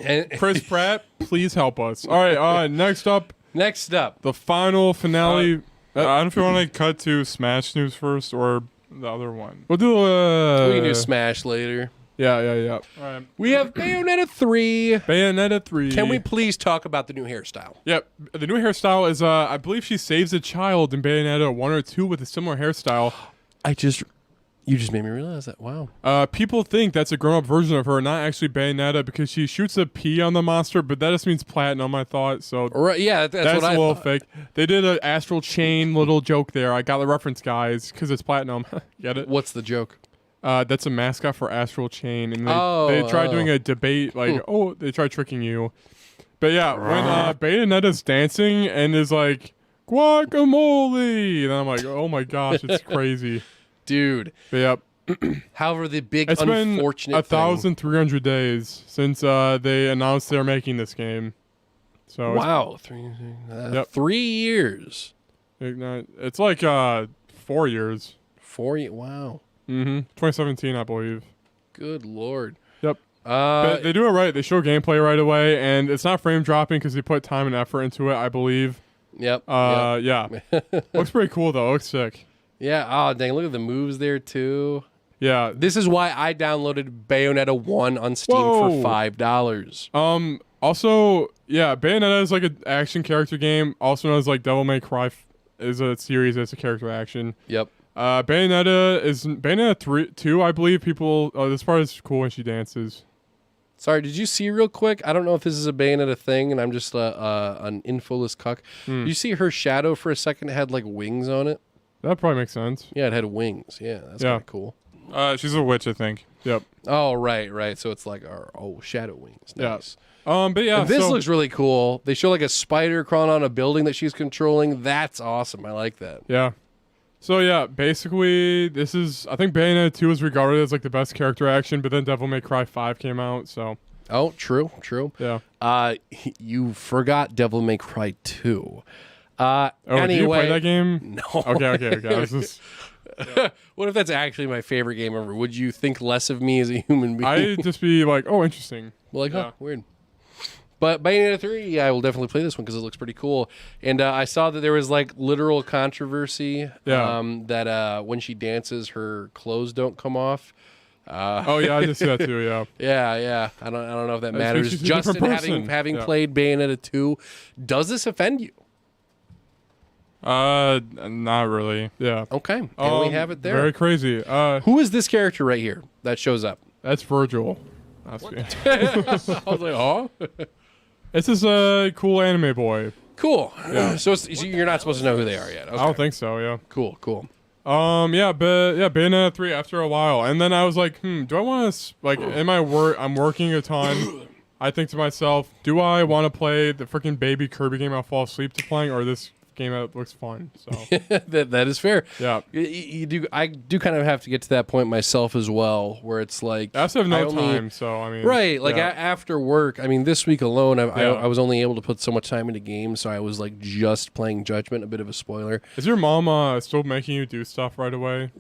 S2: And
S1: Chris Pratt, please help us. All right, next up,
S2: the
S1: final finale.
S3: I don't know if you want to cut to Smash News first or the other one.
S1: We'll do
S2: we can do Smash later.
S1: Yeah. All right.
S2: We have Bayonetta 3.
S1: Bayonetta 3.
S2: Can we please talk about the new hairstyle?
S1: Yep. The new hairstyle is, I believe she saves a child in Bayonetta 1 or 2 with a similar hairstyle.
S2: You just made me realize that. Wow.
S1: People think that's a grown-up version of her, not actually Bayonetta, because she shoots a P on the monster, but that just means platinum, I thought. So
S2: right, yeah, that's what
S1: a
S2: I
S1: little
S2: thought.
S1: fake. They did an astral chain little joke there. I got the reference, guys, because it's platinum. Get it?
S2: What's the joke?
S1: That's a mascot for Astral Chain, and they tried doing a debate, they tried tricking you. But yeah, when Bayonetta's dancing and is like, guacamole, and I'm like, oh my gosh, it's crazy.
S2: Dude.
S1: But yep.
S2: However, the big
S1: it's
S2: unfortunate
S1: been 1,300 days since they announced they're making this game. So
S2: wow, 3 years.
S1: It's like 4 years.
S2: 4 years. Wow.
S1: 2017, I believe.
S2: Good Lord.
S1: Yep. But they do it right. They show gameplay right away, and it's not frame dropping because they put time and effort into it, I believe.
S2: Yep.
S1: Yeah. Looks pretty cool though. Looks sick.
S2: Yeah. Oh dang! Look at the moves there too.
S1: Yeah.
S2: This is why I downloaded Bayonetta 1 on Steam for $5.
S1: Also, yeah, Bayonetta is like an action character game, also known as like Devil May Cry is a series that's a character action.
S2: Yep.
S1: Bayonetta 2, I believe. This part is cool when she dances.
S2: Sorry, did you see real quick? I don't know if this is a Bayonetta thing, and I'm just an infoless cuck. You see her shadow for a second had like wings on it?
S1: That probably makes sense.
S2: Yeah, it had wings. Yeah, that's kind of cool.
S3: She's a witch, I think.
S1: Yep.
S2: Oh, right. So it's like shadow wings. Nice.
S1: Yeah. But yeah,
S2: and this looks really cool. They show like a spider crawling on a building that she's controlling. That's awesome. I like that.
S1: Yeah. So yeah, basically, I think Bayonetta 2 is regarded as like the best character action, but then Devil May Cry 5 came out, so.
S2: Oh, true.
S1: Yeah.
S2: You forgot Devil May Cry 2.
S1: Anyway, did you play that game?
S2: No.
S1: Okay. I was just...
S2: What if that's actually my favorite game ever? Would you think less of me as a human being?
S1: I'd just be like, oh, interesting.
S2: Weird. But Bayonetta 3, I will definitely play this one because it looks pretty cool. And I saw that there was like literal controversy that when she dances, her clothes don't come off.
S1: Oh yeah, I just see that too. Yeah.
S2: Yeah. I don't know if that matters.
S1: She's a
S2: Justin,
S1: different
S2: having played Bayonetta 2, does this offend you?
S3: Not really.
S1: Yeah.
S2: Okay. And we have it there.
S1: Very crazy.
S2: Who is this character right here that shows up?
S1: That's Virgil.
S2: I was like, oh.
S1: This is a cool anime boy.
S2: Cool. Yeah. So you're not supposed to know who they are yet. Okay.
S1: I don't think so. Yeah.
S2: Cool.
S1: Yeah, but yeah, Bayonetta 3 after a while, and then I was like, do I want to like in my work? I'm working a ton. I think to myself, do I want to play the freaking baby Kirby game I'll fall asleep to playing, or this game that looks fun? So
S2: that is fair.
S1: Yeah,
S2: I do kind of have to get to that point myself as well, where it's like
S1: I also have no time. So I mean,
S2: right, like after work. I mean, this week alone, I was only able to put so much time into games, so I was like just playing Judgment. A bit of a spoiler.
S1: Is your mom still making you do stuff right away?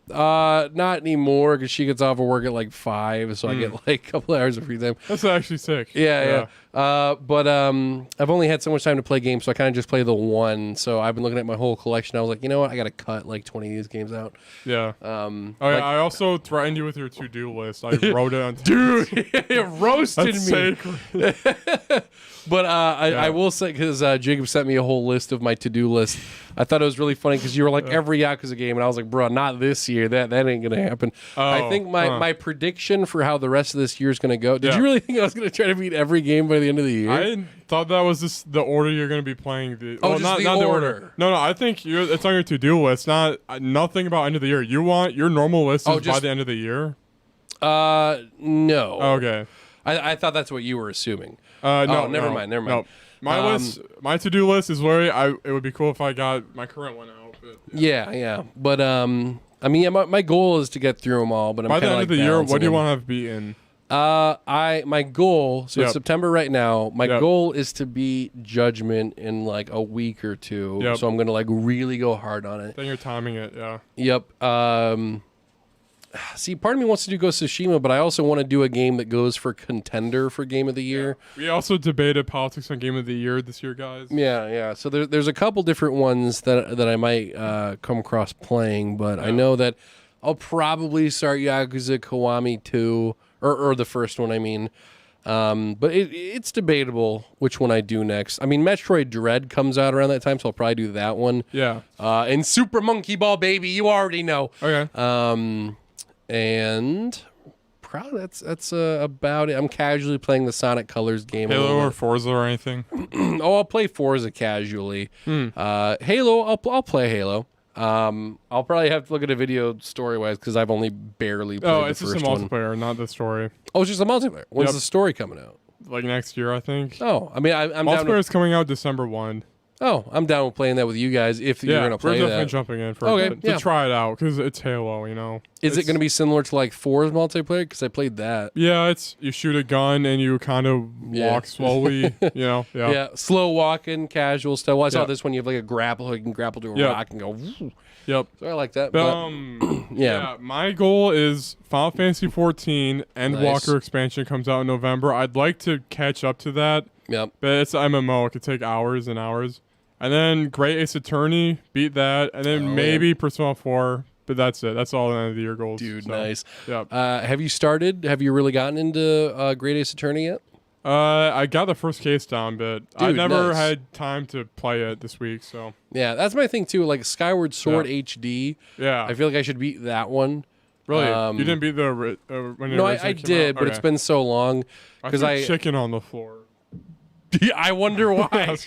S2: Not anymore, because she gets off of work at like 5, so I get like a couple hours of free time.
S1: That's actually sick.
S2: Yeah. But I've only had so much time to play games, so I kind of just play the one. So I've been looking at my whole collection. I was like, you know what? I got to cut like 20 of these games out.
S1: Yeah. I also threatened you with your to-do list. I wrote it on
S2: dude, it roasted
S1: That's
S2: me.
S1: Sacred.
S2: But I will say, because Jacob sent me a whole list of my to-do list. I thought it was really funny because you were like every Yakuza game, and I was like, bro, not this year. That ain't gonna happen. I think my prediction for how the rest of this year is gonna go. Did you really think I was gonna try to beat every game by the end of the year?
S1: I thought that was just the order you're gonna be playing.
S2: Not the order.
S1: No, I think it's on your to-do list. Nothing about end of the year. You want your normal list is by the end of the year.
S2: No.
S1: Okay.
S2: I thought that's what you were assuming.
S1: No,
S2: never mind.
S1: No. My list, my to-do list is where it would be cool if I got my current one out. But,
S2: yeah. But I mean, my goal is to get through them all. But
S1: by the end of the year, what do you want to have beaten?
S2: My goal. So it's September right now. My goal is to beat Judgment in like a week or two. So I'm gonna like really go hard on it.
S1: Then you're timing it. Yeah.
S2: Yep. See, part of me wants to do Ghost of Tsushima, but I also want to do a game that goes for contender for Game of the Year.
S1: Yeah. We also debated politics on Game of the Year this year, guys.
S2: Yeah. So there's a couple different ones that I might come across playing, but I know that I'll probably start Yakuza Kiwami 2, or the first one, I mean. But it's debatable which one I do next. I mean, Metroid Dread comes out around that time, so I'll probably do that one.
S1: Yeah.
S2: And Super Monkey Ball, baby, you already know.
S1: Okay.
S2: And probably that's about it. I'm casually playing the Sonic Colors game.
S3: Halo or Forza or anything?
S2: I'll play Forza casually. Halo, I'll play Halo. I'll probably have to look at a video story-wise because I've only barely played the first one.
S1: It's just a multiplayer, not the story.
S2: Oh, it's just a multiplayer. When's the story coming out?
S1: Like next year, I think.
S2: Oh, I mean, I'm down.
S1: Multiplayer is coming out December 1.
S2: Oh, I'm down with playing that with you guys if you're going to play that.
S1: We're definitely jumping in for a bit to try it out because it's Halo, you know.
S2: Is it going to be similar to like 4's multiplayer? Because I played that.
S1: Yeah, you shoot a gun and you kind of walk slowly, you know.
S2: Yeah, slow walking, casual stuff. Well, I saw this one. You have like a grapple. You can grapple to a rock and go. Woo.
S1: Yep.
S2: So I like that.
S1: But, yeah, my goal is Final Fantasy 14 Endwalker expansion comes out in November. I'd like to catch up to that.
S2: Yep.
S1: But it's an MMO. It could take hours and hours. And then Great Ace Attorney, beat that. And then maybe Persona 4. But that's it. That's all the end of the year goals.
S2: Dude, nice.
S1: Yep.
S2: Have you started? Have you really gotten into Great Ace Attorney yet?
S1: I got the first case down, but I never had time to play it this week. So
S2: yeah, that's my thing too. Like Skyward Sword HD.
S1: Yeah,
S2: I feel like I should beat that one.
S1: Really? You didn't beat the when
S2: no, I did, but it's been so long
S1: because I chicken on the floor.
S2: I wonder why.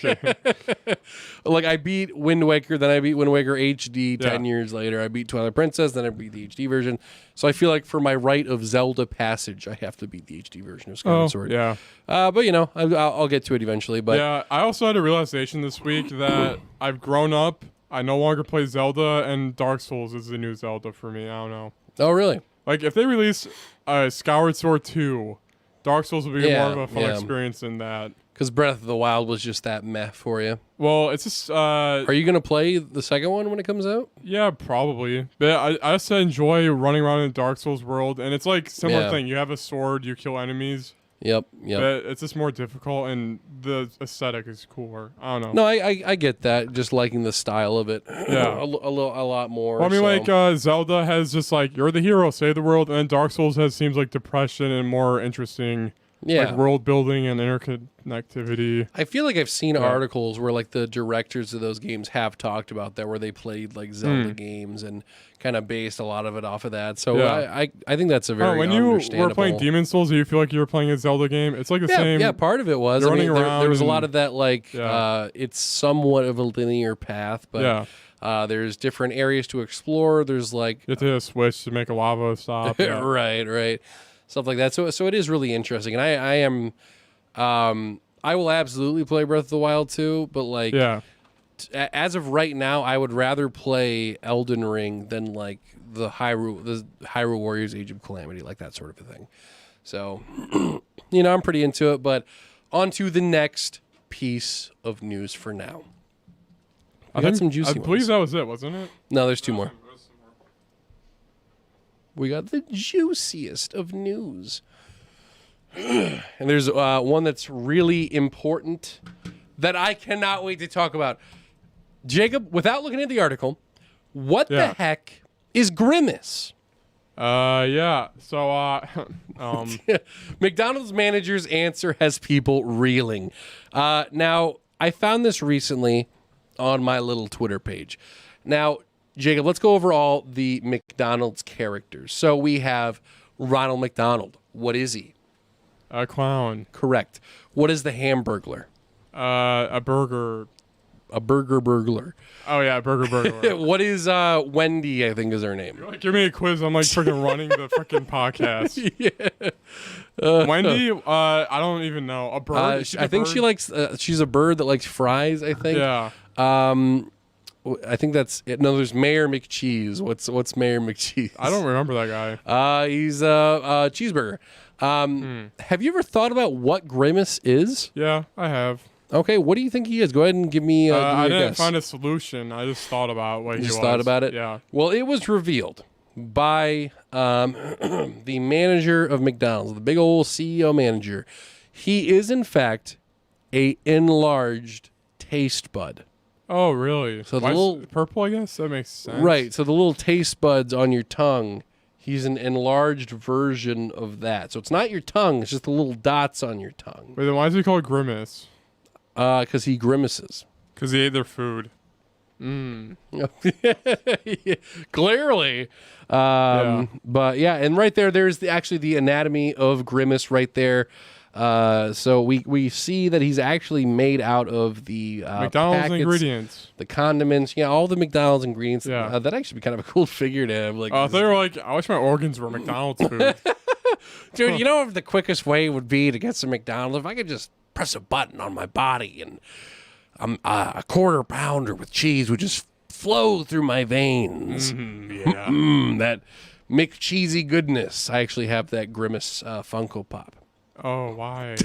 S2: Like I beat Wind Waker, then I beat Wind Waker HD 10 years later. I beat Twilight Princess, then I beat the HD version. So I feel like for my rite of Zelda passage, I have to beat the HD version of Skyward Sword.
S1: Yeah.
S2: But you know, I'll get to it eventually. But
S1: yeah, I also had a realization this week that I've grown up. I no longer play Zelda, and Dark Souls is the new Zelda for me. I don't know.
S2: Oh, really?
S1: Like if they release Skyward Sword 2, Dark Souls would be more of a fun experience than that.
S2: Because Breath of the Wild was just that meh for you.
S1: Well, it's just...
S2: Are you going to play the second one when it comes out?
S1: Yeah, probably. But I just enjoy running around in the Dark Souls world. And it's like similar thing. You have a sword, you kill enemies.
S2: Yep.
S1: But it's just more difficult, and the aesthetic is cooler. I don't know.
S2: No, I get that. Just liking the style of it. Yeah. a lot more.
S1: Well, I mean, like Zelda has just like, you're the hero, save the world. And then Dark Souls seems like depression and more interesting
S2: Yeah.
S1: like world building and interconnectivity.
S2: I feel like I've seen articles where like the directors of those games have talked about that, where they played like Zelda games and kind of based a lot of it off of that. So I think that's a very
S1: when you
S2: understandable.
S1: were playing Demon's Souls, do you feel like you were playing a Zelda game? It's like the same.
S2: Yeah, part of it was.
S1: You're
S2: I mean,
S1: running around
S2: there was a
S1: and-
S2: lot of that, like, it's somewhat of a linear path, but there's different areas to explore. There's like...
S1: You have to hit a switch to make a lava stop.
S2: right. Stuff like that. So it is really interesting. And I will absolutely play Breath of the Wild too, but like... as of right now, I would rather play Elden Ring than like the Hyrule Warriors Age of Calamity, like that sort of a thing. So, I'm pretty into it, but on to the next piece of news for now. I got some juicy
S1: I believe
S2: ones.
S1: that was it, wasn't it?
S2: No, there's two more. We got the juiciest of news. And there's one that's really important that I cannot wait to talk about. Jacob, without looking at the article, what the heck is Grimace?
S1: So,
S2: McDonald's manager's answer has people reeling. Now, I found this recently on my little Twitter page. Now, Jacob, let's go over all the McDonald's characters. So we have Ronald McDonald. What is he?
S1: a clown.
S2: Correct. What is the Hamburglar?
S1: A burger.
S2: A burger burglar.
S1: Oh yeah, burger.
S2: What is Wendy, I think is her name.
S1: Like, give me a quiz. I'm like freaking running the freaking podcast. Wendy, I don't even know. A bird.
S2: I think she likes. She's a bird that likes fries. I think.
S1: Yeah.
S2: I think that's it. No, there's Mayor McCheese. What's Mayor McCheese?
S1: I don't remember that guy.
S2: He's a cheeseburger. Have you ever thought about what Grimace is?
S1: Yeah, I have.
S2: Okay, what do you think he is? Go ahead and give me.
S1: I
S2: a
S1: didn't
S2: guess.
S1: find a solution. I just thought about what he was.
S2: Just thought about it.
S1: Yeah.
S2: Well, it was revealed by the manager of McDonald's, the big old CEO manager. He is in fact a enlarged taste bud.
S1: Oh, really?
S2: So the
S1: Why is
S2: little-
S1: it purple, I guess that makes sense.
S2: Right. So the little taste buds on your tongue. He's an enlarged version of that. So it's not your tongue. It's just the little dots on your tongue.
S1: Wait, then why is he called Grimace?
S2: Because he grimaces.
S1: Because he ate their food.
S2: Clearly. But yeah, and right there's actually the anatomy of Grimace right there. So we see that he's actually made out of the
S1: McDonald's
S2: packets,
S1: ingredients.
S2: the condiments, all the McDonald's ingredients.
S1: Yeah.
S2: That'd actually be kind of a cool figure to have. Like,
S1: They were like, I wish my organs were McDonald's food.
S2: dude, you know what the quickest way would be to get some McDonald's? If I could just press a button on my body and a quarter pounder with cheese would just flow through my veins. That McCheesy goodness. I actually have that Grimace Funko Pop.
S1: Oh, why?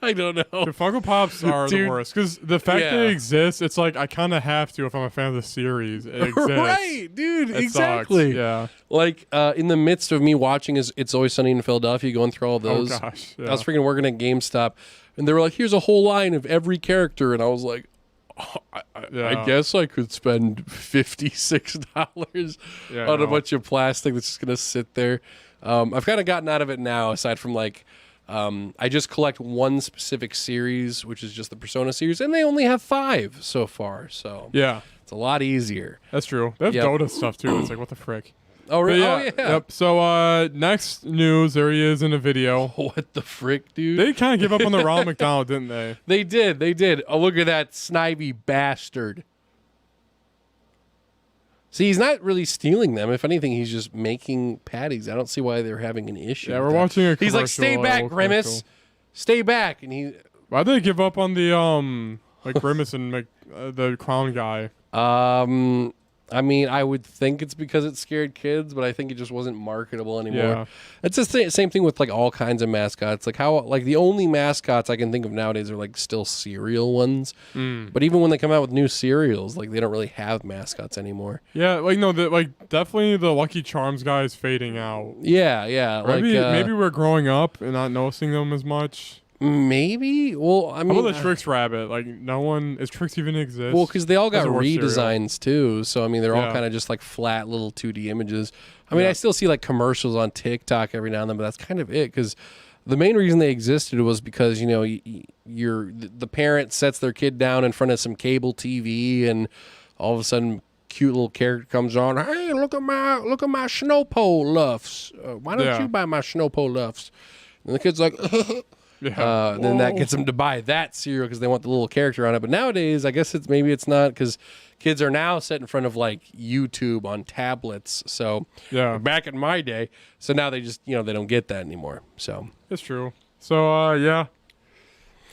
S2: I don't know.
S1: The Funko Pops are
S2: Dude,
S1: the worst. Because the fact
S2: yeah.
S1: they exist, it's like I kind of have to if I'm a fan of the series. It exists.
S2: Right, dude,
S1: It
S2: exactly.
S1: sucks. Yeah.
S2: Like in the midst of me watching It's Always Sunny in Philadelphia, going through all those.
S1: Oh, gosh. Yeah.
S2: I was freaking working at GameStop, and they were like, here's a whole line of every character. And I was like, I guess I could spend $56 on a bunch of plastic that's just going to sit there. I've kind of gotten out of it now, aside from like, I just collect one specific series, which is just the Persona series, and they only have 5 so far. So
S1: Yeah.
S2: it's a lot easier.
S1: That's true. They have
S2: Yep.
S1: Dota stuff too. It's like, what the frick?
S2: Oh, really?
S1: But
S2: Oh, yeah.
S1: Yep. So next news, there he is in a video.
S2: What the frick, dude?
S1: They kind of give up on the Ronald McDonald, didn't they?
S2: They did. Oh, look at that snivy bastard. See, he's not really stealing them. If anything, he's just making patties. I don't see why they're having an issue.
S1: Yeah,
S2: with
S1: we're
S2: that.
S1: watching a
S2: He's like,
S1: commercial,
S2: stay
S1: a
S2: back,
S1: little
S2: Grimace.
S1: commercial.
S2: Stay back. And he...
S1: Why'd they give up on the like Grimace and the clown guy?
S2: I mean, I would think it's because it scared kids, but I think it just wasn't marketable anymore.
S1: Yeah.
S2: It's the same thing with like all kinds of mascots. Like how like the only mascots I can think of nowadays are like still cereal ones. But even when they come out with new cereals, like they don't really have mascots anymore.
S1: Yeah, like no, definitely the Lucky Charms guy is fading out.
S2: Yeah.
S1: Maybe we're growing up and not noticing them as much.
S2: Maybe. Well, I mean,
S1: How about the Trix rabbit? Like no one is Trix even exist?
S2: well, because they all got
S1: Those are worse cereal.
S2: redesigns too. So I mean, they're all
S1: Yeah.
S2: kind of just like flat little 2D images. I mean,
S1: Yeah.
S2: I still see like commercials on TikTok every now and then, but that's kind of it. Because The main reason they existed was because, you know, the parent sets their kid down in front of some cable TV, and all of a sudden, cute little character comes on. Hey, look at my snow pole luffs. Why don't you buy my snow pole luffs? And the kid's like, then that gets them to buy that cereal because they want the little character on it. But nowadays, I guess maybe it's not, because kids are now set in front of like YouTube on tablets. So back in my day, so now they just, you know, they don't get that anymore. So
S1: it's true. So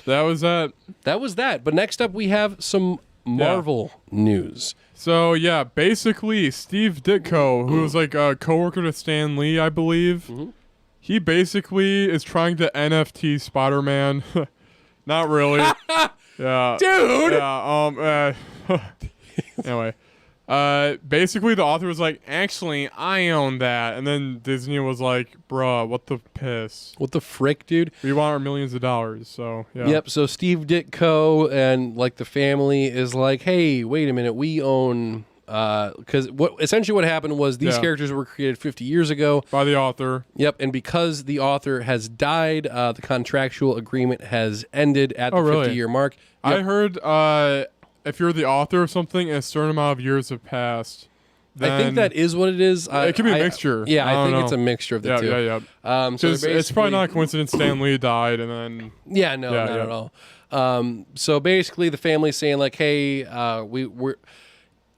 S1: that was that.
S2: That was that. But next up, we have some Marvel news.
S1: So basically, Steve Ditko, who was like a coworker to Stan Lee, I believe. He basically is trying to NFT Spider-Man. Not really. Yeah.
S2: Dude!
S1: Yeah, anyway. Basically, the author was like, actually, I own that. And then Disney was like, bruh, what the piss?
S2: What the frick, dude?
S1: We want our millions of dollars, so, yeah.
S2: Yep, so Steve Ditko and, like, the family is like, hey, wait a minute, we own... Because essentially what happened was these characters were created 50 years ago
S1: by the author.
S2: Yep, and because the author has died, the contractual agreement has ended at the 50-year mark. Yep.
S1: I heard if you're the author of something and a certain amount of years have passed, then
S2: I think that is what it is.
S1: It could be a mixture.
S2: Yeah, I think it's a mixture of the two.
S1: Yeah. So it's probably not a coincidence Stan Lee died and then...
S2: Yeah, no, not at all. So basically the family's saying like, hey, we're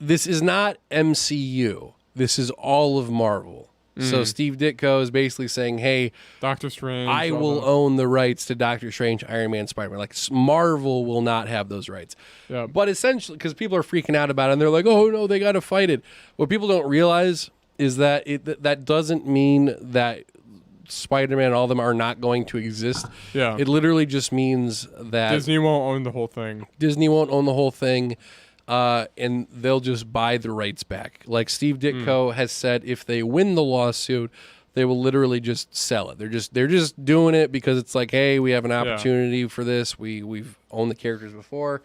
S2: this is not MCU. This is all of Marvel. So Steve Ditko is basically saying, hey,
S1: Doctor Strange,
S2: I will own the rights to Doctor Strange, Iron Man, Spider-Man. Like, Marvel will not have those rights.
S1: Yeah.
S2: But essentially, because people are freaking out about it, and they're like, oh, no, they got to fight it. What people don't realize is that that doesn't mean that Spider-Man and all of them are not going to exist.
S1: Yeah.
S2: It literally just means that
S1: Disney won't own the whole thing.
S2: Disney won't own the whole thing. And they'll just buy the rights back. Like Steve Ditko has said, if they win the lawsuit, they will literally just sell it. They're just doing it because it's like, hey, we have an opportunity for this. We've owned the characters before.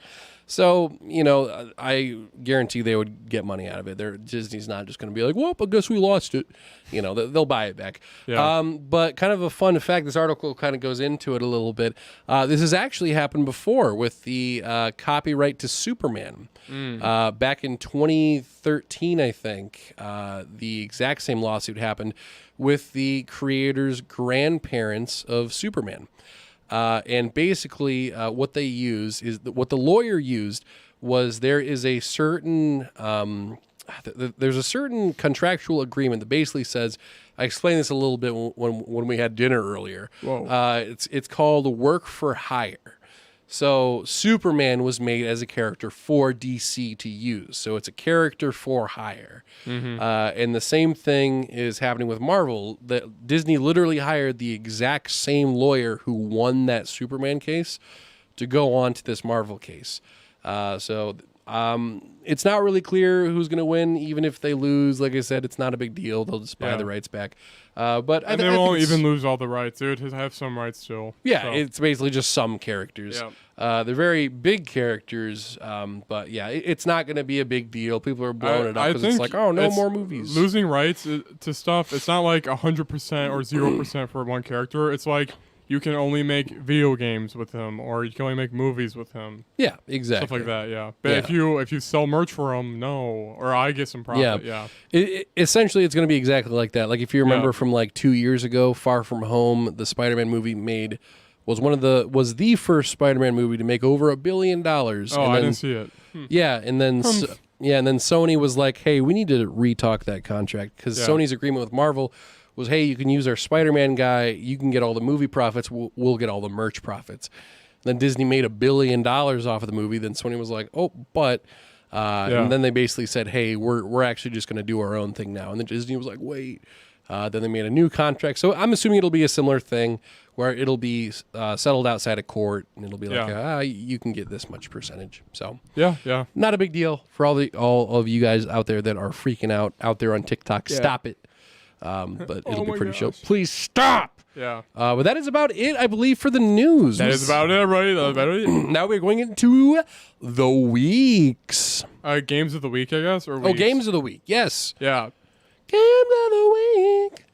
S2: So, you know, I guarantee they would get money out of it. Disney's not just going to be like, well, I guess we lost it. You know, they'll buy it back.
S1: Yeah.
S2: But kind of a fun fact, this article kind of goes into it a little bit. This has actually happened before with the copyright to Superman. Back in 2013, I think, the exact same lawsuit happened with the creators' grandparents of Superman. And basically, what they use is what the lawyer used was there is a certain there's a certain contractual agreement that basically says. I explained this a little bit when we had dinner earlier. It's called work for hire. So Superman was made as a character for DC to use. So it's a character for hire. And the same thing is happening with Marvel. That Disney literally hired the exact same lawyer who won that Superman case to go on to this Marvel case. So it's not really clear who's going to win. Even if they lose, like I said, it's not a big deal. They'll just buy the rights back. But
S1: they won't even lose all the rights. They would have some rights still.
S2: Yeah, so. It's basically just some characters. They're very big characters, but yeah, it's not going to be a big deal. People are blowing it up because it's like, oh, no more movies.
S1: Losing rights to stuff, it's not like 100% or 0% for one character. It's like you can only make video games with him, or you can only make movies with him.
S2: Yeah, exactly.
S1: Stuff like that, yeah. But if you sell merch for him, no. Or I get some profit,
S2: Essentially, it's going to be exactly like that. Like if you remember from like 2 years ago, Far From Home, the Spider-Man movie was the first Spider-Man movie to make over $1 billion.
S1: Oh, I didn't see it.
S2: Yeah, and then Sony was like, hey, we need to retalk that contract because Sony's agreement with Marvel was, hey, you can use our Spider-Man guy, you can get all the movie profits, we'll get all the merch profits. Then Disney made $1 billion off of the movie. Then Sony was like, oh, but, and then they basically said, hey, we're actually just going to do our own thing now. And then Disney was like, wait. Then they made a new contract. So I'm assuming it'll be a similar thing where it'll be settled outside of court, and it'll be like, you can get this much percentage. So not a big deal for all of you guys out there that are freaking out there on TikTok. Stop it. But it'll be pretty chill. Please stop.
S1: Yeah.
S2: But that is about it, I believe, for the news.
S1: That is about it, everybody.
S2: Now we're going into the weeks.
S1: Games of the week, I guess? Or weeks?
S2: Oh, games of the week. Yes.
S1: Yeah.
S2: Game of the week.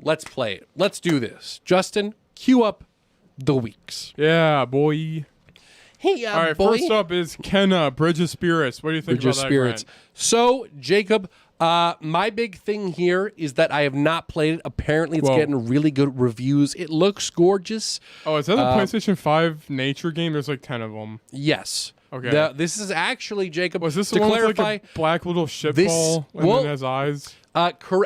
S2: Let's play it. Let's do this. Justin, cue up the weeks.
S1: Yeah, boy.
S2: Hey,
S1: All right,
S2: boy.
S1: first up is Kenna, Bridge of Spirits. What do you think
S2: Bridge
S1: about
S2: of
S1: that,
S2: Spirits.
S1: Grant?
S2: So, Jacob, my big thing here is that I have not played it. Apparently, it's
S1: Whoa.
S2: getting really good reviews. It looks gorgeous.
S1: Oh, is that the PlayStation 5 nature game? There's like 10 of them.
S2: Yes.
S1: Okay.
S2: This is actually, Jacob,
S1: Was this
S2: to
S1: the one
S2: clarify,
S1: with like a black little shit
S2: this-
S1: ball and
S2: well-
S1: then it has eyes?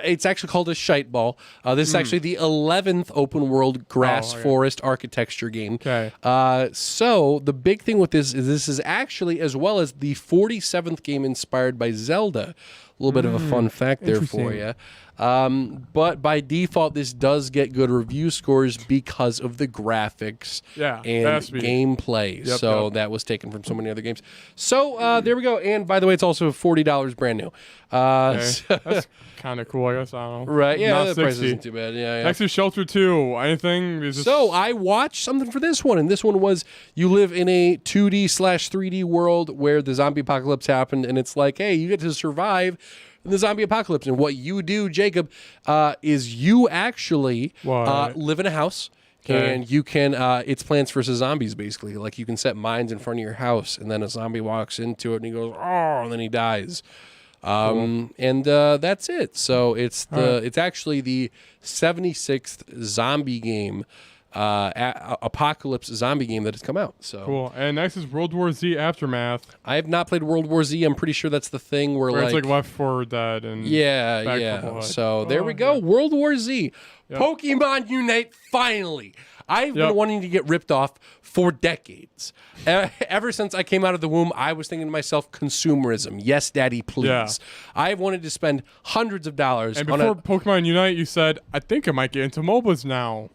S2: It's actually called a shite ball. This is actually the 11th open world grass
S1: okay.
S2: forest architecture game.
S1: Okay.
S2: So the big thing with this is actually, as well as the 47th game inspired by Zelda. A little bit of a fun fact there for you. But by default, this does get good review scores because of the graphics and gameplay. So that was taken from so many other games. So there we go. And by the way, it's also $40 brand new.
S1: That's kind of cool, I guess. I don't know.
S2: Right, yeah,
S1: Not
S2: the price
S1: 60.
S2: isn't too bad. Yeah.
S1: Next is Shelter 2. Anything?
S2: So I watched something for this one, and this one was you live in a 2D/3D world where the zombie apocalypse happened, and it's like, hey, you get to survive in the zombie apocalypse. And what you do, Jacob, is you actually live in a house.
S1: Okay.
S2: And you can, it's Plants vs. Zombies, basically. Like, you can set mines in front of your house, and then a zombie walks into it, and he goes, oh, and then he dies. And that's it. So it's it's actually the 76th zombie game, apocalypse zombie game that has come out. So
S1: cool. And next is World War Z Aftermath.
S2: I have not played World War Z. I'm pretty sure that's the thing where
S1: it's like Left 4 Dead and
S2: yeah.
S1: Blood.
S2: So there we go. World War Z. Yep. Pokemon Unite finally. I've been wanting to get ripped off for decades. Ever since I came out of the womb, I was thinking to myself, consumerism. Yes, daddy, please.
S1: Yeah.
S2: I've wanted to spend hundreds of dollars
S1: And
S2: on
S1: before Pokemon Unite, you said, I think I might get into MOBAs now.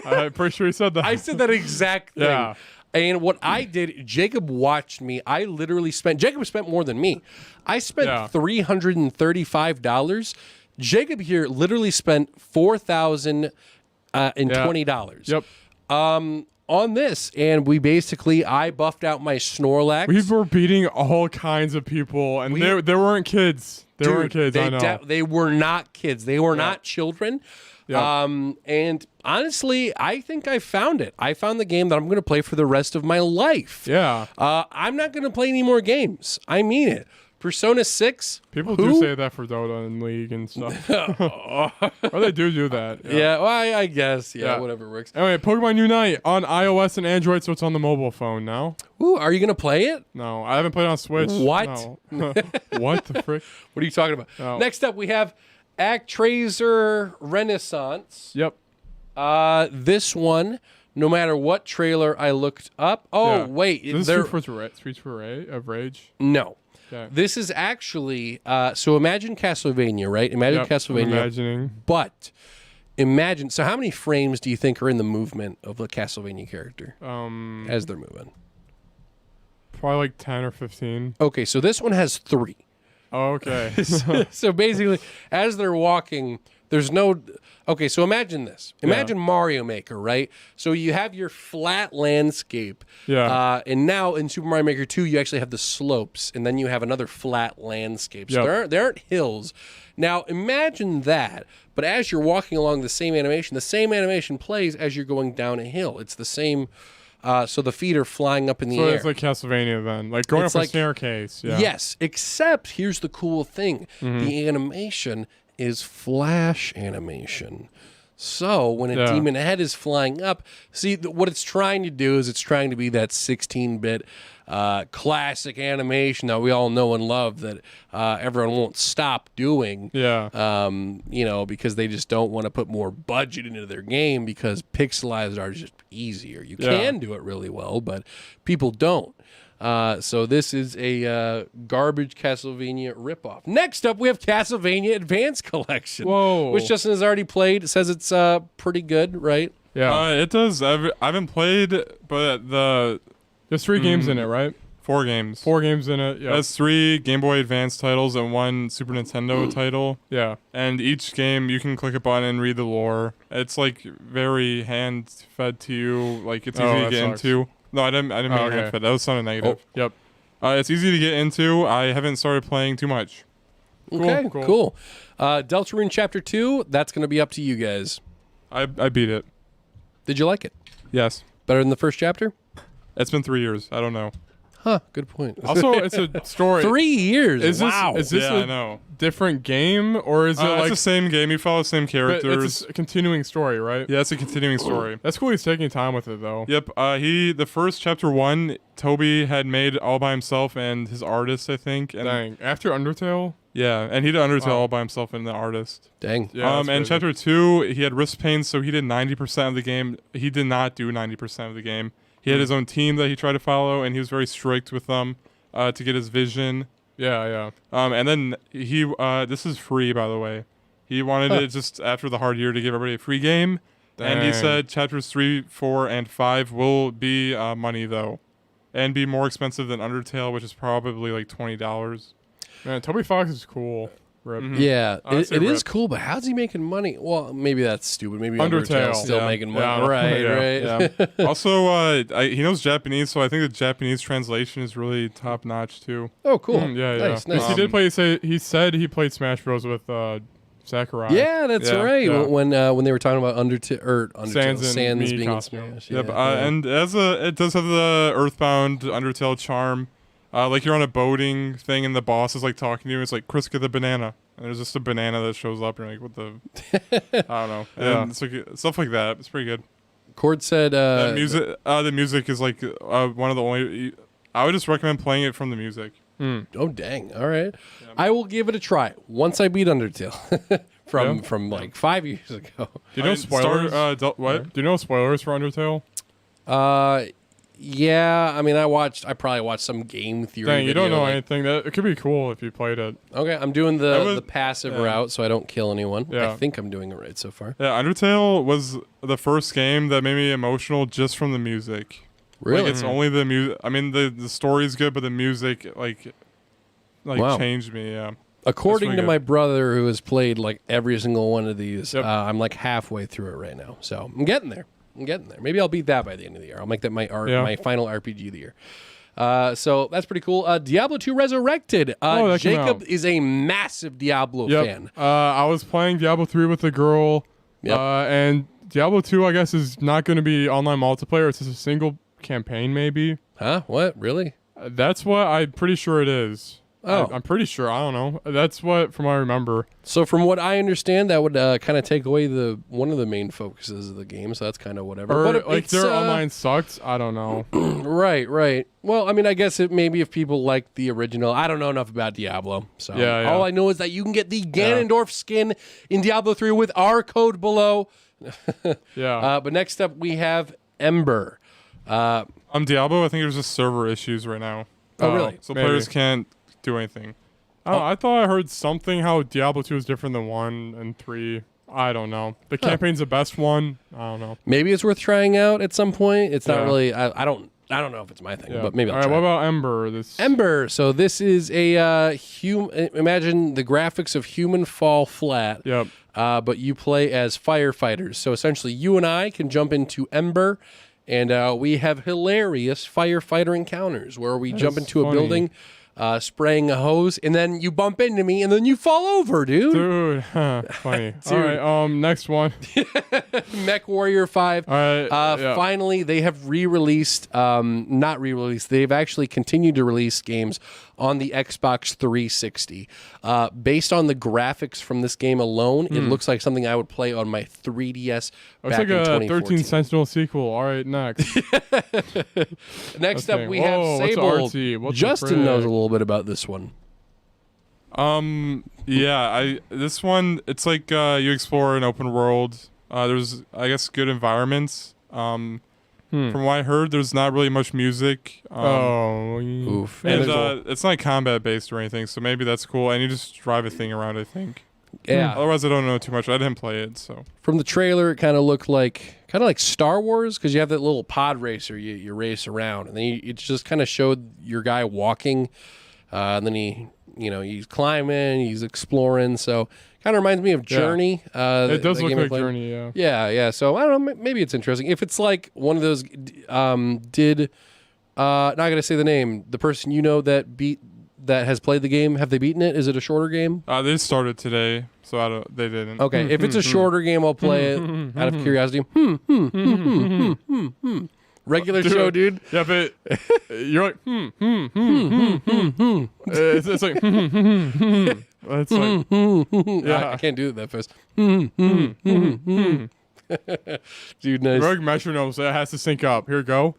S1: I'm pretty sure you said that.
S2: I said that exact thing.
S1: Yeah.
S2: And what I did, Jacob watched me. I literally Jacob spent more than me. I spent $335. Jacob here literally spent $4,020.
S1: Yep.
S2: On this, and I buffed out my Snorlax.
S1: We were beating all kinds of people, and they weren't kids. They weren't kids, I know.
S2: They were not kids. They were not children.
S1: Yeah.
S2: And honestly, I think I found it. I found the game that I'm going to play for the rest of my life.
S1: Yeah.
S2: I'm not going to play any more games. I mean it. Persona 6.
S1: People do say that for Dota and League and stuff. Or they do that.
S2: Yeah, well, I guess. Yeah, whatever works.
S1: Anyway, Pokemon Unite on iOS and Android, so it's on the mobile phone now.
S2: Ooh, are you going to play it?
S1: No, I haven't played on Switch.
S2: What?
S1: No. What the frick?
S2: What are you talking about?
S1: Oh.
S2: Next up, we have ActRaiser Renaissance.
S1: Yep.
S2: This one, no matter what trailer I looked up. Oh, wait.
S1: This is Streets of Rage?
S2: No.
S1: Okay.
S2: This is actually, so imagine Castlevania, right? Imagine Castlevania.
S1: I'm imagining.
S2: But imagine, so how many frames do you think are in the movement of the Castlevania character as they're moving?
S1: Probably like 10 or 15.
S2: Okay, so this one has 3.
S1: Oh, okay.
S2: So basically, as they're walking, there's no... Okay, so imagine this. Imagine Mario Maker, right? So you have your flat landscape.
S1: Yeah.
S2: And now in Super Mario Maker 2, you actually have the slopes, and then you have another flat landscape. So there aren't hills. Now, imagine that, but as you're walking along the same animation plays as you're going down a hill. It's the same... so the feet are flying up in the air.
S1: So it's like Castlevania then. Like going up a staircase. Yeah.
S2: Yes, except here's the cool thing. The animation is flash animation. So when a demon head is flying up, see, what it's trying to do is it's trying to be that 16-bit classic animation that we all know and love that everyone won't stop doing.
S1: Yeah.
S2: Because they just don't want to put more budget into their game because pixelized art is just easier. You can do it really well, but people don't. So this is a garbage Castlevania ripoff. Next up, we have Castlevania Advance Collection.
S1: Whoa.
S2: Which Justin has already played. It says it's pretty good, right?
S1: Yeah.
S3: It does. I haven't played, but
S1: There's 3 games in it, right?
S3: 4 games.
S1: 4 games in it. Yeah.
S3: That's 3 Game Boy Advance titles and 1 Super Nintendo title.
S1: Yeah.
S3: And each game, you can click a button and read the lore. It's like very hand-fed to you. Like it's easy to get into. No, I didn't mean hand-fed. That was sounding negative.
S1: Yep.
S3: It's easy to get into. I haven't started playing too much.
S2: Okay, cool. Deltarune Chapter 2, that's going to be up to you guys.
S3: I beat it.
S2: Did you like it?
S3: Yes.
S2: Better than the first chapter?
S3: It's been 3 years. I don't know.
S2: Huh, good point.
S1: Also, it's a story.
S2: 3 years.
S1: Is
S2: wow.
S1: this
S3: Yeah, I
S1: a
S3: know.
S1: different game, or is it
S3: It's
S1: like
S3: the same game. You follow the same
S1: but
S3: characters.
S1: it's a continuing story, right?
S3: Yeah, it's a continuing story.
S1: That's cool. He's taking time with it though.
S3: Yep. The first chapter 1, Toby had made all by himself and his artist, I think. And
S1: Dang. After Undertale.
S3: yeah, and he did Undertale
S1: Wow.
S3: all by himself and the artist.
S2: Dang.
S1: Yeah.
S3: And
S1: that's crazy.
S3: chapter 2, he had wrist pain, so he did 90% of the game. He did not do 90% of the game. He had his own team that he tried to follow, and he was very strict with them to get his vision.
S1: Yeah.
S3: And then he, this is free, by the way. He wanted it just after the hard year to give everybody a free game. And he
S1: Dang.
S3: said chapters 3, 4, and 5 will be money, though. And be more expensive than Undertale, which is probably like $20.
S1: Man, Toby Fox is cool. Rip.
S2: Yeah,
S1: Honestly,
S2: it is
S1: rip.
S2: cool, but how's he making money? Well, maybe that's stupid. Maybe
S1: Undertale.
S2: Undertale's still
S3: Yeah.
S2: making money.
S1: Yeah.
S2: Right,
S1: Yeah.
S2: right.
S3: Yeah. Also, he knows Japanese, so I think the Japanese translation is really top notch too.
S2: Oh, cool.
S1: Yeah.
S2: Nice, nice.
S1: He did play. He said he played Smash Bros with Sakurai.
S2: Yeah, that's
S3: Yeah,
S2: right.
S1: yeah.
S2: When they were talking about Undertale,
S1: Sans and Mii
S2: being in
S1: costume.
S2: Smash.
S3: Yep.
S2: Yeah.
S3: And it does have the Earthbound Undertale charm. Like you're on a boating thing, and the boss is like talking to you. It's like, Chris, get the banana. And there's just a banana that shows up. And you're like, what the? I don't know.
S1: Yeah.
S3: And it's like, stuff like that. It's pretty good.
S2: Cord said
S3: The music is like one of the only. I would just recommend playing it from the music.
S2: Oh dang! All right, I will give it a try once I beat Undertale from like 5 years ago.
S1: Do you know spoilers?
S3: What?
S1: Do you know spoilers for Undertale?
S2: Yeah. I mean, I probably watched some game theory.
S1: Dang, you don't
S2: video,
S1: know
S2: like-
S1: anything. It could be cool if you played it.
S2: Okay, I'm doing
S3: That
S2: the
S3: was-
S2: the passive
S3: yeah.
S2: route, so I don't kill anyone.
S1: Yeah.
S2: I think I'm doing it right so far.
S3: Yeah, Undertale was the first game that made me emotional just from the music.
S2: Really?
S3: Like, it's only the music. I mean, the story's good, but the music, like
S2: Wow.
S3: changed me. Yeah.
S2: According
S3: really
S2: to
S3: good.
S2: my brother, who has played like every single one of these,
S1: Yep.
S2: I'm like halfway through it right now. So I'm getting there. Maybe I'll beat that by the end of the year. I'll make that my final RPG of the year. So that's pretty cool. Diablo 2 Resurrected.
S1: that came
S2: Jacob
S1: out.
S2: is a massive Diablo fan.
S1: I was playing Diablo 3 with a girl.
S2: Yep.
S1: And Diablo 2, I guess, is not going to be online multiplayer. It's just a single campaign, maybe.
S2: Huh? What? Really?
S1: That's what I'm pretty sure it is.
S2: Oh.
S1: I'm pretty sure. I don't know. That's what, from what I remember.
S2: So from what I understand, that would kind of take away one of the main focuses of the game. So that's kind of whatever.
S1: Or
S2: But
S1: like
S2: it's,
S1: their online sucked. I don't know.
S2: Right. Well, I mean, I guess maybe if people like the original, I don't know enough about Diablo. So
S1: Yeah.
S2: all I know is that you can get the Ganondorf skin in Diablo 3 with our code below.
S1: Yeah.
S2: But next up, we have Ember.
S3: Diablo, I think there's just server issues right now.
S2: Oh, really?
S3: So
S1: Maybe.
S3: players can't do anything.
S1: I don't know, I thought I heard something how Diablo 2 is different than 1 and 3. I don't know. The campaign's the best one. I don't know.
S2: Maybe it's worth trying out at some point. It's not
S1: Yeah.
S2: really. I don't know if it's my thing,
S1: Yeah.
S2: but maybe I'll
S1: All right,
S2: try
S1: what
S2: it.
S1: about Ember?
S2: Ember. So this is a imagine the graphics of Human Fall Flat.
S1: Yep.
S2: But you play as firefighters. So essentially, you and I can jump into Ember, and we have hilarious firefighter encounters where we jump
S1: is
S2: into a
S1: funny.
S2: building, spraying a hose, and then you bump into me, and then you fall over, dude.
S1: Dude, funny. All right, next one.
S2: Mech Warrior 5.
S1: All right. yeah.
S2: Finally, they have re-released, not re-released, they've actually continued to release games on the Xbox 360. Based on the graphics from this game alone, it looks like something I would play on my 3DS
S1: Looks
S2: back
S1: like
S2: in
S1: a
S2: 2014.
S1: 13 Sentinel sequel. All right, next.
S2: Next up,
S1: Okay.
S2: we have
S1: Whoa, what's
S2: Sable.
S1: artsy? What the
S2: Justin knows a
S1: frick?
S2: little bit about this one.
S3: Yeah, this one, it's like you explore an open world. There's, I guess, good environments. From what I heard, there's not really much music.
S2: Oof.
S3: And
S2: there's
S3: it's not combat based or anything, so maybe that's cool. And you just drive a thing around, I think.
S2: yeah.
S3: Otherwise, I don't know too much. I didn't play it, so.
S2: From the trailer, it kind of looked like Star Wars, because you have that little pod racer you race around, and then it just kind of showed your guy walking, and then he's climbing, he's exploring. So kind of reminds me of Journey.
S1: It does
S2: the
S1: look
S2: game I
S1: like
S2: played.
S1: Journey, yeah.
S2: Yeah. So I don't know. Maybe it's interesting. If it's like one of those, not gonna say the name. The person that beat that has played the game, have they beaten it? Is it a shorter game?
S3: They started today, so they didn't.
S2: Okay, if it's a shorter game, I'll play it out of curiosity. Regular show, dude.
S3: Yeah, but you're like, It's like, It's like, yeah.
S2: I can't do it that fast. Dude, nice.
S3: Rogue metronome, so it has to sync up. Here we go.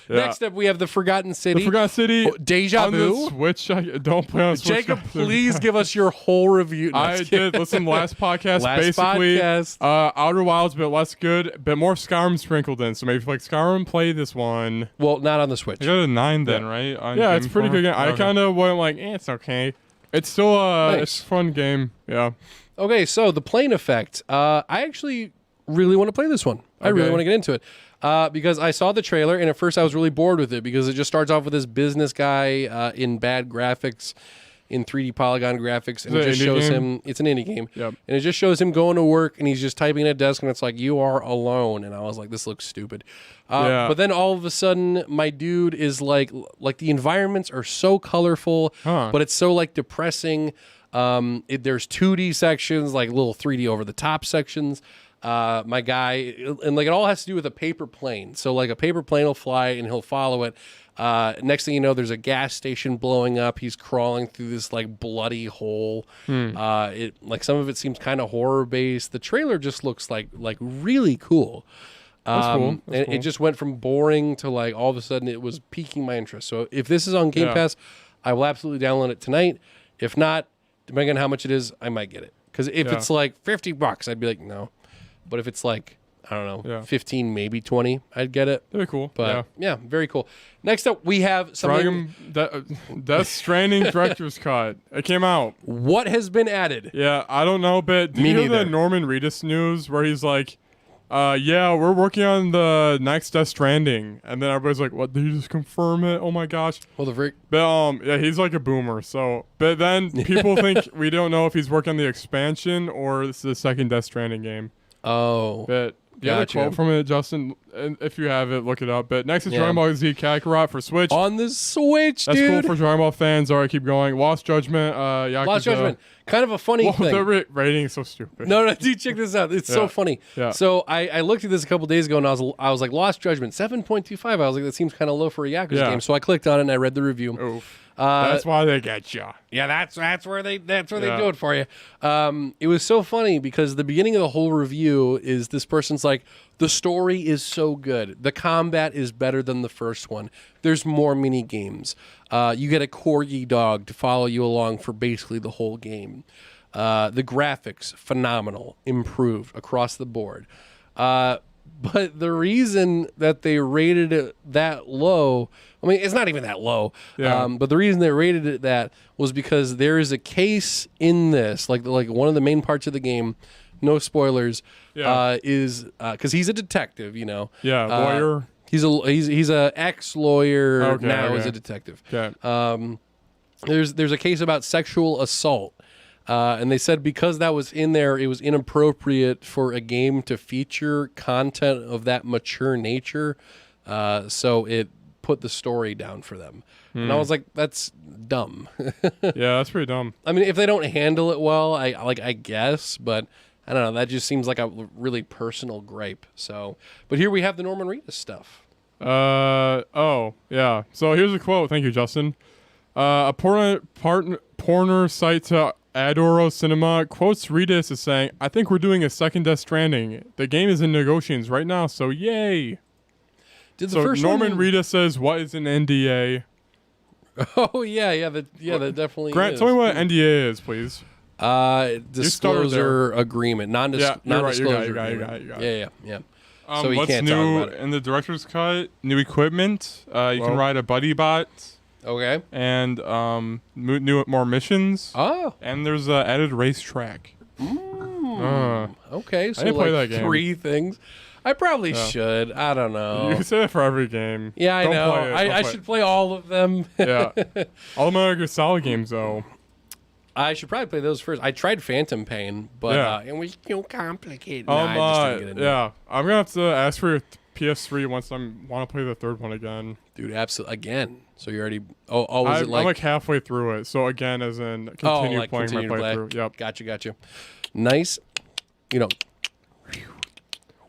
S2: Next up, we have the Forgotten City.
S3: The Forgotten City.
S2: Deja
S3: on
S2: Vu.
S3: The Switch. Don't play on Switch.
S2: Jacob, please give us your whole review. No,
S3: I did listen to last podcast.
S2: Last
S3: basically,
S2: podcast.
S3: Outer Wilds, but less good, but more Skyrim sprinkled in. So maybe if you like Skyrim, play this one.
S2: Well, not on the Switch.
S3: I got a 9 then, right? On
S1: Yeah, it's
S3: Game
S1: pretty
S3: 4?
S1: good game. I
S3: Okay.
S1: kind of went like, it's okay. It's still
S2: Nice.
S1: it's a fun game. Yeah.
S2: Okay, so the plane effect. I actually really want to play this one. I really
S1: Okay.
S2: want to get into it because I saw the trailer, and at first I was really bored with it because it just starts off with this business guy in bad graphics, in 3D polygon graphics, and
S1: Is
S2: it
S1: it
S2: just
S1: an indie
S2: shows
S1: game?
S2: him. It's an indie game,
S1: Yep.
S2: and it just shows him going to work, and he's just typing at a desk, and it's like, you are alone, and I was like, this looks stupid.
S1: Yeah.
S2: But then all of a sudden, my dude is like the environments are so colorful, but it's so like depressing. There's 2D sections, like little 3D over the top sections. My guy, and like it all has to do with a paper plane. So like a paper plane will fly and he'll follow it. Next thing you know, there's a gas station blowing up. He's crawling through this like bloody hole. It like some of it seems kind of horror based. The trailer just looks like really cool.
S1: That's cool. That's
S2: And it just went from boring to like all of a sudden it was piquing my interest. So if this is on Game
S1: Yeah.
S2: Pass, I will absolutely download it tonight. If not, depending on how much it is, I might get it. Because if
S1: Yeah.
S2: it's like $50, I'd be like, no. But if it's like, I don't know,
S1: Yeah.
S2: 15, maybe 20, I'd get it.
S1: That'd be cool.
S2: But yeah, very cool. Next up, we have something.
S1: Death Stranding Director's Cut. It came out.
S2: What has been added?
S1: Yeah, I don't know, but did
S2: Me
S1: you hear the
S2: neither.
S1: Norman Reedus news where he's like, yeah, we're working on the next Death Stranding, and then everybody's like, what, did you just confirm it? Oh my gosh.
S2: Well, the freak.
S1: But yeah, he's like a boomer, so but then people think we don't know if he's working on the expansion or this is the second Death Stranding game.
S2: Oh.
S1: But you have a
S2: Gotcha.
S1: quote from it, Justin, and if you have it, look it up. But next is
S2: Yeah.
S1: Dragon Ball Z Kakarot for Switch.
S2: On the Switch,
S1: That's
S2: dude.
S1: cool for Dragon Ball fans. All right, keep going. Lost Judgment, Yakuza.
S2: Lost Judgment. Kind of a funny
S1: Whoa,
S2: thing.
S1: the rating is so stupid.
S2: No, dude, check this out. It's so
S1: Yeah.
S2: funny.
S1: Yeah.
S2: So I looked at this a couple days ago, and I was like, Lost Judgment, 7.25. I was like, that seems kind of low for a Yakuza
S1: Yeah.
S2: game. So I clicked on it, and I read the review.
S1: Oof. That's why they get you.
S2: Yeah, that's where they
S1: Yeah.
S2: do it for you. It was so funny because the beginning of the whole review is this person's like, the story is so good, the combat is better than the first one. There's more mini games. You get a corgi dog to follow you along for basically the whole game. The graphics phenomenal, improved across the board. But the reason that they rated it that low, I mean, it's not even that low.
S1: Yeah.
S2: But the reason they rated it that was because there is a case in this, like one of the main parts of the game. No spoilers.
S1: Yeah.
S2: Is because he's a detective, you know.
S1: Yeah, lawyer.
S2: He's a ex-lawyer
S1: Okay,
S2: now
S1: okay.
S2: as a detective.
S1: Okay.
S2: There's a case about sexual assault. And they said because that was in there, it was inappropriate for a game to feature content of that mature nature. So it put the story down for them. And I was like, that's dumb.
S1: Yeah, that's pretty dumb.
S2: I mean, if they don't handle it well, I guess, but I don't know. That just seems like a really personal gripe. So, but here we have the Norman Reedus stuff.
S1: Oh, yeah. So here's a quote. Thank you, Justin. A porner site to Adoro Cinema quotes Reedus as saying, I think we're doing a second Death Stranding. The game is in negotiations right now, so yay.
S2: Did the
S1: So
S2: first
S1: Norman
S2: one...
S1: Reedus says, what is an NDA?
S2: Oh yeah, that definitely
S1: Grant,
S2: is.
S1: tell me what an NDA is, please.
S2: Disclosure agreement,
S1: Yeah, you're right,
S2: non-disclosure.
S1: you got it.
S2: agreement. Yeah. So he
S3: what's
S2: can't talk
S3: new
S2: about it.
S3: in the director's cut? New equipment. You can ride a buddy bot
S2: Okay.
S3: and more missions.
S2: Oh.
S3: And there's a added racetrack.
S2: Okay. So
S1: didn't play
S2: like
S1: that game.
S2: 3 things. I probably should. I don't know.
S1: You can say that for every game.
S2: Yeah, I
S1: Don't
S2: know.
S1: play it,
S2: I
S1: don't play
S2: should play all of them.
S1: it. Yeah. All the Metal Gear Solid games, though.
S2: I should probably play those first. I tried Phantom Pain, but it was too complicated. I just didn't get into it.
S3: I'm gonna have to ask for your PS3 once I want to play the third one again.
S2: Dude, absolutely. Again. So you already... Oh, was it like...
S3: I'm like halfway through it. So again, as in continue playing my playthrough. Yep.
S2: Gotcha. Nice. You know...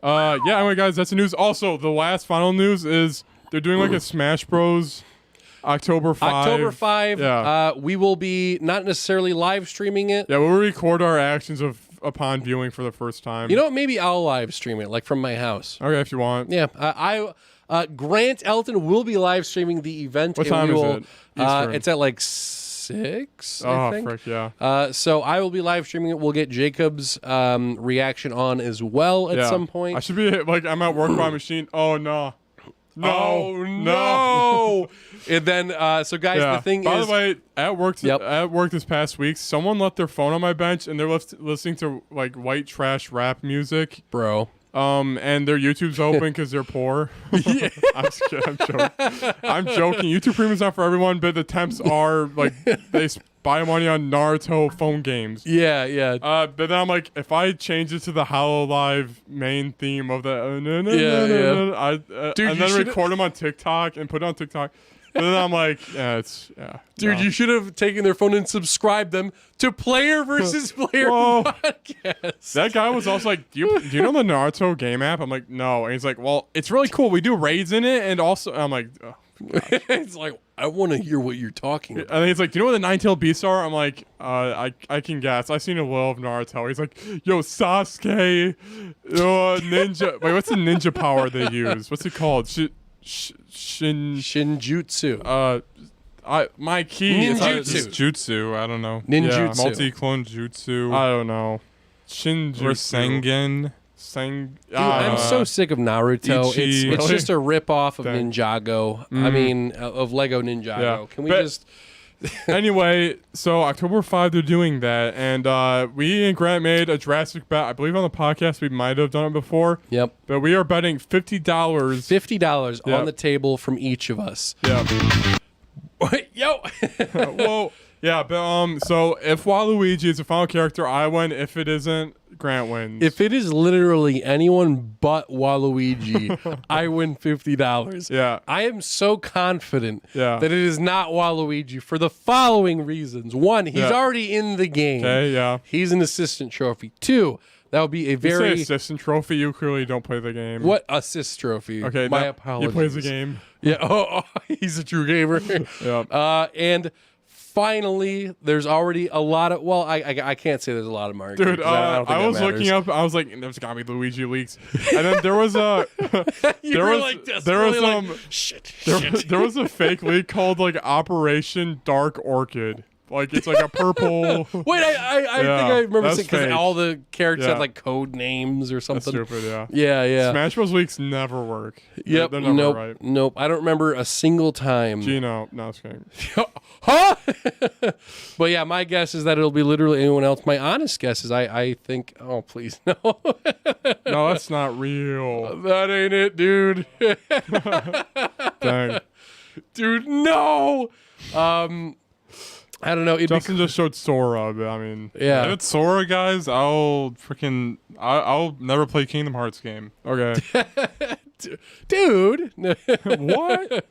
S3: Anyway, guys, that's the news. Also, the last final news is they're doing like a Smash Bros. October 5.
S2: October 5.
S3: Yeah.
S2: We will be not necessarily live streaming it.
S3: Yeah, we'll record our actions upon viewing for the first time.
S2: You know what? Maybe I'll live stream it, like from my house.
S3: Okay, if you want.
S2: Yeah. Grant Elton will be live streaming the event.
S3: What time is it?
S2: It's at like 6,
S3: oh,
S2: I think.
S3: Frick, yeah.
S2: So I will be live streaming it. We'll get Jacob's reaction on as well at some point.
S3: I should be like, I'm at work by a machine. Oh, no.
S2: No. And then, so guys, the thing
S3: By
S2: is...
S3: the way, at work this past week, someone left their phone on my bench, and they're listening to, like, white trash rap music.
S2: Bro.
S3: And their YouTube's open because they're poor. I'm just kidding. I'm joking. YouTube Premium's not for everyone, but the temps are, like, they buy money on Naruto phone games.
S2: Yeah.
S3: But then I'm like, if I change it to the HoloLive main theme of the
S2: Dude,
S3: and then record them on TikTok and put it on TikTok, but then I'm like,
S2: Dude, you should have taken their phone and subscribed them to Player versus Player podcast.
S3: That guy was also like, do you know the Naruto game app? I'm like, no. And he's like, well, it's really cool. We do raids in it, and also I'm like, oh.
S2: It's like, I want to hear what you're talking about.
S3: And he's like, do you know what the Nine-Tailed Beasts are? I'm like, I can guess. I've seen a little of Naruto. He's like, yo, Sasuke, ninja. Wait, what's the ninja power they use? What's it called?
S2: Shinjutsu.
S3: My key is
S2: Ninjutsu.
S3: I don't know.
S2: Ninjutsu.
S3: Yeah, multi-clone jutsu. I don't know. Shinjutsu. Or Sengen.
S2: Dude, I'm so sick of Naruto. It's just a rip-off of Ninjago. I mean, of Lego Ninjago.
S3: Yeah.
S2: Can we just...
S3: Anyway, so October 5, they're doing that. And we and Grant made a drastic bet. I believe on the podcast we might have done it before.
S2: Yep.
S3: But we are betting $50.
S2: $50 on the table from each of us.
S3: Yeah.
S2: Yo!
S3: Well, yeah, but so if Waluigi is a final character, I win. If it isn't, Grant wins.
S2: If it is literally anyone but Waluigi, I win $50.
S3: Yeah.
S2: I am so confident
S3: that
S2: it is not Waluigi for the following reasons. One, he's already in the game.
S3: Okay, yeah.
S2: He's an assistant trophy. Two, that would be a very...
S3: You say assistant trophy, you clearly don't play the game.
S2: What assist trophy?
S3: Okay,
S2: my apologies.
S3: He plays the game.
S2: Yeah, oh, he's a true gamer.
S3: Yeah.
S2: And finally, there's already a lot of... Well, I can't say there's a lot of Mario.
S3: Dude,
S2: I don't think
S3: I was looking up. I was like, there's got to be Luigi leaks. And then there was a... there was a fake leak called like Operation Dark Orchid. Like it's like a purple.
S2: Wait, I think I remember seeing because all the characters had like code names or something.
S3: That's stupid, yeah.
S2: Yeah.
S3: Smash Bros. Leaks never work.
S2: Yep.
S3: They're never right.
S2: Nope. I don't remember a single time.
S3: Gino, no, it's kidding.
S2: Huh? But yeah, my guess is that it'll be literally anyone else. My honest guess is I think. Oh, please no.
S3: No, that's not real.
S2: That ain't it, dude.
S3: Dang.
S2: Dude, no. I don't know.
S3: Justin just showed Sora, but I mean,
S2: yeah.
S3: If it's Sora, guys, I'll never play Kingdom Hearts game. Okay.
S2: Dude.
S3: What?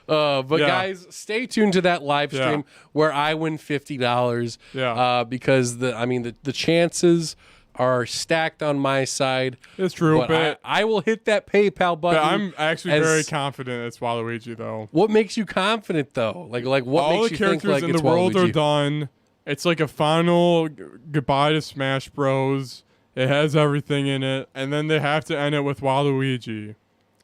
S2: But guys, stay tuned to that live stream where I win $50.
S3: Yeah.
S2: Because the chances are stacked on my side.
S3: It's true, but
S2: I will hit that PayPal button.
S3: But I'm actually very confident it's Waluigi, though.
S2: What makes you confident, though? Like what
S3: all
S2: makes
S3: the
S2: you
S3: characters
S2: think like
S3: in
S2: it's
S3: the world
S2: Waluigi?
S3: are done. It's like a final goodbye to Smash Bros. It has everything in it, and then they have to end it with Waluigi.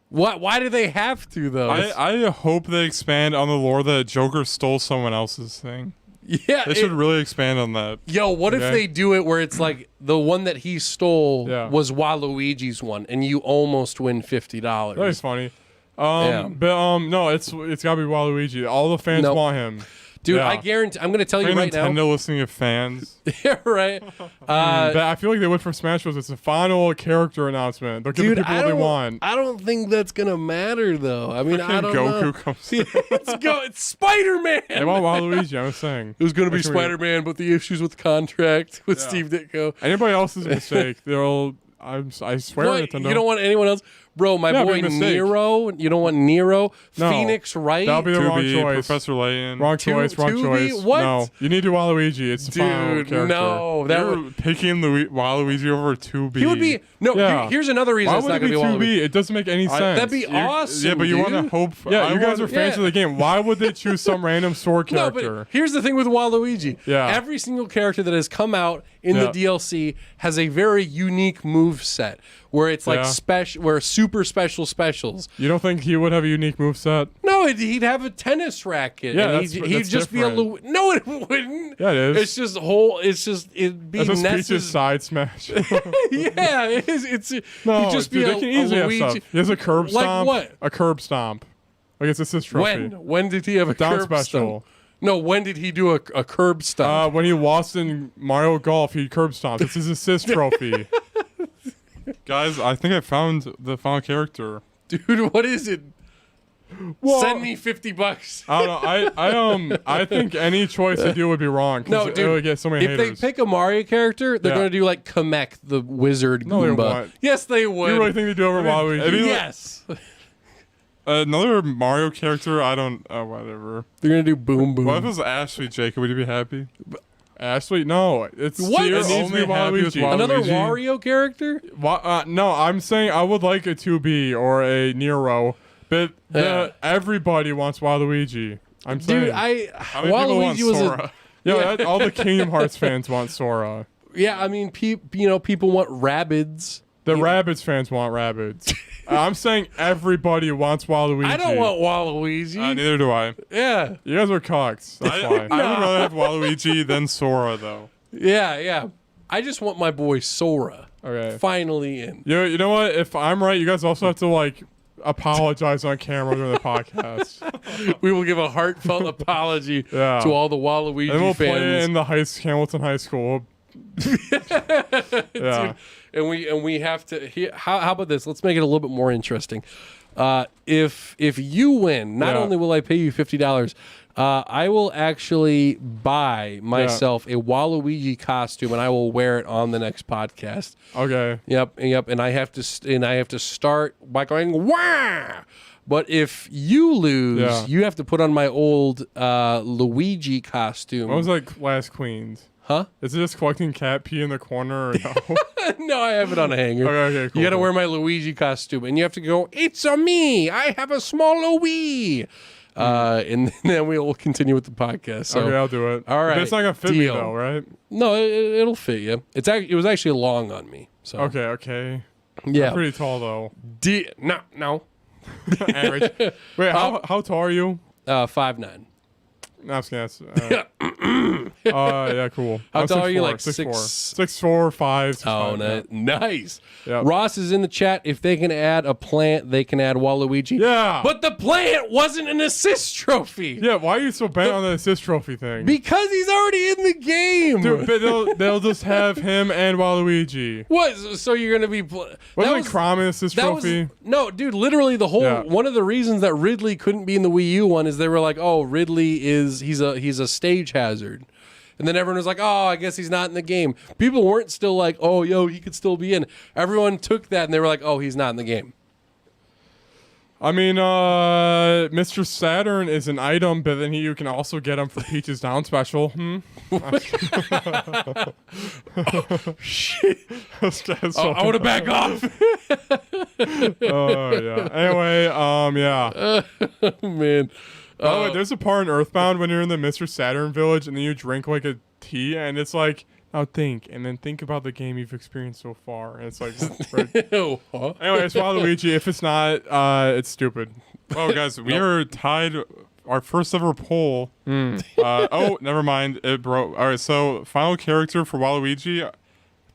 S2: What? Why do they have to, though?
S3: I hope they expand on the lore that Joker stole someone else's thing.
S2: Yeah,
S3: they should really expand on that.
S2: Yo, what if they do it where it's like the one that he stole was Waluigi's one, and you almost win $50?
S3: That'd be funny. But no, it's gotta be Waluigi. All the fans want him.
S2: Dude,
S3: Yeah.
S2: I guarantee. I'm gonna tell you right now.
S3: Nintendo listening to fans.
S2: Yeah, right.
S3: I feel like they would for Smash Bros. It's a final character announcement. They'll give the people what they want.
S2: I don't think that's gonna matter though. I mean, I don't
S3: Goku
S2: know.
S3: comes.
S2: It's Spider-Man.
S3: They want Waluigi. I was saying
S2: It was gonna be
S3: That's gonna be-
S2: Spider-Man, but the issues with the contract with Steve Ditko.
S3: anybody else's mistake. I swear,
S2: What?
S3: Nintendo.
S2: You don't want anyone else, bro. My boy
S3: big mistake.
S2: Nero. You don't want Nero.
S3: No.
S2: Phoenix Wright.
S3: That'll be the wrong 2B, choice. Professor Layton. Wrong choice. Wrong
S2: 2B?
S3: choice.
S2: What?
S3: No, you need to do Waluigi. It's the final
S2: Dude,
S3: character.
S2: no, that
S3: You're
S2: would.
S3: picking Waluigi over 2B.
S2: He would be no.
S3: Yeah.
S2: Here's another reason
S3: Why
S2: it's
S3: would
S2: not
S3: it
S2: gonna
S3: be
S2: be Waluigi.
S3: 2B? It doesn't make any sense.
S2: That'd be awesome.
S3: Yeah, but you want to
S2: dude.
S3: hope.
S2: Yeah,
S3: you guys are fans of the game. Why would they choose some random sword
S2: No,
S3: character?
S2: but here's the thing with Waluigi.
S3: Yeah.
S2: Every single character that has come out in the DLC has a very unique move set where it's like special, where super special specials.
S3: You don't think he would have a unique moveset?
S2: No, he'd have a tennis racket.
S3: Yeah,
S2: and
S3: that's
S2: he'd just
S3: different.
S2: be a no, it wouldn't.
S3: Yeah, it is.
S2: It's just whole. It's just it'd be
S3: That's just
S2: Ness's.
S3: Peach's side smash.
S2: Yeah, it's
S3: No,
S2: he'd just
S3: dude,
S2: be
S3: they can easily have
S2: Luigi.
S3: stuff. He has a curb
S2: Like
S3: stomp.
S2: what?
S3: A curb stomp. Like it's his trophy.
S2: When did he have a
S3: Down
S2: curb
S3: special.
S2: stomp? No, when did he do a curb stomp?
S3: When he lost in Mario Golf, he curb stomped. It's his assist trophy. Guys, I think I found the final character.
S2: Dude, what is it?
S3: Well,
S2: Send me $50.
S3: I don't know. I think any choice you do would be wrong.
S2: No,
S3: it
S2: dude.
S3: would get so many
S2: If
S3: haters.
S2: they pick a Mario character, they're
S3: Yeah.
S2: going to do like Kamek, the wizard
S3: No, they
S2: Goomba.
S3: won't.
S2: Yes, they would.
S3: you really think they do over Waluigi?
S2: Yes.
S3: Another Mario character? I don't. Whatever.
S2: They're going to do Boom Boom.
S3: What if it was Ashley, Jacob? Would you be happy? Ashley? No. It's
S2: What?
S3: It needs to be
S2: Only
S3: Waluigi.
S2: Another
S3: Waluigi.
S2: Wario character?
S3: No, I'm saying I would like a 2B or a Nero, but everybody wants Waluigi. I'm saying.
S2: Dude,
S3: How many people want
S2: Waluigi was
S3: Sora? All the Kingdom Hearts fans want Sora.
S2: I mean, people want Rabbids.
S3: The Rabbids fans want Rabbids. I'm saying everybody wants Waluigi.
S2: I don't want Waluigi.
S3: Neither do I.
S2: Yeah.
S3: You guys are cocks. That's why. I would rather have Waluigi than Sora, though.
S2: Yeah. I just want my boy Sora.
S3: Okay.
S2: Finally in.
S3: You know what? If I'm right, you guys also have to apologize on camera during the podcast.
S2: We will give a heartfelt apology to all the Waluigi
S3: And we'll
S2: fans.
S3: play it in the Hamilton High School. Yeah.
S2: Dude, and we have to. How about this? Let's make it a little bit more interesting. If you win, not only will I pay you $50, I will actually buy myself a Waluigi costume, and I will wear it on the next podcast.
S3: Okay.
S2: Yep. And I have to start by going wah. But if you lose, you have to put on my old Luigi costume.
S3: What was like Last Queens?
S2: Huh?
S3: Is it just collecting cat pee in the corner or no?
S2: No, I have it on a hanger.
S3: Okay, cool.
S2: You got to wear my Luigi costume, and you have to go, "It's a me. I have a small Louie." And then we will continue with the podcast. So,
S3: okay, I'll do it.
S2: All right,
S3: But it's not gonna fit
S2: deal.
S3: me though, right?
S2: No, it'll fit you. It was actually long on me. So
S3: Okay.
S2: yeah,
S3: I'm pretty tall though.
S2: no.
S3: Average. Wait, how tall are you?
S2: 5'9".
S3: No, I was gonna ask. Yeah, cool.
S2: How
S3: I'm
S2: tall are you?
S3: 6'4",
S2: Like
S3: 6'4", 5".
S2: Oh,
S3: 6'5",
S2: nice.
S3: Yep.
S2: Ross is in the chat. If they can add a plant, they can add Waluigi.
S3: Yeah.
S2: But the plant wasn't an assist trophy.
S3: Yeah, why are you so bent on the assist trophy thing?
S2: Because he's already in the game.
S3: Dude, but they'll just have him and Waluigi.
S2: What? So you're gonna be?
S3: Wasn't Crom an assist trophy?
S2: No, dude. Literally, the whole one of the reasons that Ridley couldn't be in the Wii U one is they were like, "Oh, Ridley he's a stage hazard," and then everyone was like, "Oh, I guess he's not in the game." People weren't still like, "Oh, he could still be in." Everyone took that and they were like, "Oh, he's not in the game."
S3: I mean, Mr. Saturn is an item, but then you can also get him for Peach's Down special.
S2: Shit. I want to back off.
S3: Oh yeah. Anyway, yeah.
S2: Oh, man.
S3: By the way, there's a part in Earthbound when you're in the Mr. Saturn village and then you drink like a tea and it's like, now think, and then think about the game you've experienced so far. And it's like, right. Anyway, it's Waluigi. If it's not, it's stupid.
S1: Oh, guys, we are tied. Our first ever poll. Oh, never mind. It broke. All right, so final character for Waluigi.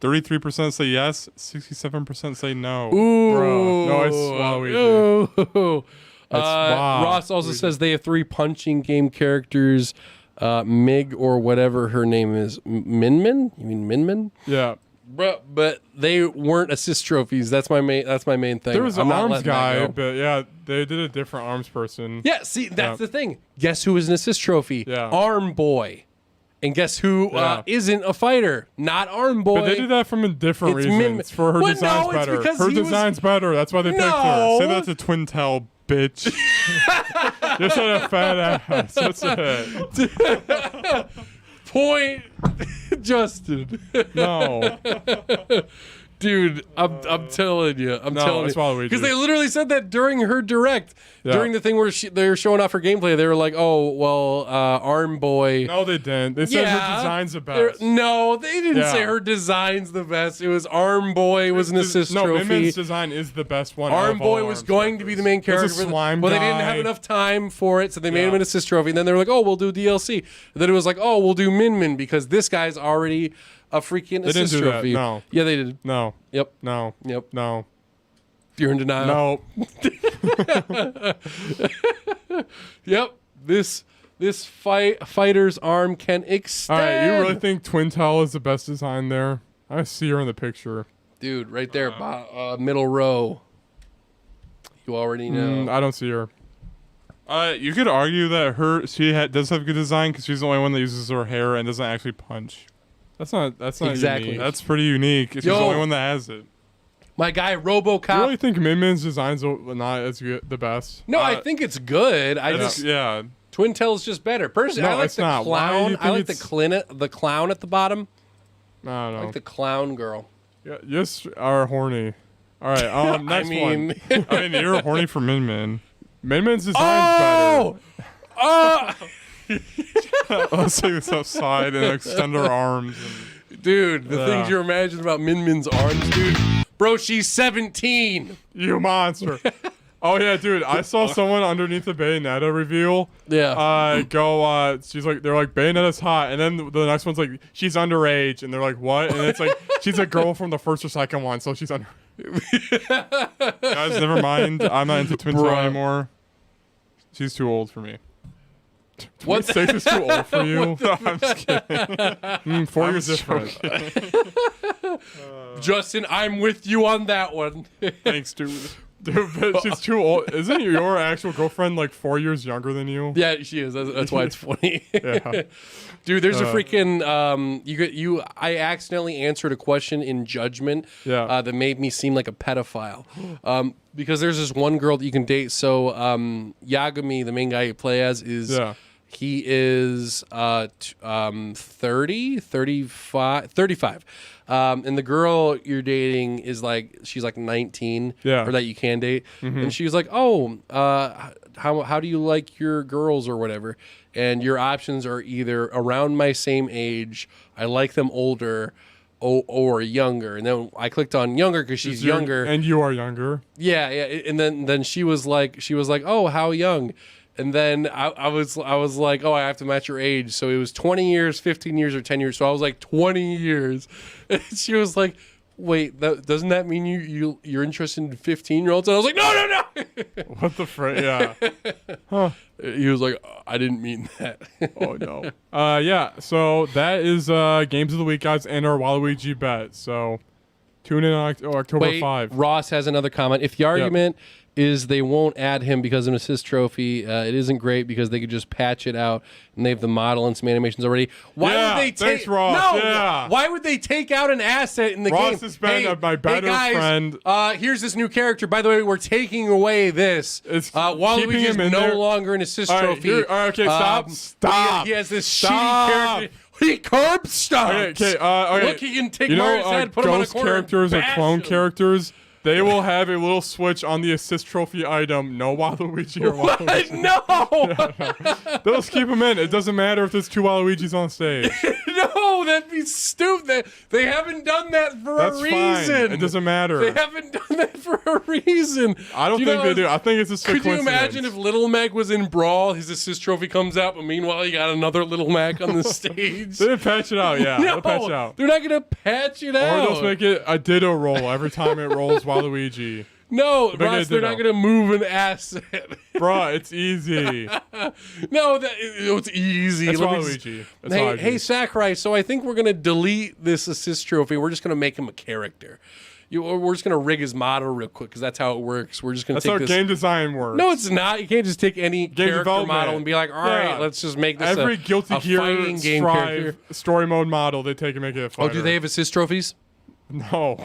S1: 33% say yes. 67% say no.
S2: Ooh.
S3: Bro. No, it's Waluigi.
S2: Ross also says they have 3 punching game characters. Mig or whatever her name is. Minmin? You mean Minmin?
S1: Yeah.
S2: But they weren't assist trophies. That's my main thing.
S1: There was
S2: I'm
S1: an
S2: not
S1: arms
S2: letting that
S1: guy,
S2: go.
S1: but yeah, they did a different arms person.
S2: Yeah, see, that's the thing. Guess who was an assist trophy?
S1: Yeah.
S2: Arm Boy. And guess who isn't a fighter? Not Arm Boy.
S1: But they did that from a different
S2: It's
S1: reasons. For her
S2: Well,
S1: design's
S2: no, it's
S1: better.
S2: because
S1: Her
S2: he was-
S1: design's better. That's why they picked her.
S2: No.
S1: Say that's a twin tail, bitch. You're such a fat ass. That's it.
S2: Point, Justin.
S1: No.
S2: Dude, I'm telling you. I'm
S1: No,
S2: telling
S1: it's
S2: you.
S1: Waluigi.
S2: Because they literally said that during her direct.
S1: Yeah.
S2: During the thing where they were showing off her gameplay, they were like, oh, well, Arm Boy.
S1: No, they didn't. They said her design's the best.
S2: No, they didn't
S1: Yeah.
S2: say her design's the best. It was Arm Boy was an assist
S1: No,
S2: trophy.
S1: Min-Min's design is the best one.
S2: Arm
S1: of all
S2: Boy was
S1: arms
S2: going to be the main
S1: trophies.
S2: character.
S1: It's a slime
S2: well, they didn't
S1: guy.
S2: have enough time for it, so they made
S1: Yeah.
S2: him an assist trophy. And then they were like, oh, we'll do DLC. And then it was like, oh, we'll do Min Min because this guy's already a freaking
S1: They didn't
S2: assist
S1: do that,
S2: trophy.
S1: no.
S2: Yeah, they did.
S1: No.
S2: Yep.
S1: No.
S2: Yep.
S1: No.
S2: You're in denial.
S1: No.
S2: Yep. This fighter's arm can
S1: All
S2: extend.
S1: right, you really think Twin Tail is the best design there? I see her in the picture.
S2: Dude, right there, middle row. You already know.
S1: I don't see her. You could argue that she does have good design because she's the only one that uses her hair and doesn't actually punch. That's not
S2: Exactly.
S1: unique. That's pretty unique. She's the only one that has it.
S2: My guy RoboCop.
S1: You really think Min-Min's desig's not as good, the best?
S2: No, I think it's good.
S1: Yeah.
S2: Twin Tail's just better. Personally,
S1: No,
S2: I like
S1: it's
S2: the
S1: not. Why do you
S2: clown.
S1: think
S2: I like
S1: it's-
S2: the clown at the bottom.
S1: I don't know.
S2: I like the clown girl.
S1: Yeah, just are horny. All right. Next one. I mean, you're horny for Min-Min. Min-Min's design's better. Let's take this outside and extend our arms.
S2: Dude, the things you imagine about Min Min's arms, dude. Bro, she's 17.
S1: You monster. Oh yeah, dude. I saw someone underneath the Bayonetta reveal.
S2: Yeah.
S1: She's like, they're like, Bayonetta's hot, and then the next one's like, she's underage, and they're like, what? And it's like, she's a girl from the first or second one, so she's under. Guys, never mind. I'm not into Twin Tail anymore. She's too old for me.
S2: What?
S1: 26 is too old for you? No, I'm just kidding. 4 years different.
S2: Justin, I'm with you on that one.
S1: Thanks, dude. Dude, but she's too old. Isn't your actual girlfriend like 4 years younger than you?
S2: Yeah, she is. That's why it's funny.
S1: Yeah.
S2: Dude, there's a freaking I accidentally answered a question in Judgment that made me seem like a pedophile. Because there's this one girl that you can date. So Yagami, the main guy you play as, he is 35. And the girl you're dating is she's like 19, or that you can date. And she's like, oh, how do you like your girls or whatever? And your options are either around my same age, I like them older, or younger. And then I clicked on younger because she's younger.
S1: And you are younger.
S2: Yeah. And then she was like, oh, how young? And then I was like, oh, I have to match your age. So it was 20 years, 15 years, or 10 years. So I was like, 20 years. And she was like, wait, doesn't that mean you're interested in 15-year-olds? And I was like, no.
S1: What the frick? Yeah. Huh.
S2: He was like, I didn't mean that.
S1: Oh, no. Yeah, so that is Games of the Week, guys, and our Waluigi bet. So tune in on October 5.
S2: Ross has another comment. If the argument is they won't add him because of an assist trophy, it isn't great because they could just patch it out and they have the model and some animations already. Why would they take?
S1: Thanks, Ross.
S2: No.
S1: Yeah.
S2: Why would they take out an asset in the game?
S1: Ross has been my better
S2: guys,
S1: friend.
S2: Here's this new character. By the way, we're taking away this. Waluigi is no longer an assist trophy.
S1: Okay, stop.
S2: He has this shitty character. He curb stomps.
S1: Okay.
S2: Look, he can take Mario's head, put him on a
S1: ghost
S2: corner,
S1: characters or
S2: bash
S1: clone
S2: him.
S1: characters. They will have a little switch on the assist trophy item. No Waluigi or Waluigi.
S2: No.
S1: They'll just keep them in. It doesn't matter if there's 2 Waluigis on stage.
S2: No, that'd be stupid. They haven't done that for a reason.
S1: Fine. It doesn't matter.
S2: They haven't done that for a reason.
S1: I don't think they do. I think it's just a
S2: Could you
S1: coincidence.
S2: imagine if Little Mac was in Brawl, his assist trophy comes out, but meanwhile you got another Little Mac on the stage?
S1: They didn't patch it out, yeah.
S2: No,
S1: they'll patch it out.
S2: they're not going to patch it out.
S1: Or they'll make it a Ditto roll every time it rolls Waluigi.
S2: No,
S3: Big
S2: Ross, they're not
S3: Ditto.
S2: going to move an asset.
S3: Bruh, it's easy.
S2: No, it's easy.
S3: It's
S2: Let me just-
S3: Waluigi. It's
S2: Hey,
S3: Waluigi.
S2: hey, Sakurai, so I think we're going to delete this assist trophy. We're just going to make him a character. We're just going to rig his model real quick because that's how it works. We're just going to
S3: That's
S2: take
S3: how
S2: this.
S3: game design works.
S2: No, it's not. You can't just take any character
S3: development.
S2: model and be like, all right,
S3: Yeah.
S2: let's just make this
S3: Every
S2: a
S3: Guilty
S2: a
S3: Gear
S2: fighting game
S3: Strive
S2: character.
S3: story mode model they take and make it a fighter.
S2: Oh, do they have assist trophies?
S3: No.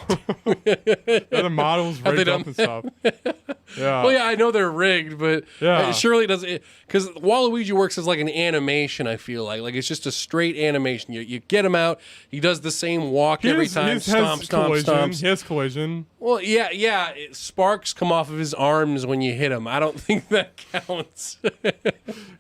S3: Yeah, the models
S2: Have they
S3: rigged
S2: done
S3: up and stuff. Yeah.
S2: Well, yeah, I know they're rigged, but
S3: Yeah.
S2: it surely doesn't. Because Waluigi works as like an animation, I feel like it's just a straight animation. You get him out, he does the same walk every time, stomp, stomps.
S3: He has collision.
S2: Well, yeah, sparks come off of his arms when you hit him. I don't think that counts.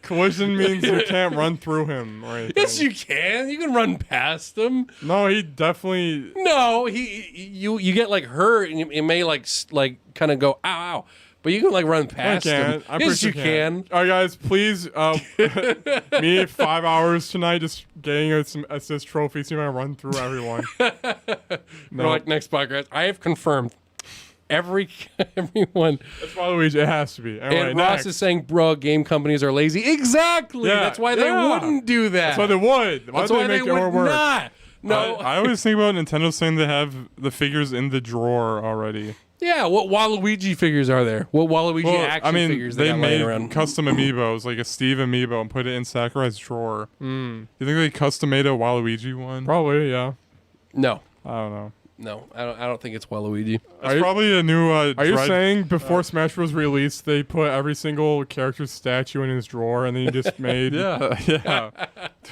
S3: Collision means you can't run through him or anything.
S2: Yes, you can. You can run past him.
S3: No, he definitely.
S2: No, you get like hurt, and it may like kind of go ow, but you can like run
S3: I
S2: past him.
S3: can't. I'm
S2: Yes,
S3: pretty
S2: you
S3: sure
S2: can.
S3: All right, guys, please. Me 5 hours tonight just getting some assist trophies. See if I run through everyone.
S2: No, like next podcast, I have confirmed everyone.
S3: That's Waluigi. It has to be. Anyway,
S2: And Ross
S3: next.
S2: is saying, "Bro, game companies are lazy." Exactly.
S3: Yeah,
S2: That's why they
S3: yeah.
S2: wouldn't do that.
S3: That's why they would.
S2: That's why they
S3: make it more
S2: would
S3: work?
S2: not. No.
S3: I always think about Nintendo saying they have the figures in the drawer already.
S2: Yeah. What Waluigi figures are there? What Waluigi action figures
S3: they
S2: got
S3: made
S2: laying around?
S3: custom amiibos, like a Steve amiibo, and put it in Sakurai's drawer. You think they custom made a Waluigi one?
S1: Probably, yeah.
S2: No.
S3: I don't know.
S2: No, I don't think it's Waluigi.
S3: It's probably a new.
S1: Are you saying before Smash Bros. Released, they put every single character's statue in his drawer, and then you just made?
S3: yeah.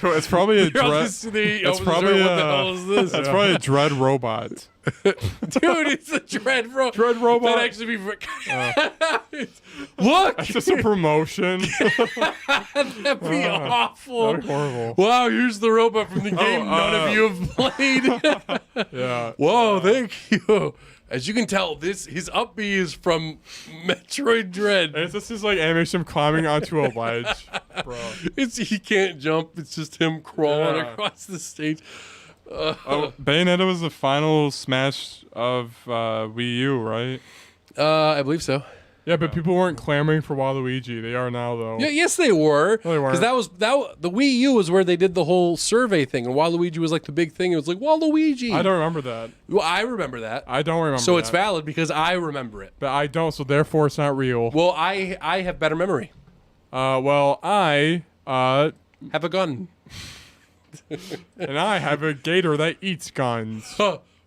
S3: It's probably a dread.
S2: It's
S3: probably
S2: what the hell is this?
S3: That's probably a dread robot.
S2: Dude, it's a dread robot.
S3: Dread robot.
S2: That'd actually be. Look,
S3: It's just a promotion.
S2: that'd be awful.
S3: That'd be horrible.
S2: Wow, here's the robot from the game none of you have played.
S3: Yeah.
S2: Whoa, thank you. As you can tell, his up B is from Metroid Dread.
S3: And this is like animation of climbing onto a ledge, bro.
S2: He can't jump. It's just him crawling
S3: Yeah.
S2: across the stage.
S3: Bayonetta was the final Smash of Wii U, right?
S2: I believe so.
S1: Yeah, but people weren't clamoring for Waluigi. They are now, though.
S2: Yeah, yes, they were.
S1: No, they weren't.
S2: Because the Wii U was where they did the whole survey thing, and Waluigi was like the big thing. It was like Waluigi.
S1: I don't remember that.
S2: Well, I remember that.
S1: I don't remember.
S2: So it's
S1: that.
S2: valid because I remember it.
S1: But I don't. So therefore, it's not real.
S2: Well, I have better memory.
S1: Well, I
S2: Have a gun.
S1: and I have a gator that eats guns.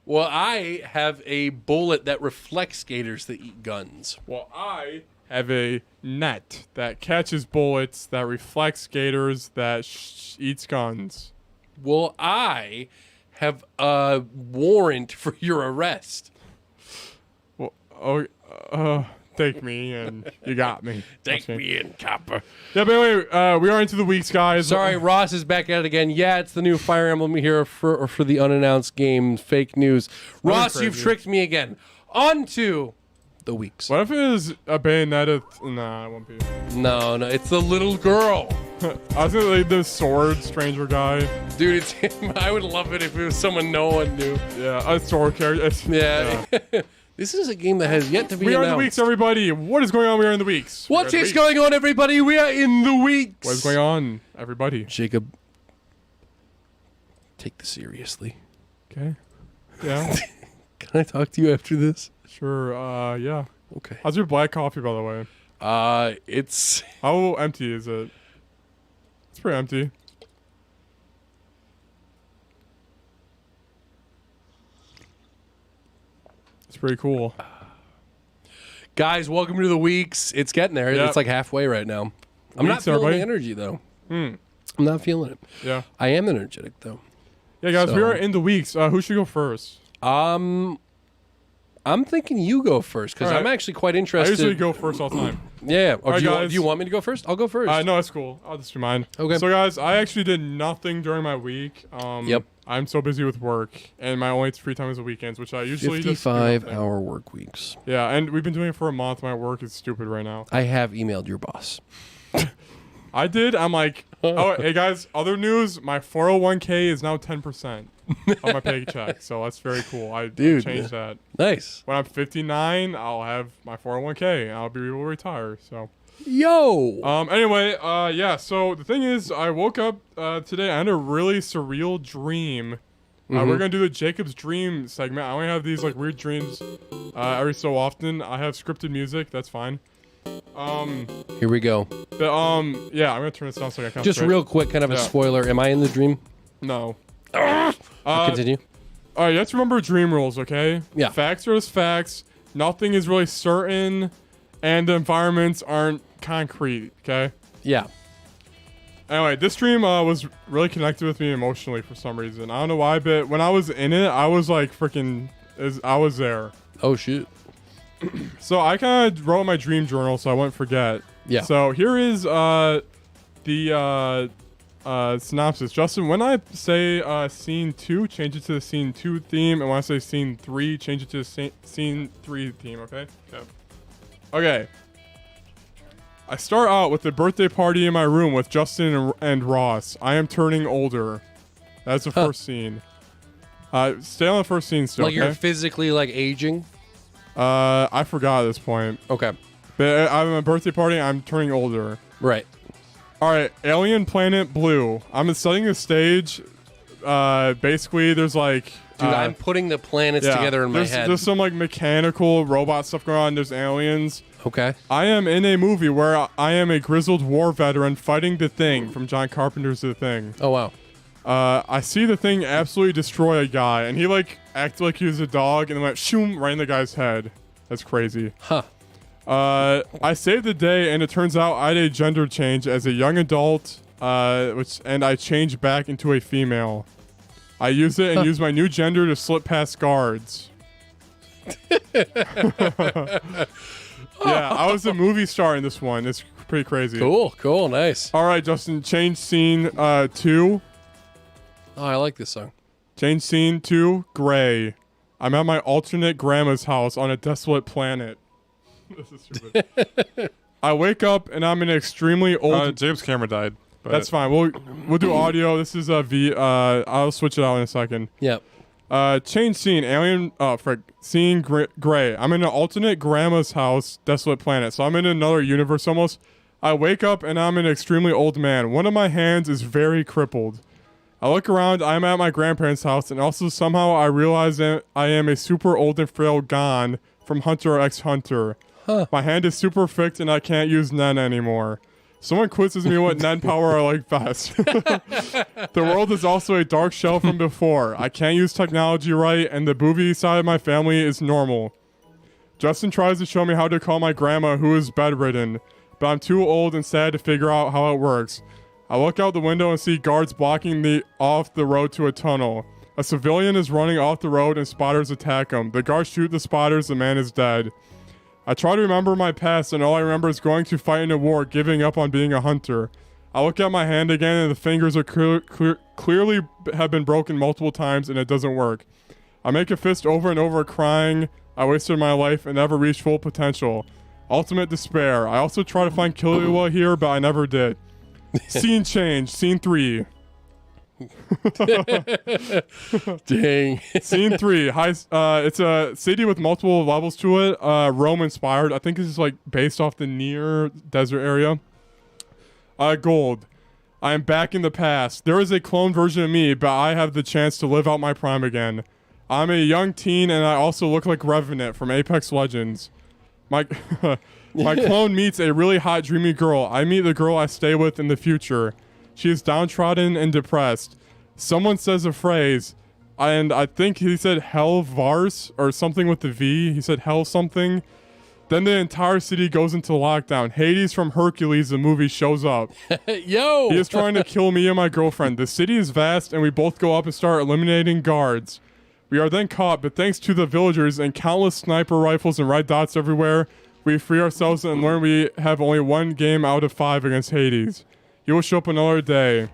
S2: Well, I have a bullet that reflects gators that eat guns.
S1: Well, I have a net that catches bullets that reflects gators that eats guns.
S2: Well, I have a warrant for your arrest.
S1: Well, take me and you got me.
S2: Take me in, copper.
S1: Yeah, but anyway, we are into the weeks, guys.
S2: Sorry, Ross is back at it again. Yeah, it's the new Fire Emblem here for the unannounced game. Fake news. Ross,
S1: crazy.
S2: you've tricked me again. On to the weeks.
S1: What if it is a Bayonetta? Nah, it won't be.
S2: No, it's the little girl.
S1: I was gonna like the sword stranger guy.
S2: Dude, it's him. I would love it if it was someone no one knew.
S1: Yeah, a sword character.
S2: Yeah. This is a game that has yet to be
S1: We are in
S2: announced.
S1: the weeks, everybody. What is going on? We are in the weeks.
S2: What is going on, everybody? We are in the weeks.
S1: What is going on, everybody?
S2: Jacob, take this seriously.
S1: Okay. Yeah.
S2: Can I talk to you after this?
S1: Sure. Yeah.
S2: Okay.
S1: How's your black coffee, by the way?
S2: It's
S1: How empty is it? It's pretty empty. It's pretty cool.
S2: guys. Welcome to the weeks. It's getting there.
S1: Yep.
S2: It's like halfway right now. I'm not
S1: Weeks,
S2: feeling
S1: everybody.
S2: the energy though. I'm not feeling it.
S1: Yeah.
S2: I am energetic though.
S1: Yeah, guys, we
S2: So-
S1: are in the weeks. Who should go first?
S2: I'm thinking you go first because
S1: All right.
S2: I'm actually quite
S1: I
S2: interested.
S1: usually go first all the time.
S2: Yeah. Oh,
S1: right,
S2: do
S1: guys.
S2: you want me to go first? I'll go first.
S1: No, that's cool. I'll just do mine.
S2: Okay.
S1: So, guys, I actually did nothing during my week.
S2: Yep.
S1: I'm so busy with work, and my only free time is the weekends, which I usually just do
S2: 55
S1: nothing.
S2: hour work weeks.
S1: Yeah, and we've been doing it for a month. My work is stupid right now.
S2: I have emailed your boss.
S1: I did. I'm like, Oh, hey guys, other news, my 401k is now 10% of my paycheck, so that's very cool. I changed that.
S2: Nice.
S1: When I'm 59, I'll have my 401k and I'll be able to retire, so.
S2: Yo.
S1: Anyway, yeah, so the thing is, I woke up today, I had a really surreal dream. We're gonna do the Jacob's Dream segment. I only have these like weird dreams every so often. I have scripted music, that's fine.
S2: Here we go.
S1: But, yeah, I'm gonna turn this down so I can
S2: Just real quick, kind of a spoiler. Am I in the dream?
S1: No.
S2: Continue.
S1: All right, you have to remember dream rules, okay?
S2: Yeah.
S1: Facts are just facts. Nothing is really certain, and the environments aren't concrete, okay?
S2: Yeah.
S1: Anyway, this dream was really connected with me emotionally for some reason. I don't know why, but when I was in it, I was like freaking... I was there.
S2: Oh, shoot.
S1: So I kind of wrote in my dream journal so I wouldn't forget.
S2: Yeah.
S1: So here is the synopsis. Justin, when I say scene 2, change it to the scene 2 theme. And when I say scene 3, change it to the scene 3 theme, okay? Okay. I start out with the birthday party in my room with Justin and Ross. I am turning older. That's the first scene. Stay on the first scene still,
S2: Like you're physically like aging?
S1: I forgot at this point.
S2: Okay.
S1: But I'm at a birthday party. I'm turning older.
S2: Right.
S1: All right. Alien Planet Blue. I'm setting the stage. Basically, there's like...
S2: Dude, I'm putting the planets together in my head.
S1: There's some like mechanical robot stuff going on. There's aliens.
S2: Okay.
S1: I am in a movie where I am a grizzled war veteran fighting the Thing from John Carpenter's The Thing.
S2: Oh, wow.
S1: I see the Thing absolutely destroy a guy, and he like acted like he was a dog, and then went shoom right in the guy's head. That's crazy.
S2: Huh.
S1: I saved the day, and it turns out I had a gender change as a young adult, and I changed back into a female. I used it and used my new gender to slip past guards. Yeah, I was a movie star in this one. It's pretty crazy.
S2: Cool, nice.
S1: All right, Justin, change scene 2.
S2: Oh, I like this song.
S1: Change scene 2, gray. I'm at my alternate grandma's house on a desolate planet. This is stupid. I wake up and I'm in an extremely old...
S3: Jacob's camera died.
S1: That's fine. We'll do audio. This is a I'll switch it out in a second.
S2: Yep.
S1: Change scene. Alien... Scene gray. I'm in an alternate grandma's house, desolate planet. So I'm in another universe almost. I wake up and I'm an extremely old man. One of my hands is very crippled. I look around, I'm at my grandparents' house, and also somehow I realize that I am a super old and frail Gon from Hunter x Hunter.
S2: Huh.
S1: My hand is super thick and I can't use Nen anymore. Someone quizzes me what Nen power I like best. The world is also a dark shell from before. I can't use technology right, and the booby side of my family is normal. Justin tries to show me how to call my grandma, who is bedridden, but I'm too old and sad to figure out how it works. I look out the window and see guards blocking off the road to a tunnel. A civilian is running off the road and spotters attack him. The guards shoot the spotters, the man is dead. I try to remember my past, and all I remember is going to fight in a war, giving up on being a hunter. I look at my hand again, and the fingers are clearly have been broken multiple times, and it doesn't work. I make a fist over and over, crying, I wasted my life and never reached full potential. Ultimate despair. I also try to find Killua here, but I never did. Scene change. Scene 3.
S2: Dang.
S1: Scene 3. It's a city with multiple levels to it. Rome inspired. I think this is like based off the near desert area. Gold. I am back in the past. There is a clone version of me, but I have the chance to live out my prime again. I'm a young teen, and I also look like Revenant from Apex Legends. My clone meets a really hot, dreamy girl. I meet the girl I stay with in the future. She is downtrodden and depressed. Someone says a phrase, and I think he said hell Vars or something with the V. He said hell something. Then the entire city goes into lockdown. Hades from Hercules, the movie, shows up.
S2: Yo!
S1: He is trying to kill me and my girlfriend. The city is vast, and we both go up and start eliminating guards. We are then caught, but thanks to the villagers and countless sniper rifles and red dots everywhere, we free ourselves and learn we have only one game out of 5 against Hades. He will show up another day.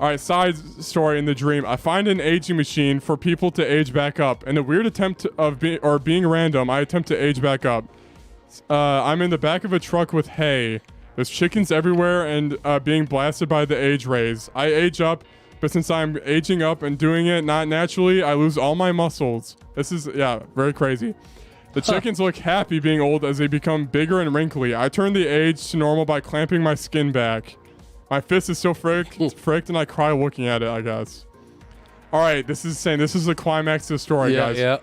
S1: Alright, side story in the dream. I find an aging machine for people to age back up. In a weird attempt of being random, I attempt to age back up. I'm in the back of a truck with hay. There's chickens everywhere and being blasted by the age rays. I age up, but since I'm aging up and doing it not naturally, I lose all my muscles. This is, yeah, very crazy. The chickens look happy being old as they become bigger and wrinkly. I turn the age to normal by clamping my skin back. My fist is still fricked and I cry looking at it, I guess. All right, this is insane. This is the climax of the story, guys.
S2: Yeah.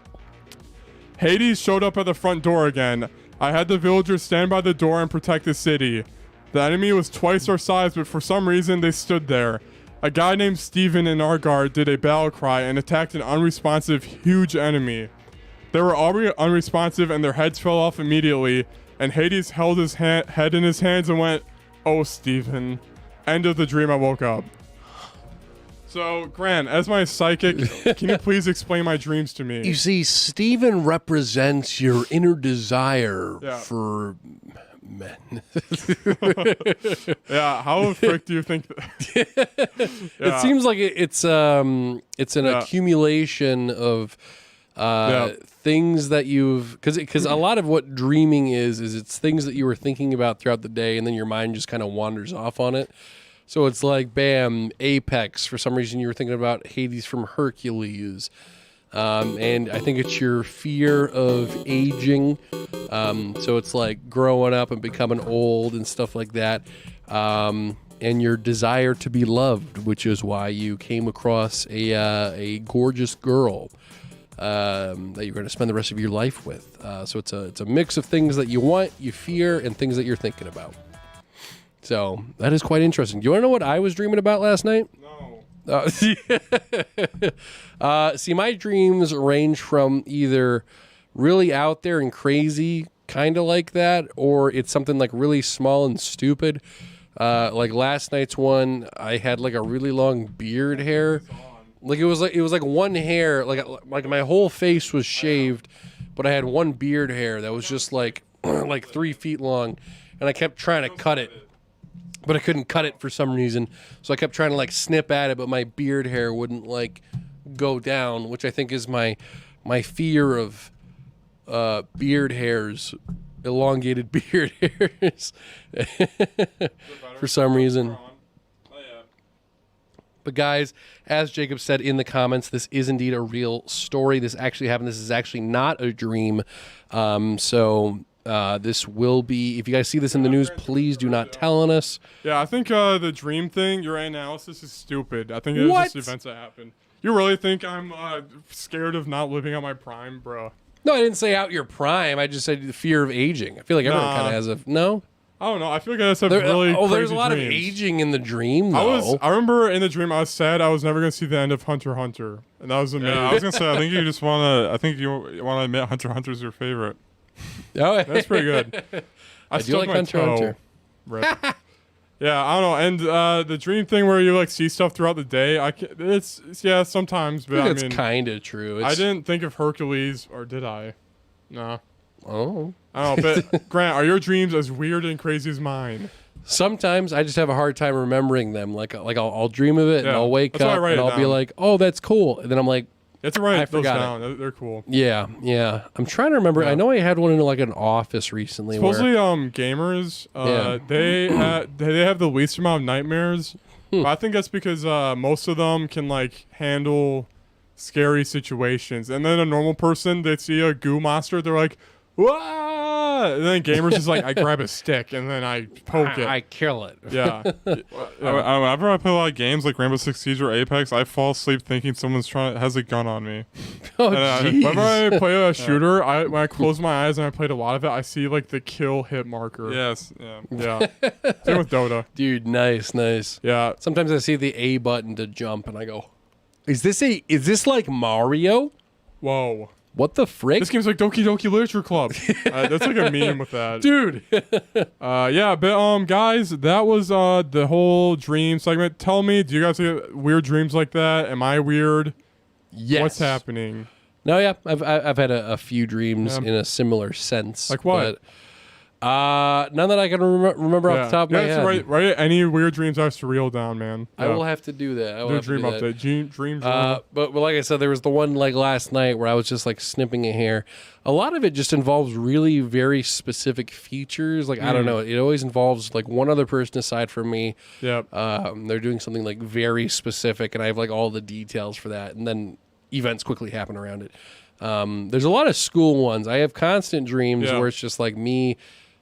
S1: Hades showed up at the front door again. I had the villagers stand by the door and protect the city. The enemy was twice our size, but for some reason they stood there. A guy named Steven in our guard did a battle cry and attacked an unresponsive, huge enemy. They were already unresponsive and their heads fell off immediately, and Hades held his head in his hands and went, "Oh, Steven." End of the dream. I woke up. So, Grant, as my psychic, can you please explain my dreams to me?
S2: You see, Steven represents your inner desire for men.
S1: Yeah, how frick do you think?
S2: It seems like it's an accumulation of things that you've because a lot of what dreaming is it's things that you were thinking about throughout the day, and then your mind just kind of wanders off on it. So it's like, bam, Apex. For some reason, you were thinking about Hades from Hercules. And I think it's your fear of aging. So it's like growing up and becoming old and stuff like that. And your desire to be loved, which is why you came across a gorgeous girl that you're going to spend the rest of your life with. So it's a mix of things that you want, you fear, and things that you're thinking about. So that is quite interesting. Do you want to know what I was dreaming about last night?
S1: No.
S2: See, my dreams range from either really out there and crazy, kind of like that, or it's something like really small and stupid. Like last night's one, I had like a really long beard hair. Like it was like one hair, like my whole face was shaved, but I had one beard hair that was just like 3 feet long, and I kept trying to cut it. But I couldn't cut it for some reason, so I kept trying to like snip at it, but my beard hair wouldn't like go down, which I think is my fear of beard hairs, elongated beard hairs, for some reason. But guys, as Jacob said in the comments, this is indeed a real story. This actually happened. This is actually not a dream. This will be, if you guys see this in the news, please do not tell on us.
S1: Yeah, I think the dream thing, your analysis is stupid. I think it was just events that happened. You really think I'm scared of not living out my prime, bro?
S2: No, I didn't say out your prime. I just said the fear of aging. I feel like everyone kind of has a... No?
S1: I don't know. I feel like I just have really crazy
S2: there's a lot
S1: dreams.
S2: of aging in the dream, though.
S1: I remember in the dream I was sad I was never going to see the end of Hunter x Hunter. And that was amazing.
S3: Yeah, I was going to say, I think you just want to... I think you want to admit Hunter x Hunter is your favorite.
S2: Oh,
S1: that's pretty good.
S2: I do like Hunter x Hunter.
S1: Yeah, I don't know. And the dream thing where you like see stuff throughout the day, it's sometimes, but I mean,
S2: it's kind of true.
S1: I didn't think of Hercules, or did I? No.
S2: Oh.
S1: I don't know, but Grant, are your dreams as weird and crazy as mine?
S2: Sometimes I just have a hard time remembering them. Like I'll dream of it and I'll wake up and I'll be like, "Oh, that's cool," and then I'm like,
S1: "It's write those down. They're cool."
S2: Yeah. I'm trying to remember. Yeah. I know I had one in like an office recently.
S1: Supposedly, gamers, they have the least amount of nightmares. But I think that's because most of them can like handle scary situations, and then a normal person, they see a goo monster, they're like, "Wah!" And then gamers is like, I grab a stick and then I poke it.
S2: I kill it.
S1: Yeah.
S3: Whenever I play a lot of games like Rainbow Six Siege or Apex, I fall asleep thinking someone's has a gun on me.
S2: Oh, jeez.
S1: Whenever I play a shooter, when I close my eyes and I played a lot of it, I see like the kill hit marker.
S3: Yes. Yeah.
S1: Yeah. Same with Dota.
S2: Dude, nice.
S1: Yeah.
S2: Sometimes I see the A button to jump and I go, is this like Mario?
S1: Whoa.
S2: What the frick?
S1: This game's like Doki Doki Literature Club. That's like a meme with that.
S2: Dude.
S1: Yeah, but guys, that was the whole dream segment. Tell me, do you guys have weird dreams like that? Am I weird?
S2: Yes.
S1: What's happening?
S2: No, yeah. I've had a few dreams in a similar sense.
S1: Like what?
S2: None that I can remember off the top of my head.
S3: Write any weird dreams are surreal down, man.
S2: I will have to do that. I will have
S3: dream
S2: to do that.
S3: update. Dream.
S2: But like I said, there was the one like last night where I was just like snipping a hair. A lot of it just involves really very specific features. Like I don't know, it always involves like one other person aside from me.
S3: Yep.
S2: They're doing something like very specific, and I have like all the details for that, and then events quickly happen around it. There's a lot of school ones. I have constant dreams where it's just like me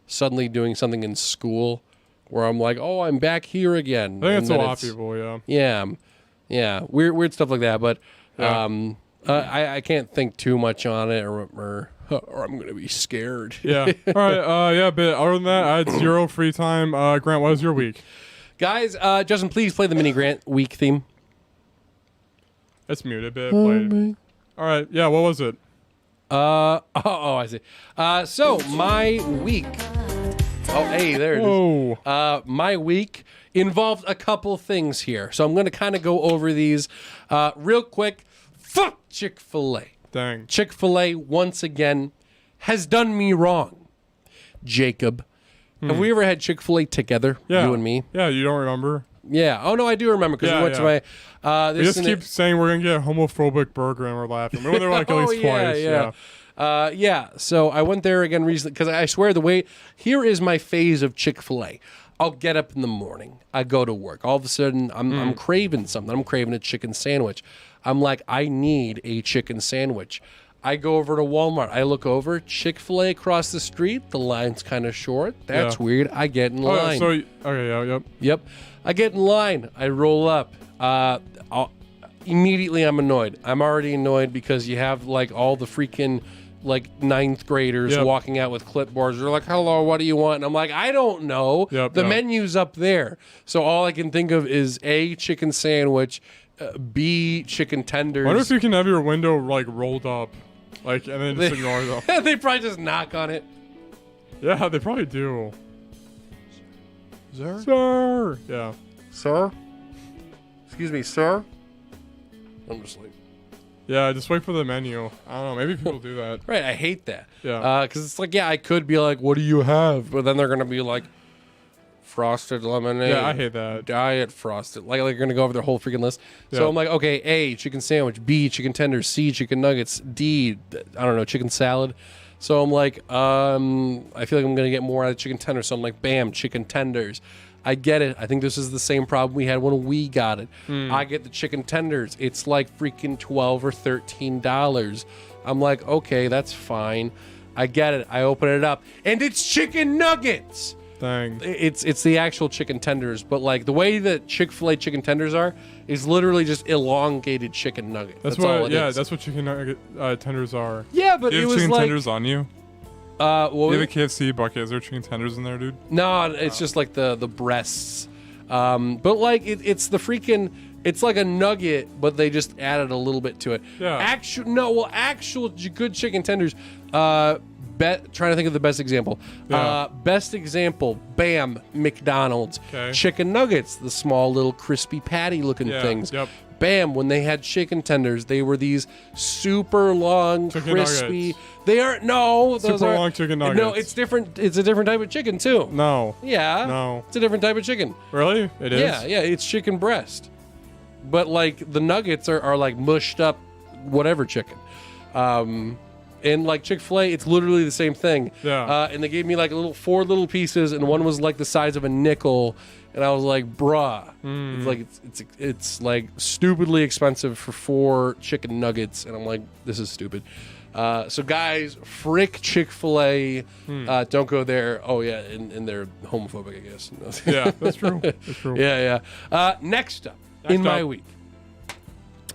S2: suddenly doing something in school where I'm like, oh, I'm back here again.
S3: I think it's a lot of people,
S2: yeah, weird stuff like that. But I can't think too much on it, or I'm gonna be scared.
S3: Yeah. All right. But other than that, I had 0 free time. Grant, what was your week?
S2: Guys, Justin, please play the mini Grant week theme.
S3: It's muted, but played. All right. Yeah. What was it?
S2: I see. So my week. Oh, hey, there it is. My week involved a couple things here, so I'm going to kind of go over these real quick. Fuck Chick-fil-A.
S3: Dang.
S2: Chick-fil-A once again has done me wrong. Jacob, have we ever had Chick-fil-A together?
S3: Yeah.
S2: You and me.
S3: Yeah. You don't remember?
S2: Yeah. Oh no, I do remember because we went to my.
S3: We just keep saying we're gonna get a homophobic burger and we're laughing. We went there like at least twice.
S2: Yeah. So I went there again recently because I swear here is my phase of Chick-fil-A. I'll get up in the morning. I go to work. All of a sudden, I'm craving something. I'm craving a chicken sandwich. I'm like, I need a chicken sandwich. I go over to Walmart. I look over. Chick-fil-A across the street. The line's kind of short. That's weird. I get in line. Yep. I get in line. I roll up. Immediately I'm annoyed. I'm already annoyed because you have like all the freaking like 9th graders walking out with clipboards. They're like, hello, what do you want? And I'm like, I don't know. The menu's up there. So all I can think of is A, chicken sandwich, B, chicken tenders.
S3: I wonder if you can have your window like rolled up, like, and then just ignore them.
S2: They probably just knock on it.
S3: Yeah, they probably do.
S2: Sir?
S3: Yeah.
S2: Sir? Excuse me, sir? I'm just like...
S3: Yeah, just wait for the menu. I don't know. Maybe people do that.
S2: Right, I hate that.
S3: Yeah.
S2: Because it's like, I could be like, what do you have? But then they're going to be like, frosted lemonade.
S3: Yeah, I hate that.
S2: Diet frosted. Like you're going to go over their whole freaking list.
S3: Yeah.
S2: So I'm like, okay, A, chicken sandwich. B, chicken tenders. C, chicken nuggets. D, I don't know, chicken salad. So I'm like, I feel like I'm going to get more out of chicken tenders. So I'm like, bam, chicken tenders. I get it. I think this is the same problem we had when we got it. I get the chicken tenders. It's like freaking $12 or $13. I'm like, okay, that's fine. I get it. I open it up, and it's chicken nuggets.
S3: Dang.
S2: It's the actual chicken tenders, but like the way that Chick-fil-A chicken tenders are is literally just elongated chicken nuggets. That's all it is.
S3: That's what chicken nugget tenders are.
S2: Yeah, but
S3: do you
S2: it
S3: have
S2: was
S3: chicken
S2: like
S3: tenders on you. You have a KFC bucket. Is there chicken tenders in there, dude?
S2: No, it's just like the breasts. But like it's the freaking. It's like a nugget, but they just added a little bit to it.
S3: Yeah.
S2: Actual good chicken tenders. Trying to think of the best example. Best example, bam, McDonald's.
S3: Okay.
S2: Chicken nuggets, the small little crispy patty looking things.
S3: Yep.
S2: Bam, when they had chicken tenders, they were these super long,
S3: chicken
S2: crispy.
S3: Nuggets.
S2: They are those
S3: super
S2: are,
S3: long chicken nuggets.
S2: No, it's different. It's a different type of chicken too.
S3: No.
S2: Yeah.
S3: No.
S2: It's a different type of chicken.
S3: Really? It is?
S2: Yeah, it's chicken breast. But like the nuggets are like mushed up whatever chicken. And like Chick-fil-A, it's literally the same thing.
S3: Yeah.
S2: And they gave me like 4 little pieces, and one was like the size of a nickel, and I was like, bruh. It's like it's like stupidly expensive for 4 chicken nuggets, and I'm like, this is stupid. So guys, frick Chick-fil-A. Don't go there. Oh yeah, and they're homophobic, I guess.
S3: Yeah, that's true. That's true.
S2: Yeah. Next up my week.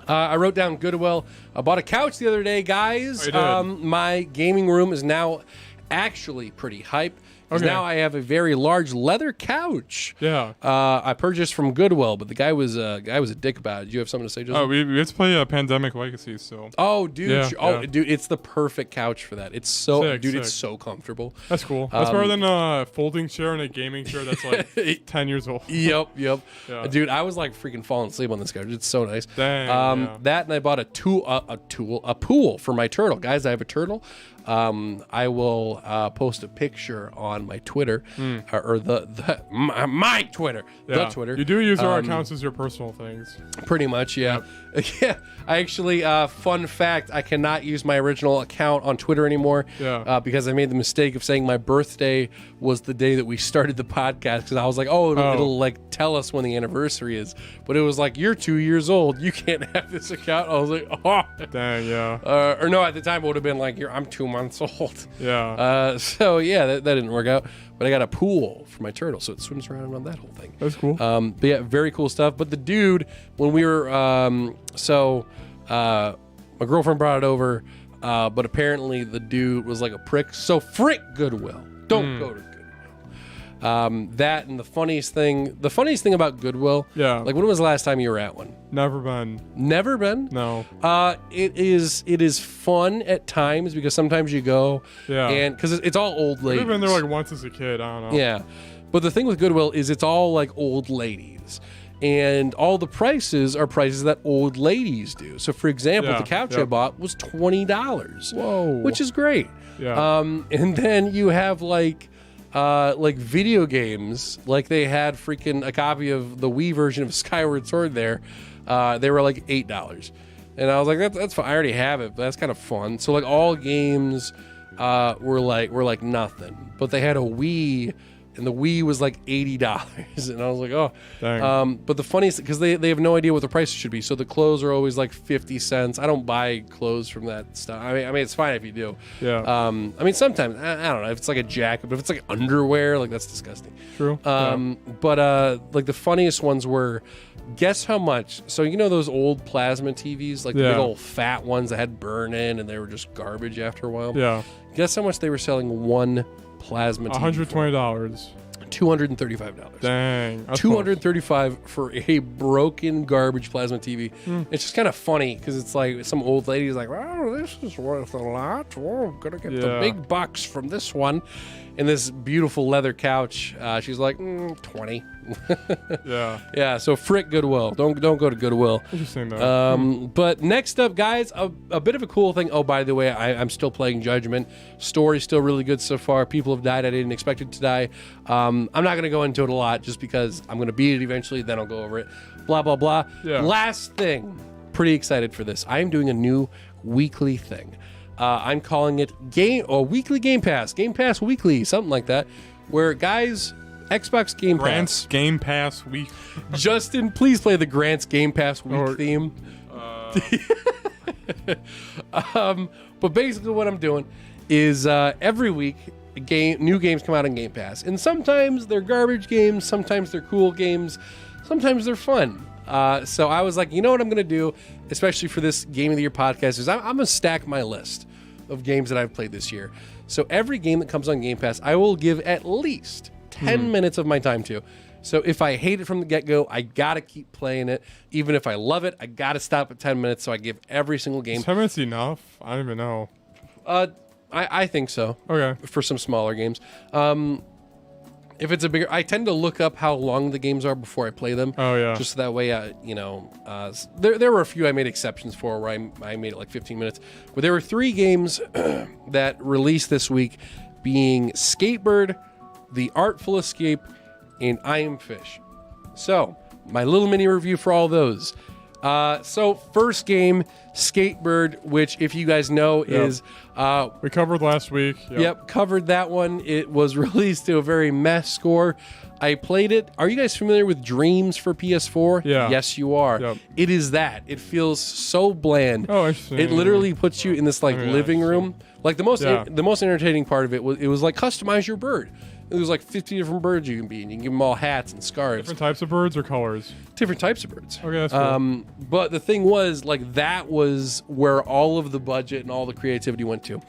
S2: I wrote down Goodwill. I bought a couch the other day, guys. My gaming room is now actually pretty hype. Because now I have a very large leather couch.
S3: Yeah.
S2: I purchased from Goodwill, but the guy was a dick about it. Did you have something to say, Joseph?
S3: Oh, we have to play Pandemic Legacy still.
S2: Oh, dude. Dude, it's the perfect couch for that. It's so, it's so comfortable.
S3: That's cool. That's better than a folding chair and a gaming chair that's like 10 years old.
S2: Yep.
S3: Yeah.
S2: Dude, I was like freaking falling asleep on this couch. It's so nice.
S3: Dang.
S2: That, and I bought a pool for my turtle. Guys, I have a turtle. I will post a picture on my Twitter or my Twitter, the Twitter.
S1: You do use our accounts as your personal things.
S2: Pretty much, yeah. Yeah. I actually, fun fact, I cannot use my original account on Twitter anymore because I made the mistake of saying my birthday was the day that we started the podcast because I was like, it'll like tell us when the anniversary is. But it was like, you're 2 years old. You can't have this account. I was like, oh.
S1: Dang, yeah.
S2: Or no, at the time it would have been like, I'm 2 months old.
S1: Yeah.
S2: So yeah, that didn't work out. But I got a pool for my turtle, so it swims around on that whole thing.
S1: That's cool.
S2: But yeah, very cool stuff. But the dude, when we were, my girlfriend brought it over, but apparently the dude was like a prick. So frick Goodwill. Don't go to Goodwill. That and the funniest thing about Goodwill.
S1: Yeah.
S2: Like, when was the last time you were at one?
S1: Never been.
S2: Never been?
S1: No.
S2: It is fun at times because sometimes you go and because it's all old ladies.
S1: I've been there like once as a kid. I don't know.
S2: Yeah. But the thing with Goodwill is it's all like old ladies. And all the prices are prices that old ladies do. So, for example, the couch I bought was $20.
S1: Whoa.
S2: Which is great.
S1: Yeah.
S2: And then you have like video games. Like, they had freaking a copy of the Wii version of Skyward Sword there. They were like $8. And I was like, that's fine. I already have it, but that's kind of fun. So, like, all games were like nothing. But they had a Wii, and the Wii was like $80. And I was like, oh.
S1: Dang.
S2: But the funniest, because they have no idea what the prices should be. So the clothes are always like 50 cents. I don't buy clothes from that stuff. I mean, it's fine if you do.
S1: Yeah.
S2: I mean, sometimes, I don't know, if it's like a jacket, but if it's like underwear, like, that's disgusting.
S1: True.
S2: But like, the funniest ones were, guess how much? So, you know those old plasma TVs, like the big old fat ones that had burn in and they were just garbage after a while?
S1: Yeah.
S2: Guess how much they were selling one plasma TV?
S1: $120.
S2: $235.
S1: Dang. That's
S2: $235 for a broken garbage plasma TV. It's just kind of funny because it's like some old lady's like, "Oh, this is worth a lot. Oh, I'm gonna get the big bucks from this one." And this beautiful leather couch, she's like, 20.
S1: Yeah.
S2: Yeah. So frick Goodwill. Don't go to Goodwill.
S1: Interesting though.
S2: But next up, guys, a bit of a cool thing. Oh, by the way, I'm still playing Judgment. Story's still really good so far. People have died I didn't expect it to die. I'm not going to go into it a lot just because I'm going to beat it eventually. Then I'll go over it. Blah, blah, blah.
S1: Yeah.
S2: Last thing. Pretty excited for this. I am doing a new weekly thing. I'm calling it Weekly Game Pass. Game Pass Weekly. Something like that. Where, guys... Xbox Game
S3: Grant's
S2: Pass.
S3: Game Pass week.
S2: Justin, please play the Grant's Game Pass week theme. But basically what I'm doing is every week new games come out on Game Pass. And sometimes they're garbage games, sometimes they're cool games, sometimes they're fun. So I was like, you know what I'm going to do, especially for this Game of the Year podcast, is I'm going to stack my list of games that I've played this year. So every game that comes on Game Pass, I will give at least 10 minutes of my time to. So if I hate it from the get-go, I gotta keep playing it. Even if I love it, I gotta stop at 10 minutes. So I give every single game.
S1: 10 minutes enough? I don't even know.
S2: I think so.
S1: Okay. For
S2: some smaller games. If it's a bigger, I tend to look up how long the games are before I play them.
S1: Oh yeah.
S2: Just so that way, there were a few I made exceptions for where I made it like 15 minutes. But there were 3 games that released this week, being Skatebird, The Artful Escape, and I Am Fish. So, my little mini review for all those. So, first game, Skatebird, which, if you guys know, is...
S1: we covered last week.
S2: Yep, covered that one. It was released to a very meh score. I played it. Are you guys familiar with Dreams for PS4?
S1: Yeah.
S2: Yes, you are.
S1: Yep.
S2: It is that. It feels so bland.
S1: Oh, interesting.
S2: It literally puts you in this like living room. Like the most entertaining part of it was like customize your bird. There was like 50 different birds you can be, and you can give them all hats and scarves.
S1: Different types of birds or colors?
S2: Different types of birds.
S1: Okay, that's cool.
S2: But the thing was, like, that was where all of the budget and all the creativity went to.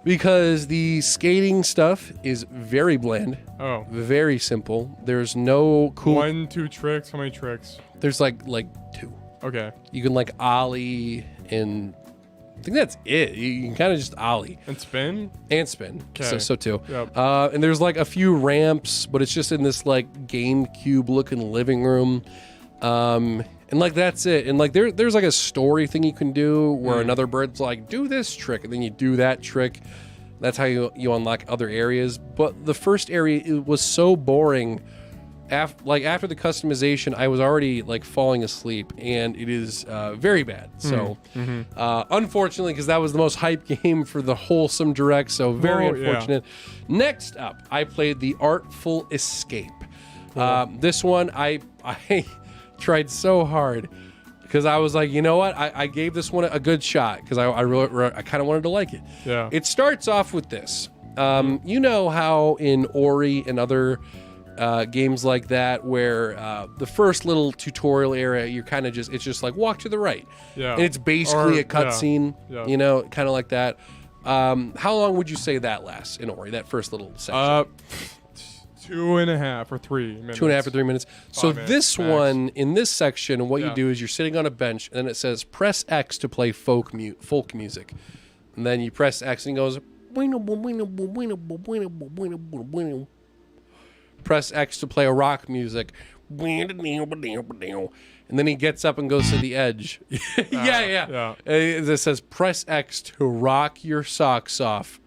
S2: Because the skating stuff is very bland.
S1: Oh.
S2: Very simple. There's no cool...
S1: 1, 2 tricks? How many tricks?
S2: There's like 2.
S1: Okay.
S2: You can like ollie and... I think that's it. You can kind of just ollie.
S1: And spin?
S2: And spin.
S1: Okay.
S2: So too.
S1: Yep.
S2: And there's like a few ramps, but it's just in this like GameCube looking living room. And And like that's it. And like there's like a story thing you can do where another bird's like, do this trick, and then you do that trick. That's how you unlock other areas. But the first area, it was so boring. After the customization, I was already like falling asleep, and it is very bad. So unfortunately, because that was the most hype game for the wholesome direct, so very unfortunate. Yeah. Next up, I played The Artful Escape. This one, I tried so hard because I was like, you know what? I gave this one a good shot because I kind of wanted to like it.
S1: Yeah.
S2: It starts off with this. You know how in Ori and other games like that where the first little tutorial area, you're kind of it's just like walk to the right.
S1: Yeah.
S2: And it's basically a cutscene,
S1: yeah.
S2: you know, kind of like that. How long would you say that lasts in Ori, that first little section?
S1: 2.5 or 3 minutes.
S2: 2.5 or 3 minutes. So
S1: minutes,
S2: this
S1: max.
S2: one, in this section, what you do is you're sitting on a bench, and then it says press X to play folk music. And then you press X, and it goes... Press X to play a rock music. And then he gets up and goes to the edge. yeah. It says press X to rock your socks off.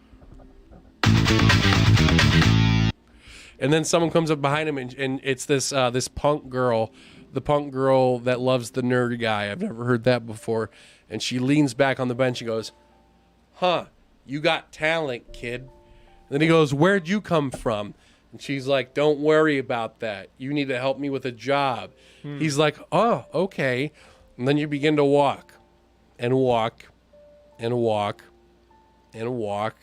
S2: And then someone comes up behind him, and it's this this punk girl, the punk girl that loves the nerd guy. I've never heard that before. And she leans back on the bench and goes, "Huh, you got talent, kid." And then he goes, "Where'd you come from?" And she's like, "Don't worry about that. You need to help me with a job." He's like, "Oh, okay." And then you begin to walk and walk and walk and walk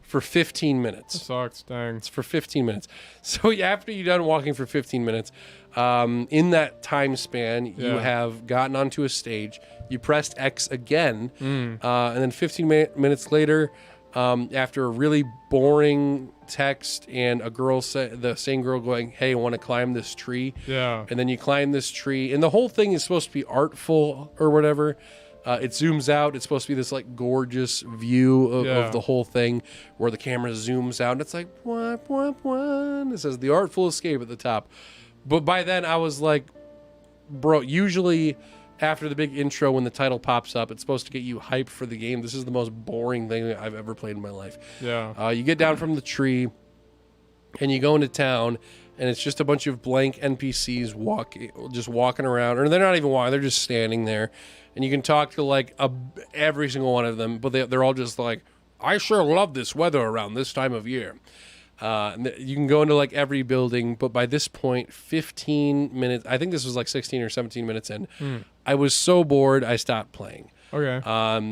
S2: for 15 minutes.
S1: That sucks, dang.
S2: It's for 15 minutes. So after you're done walking for 15 minutes, in that time span, you have gotten onto a stage. You pressed X again, and then 15 minutes later, after a really boring text and the same girl going, "Hey, I want to climb this tree."
S1: Yeah.
S2: And then you climb this tree, and the whole thing is supposed to be artful or whatever. It zooms out. It's supposed to be this like gorgeous view of the whole thing where the camera zooms out, and it's like, what? It says The Artful Escape at the top. But by then I was like, bro, usually after the big intro when the title pops up, it's supposed to get you hyped for the game. This is the most boring thing I've ever played in my life.
S1: Yeah.
S2: You get down from the tree and you go into town, and it's just a bunch of blank NPCs walking around, or they're not even walking, they're just standing there. And you can talk to like every single one of them, but they're all just like, "I sure love this weather around this time of year." And you can go into like every building, but by this point, 15 minutes, I think this was like 16 or 17 minutes in, I was so bored, I stopped playing.
S1: Okay.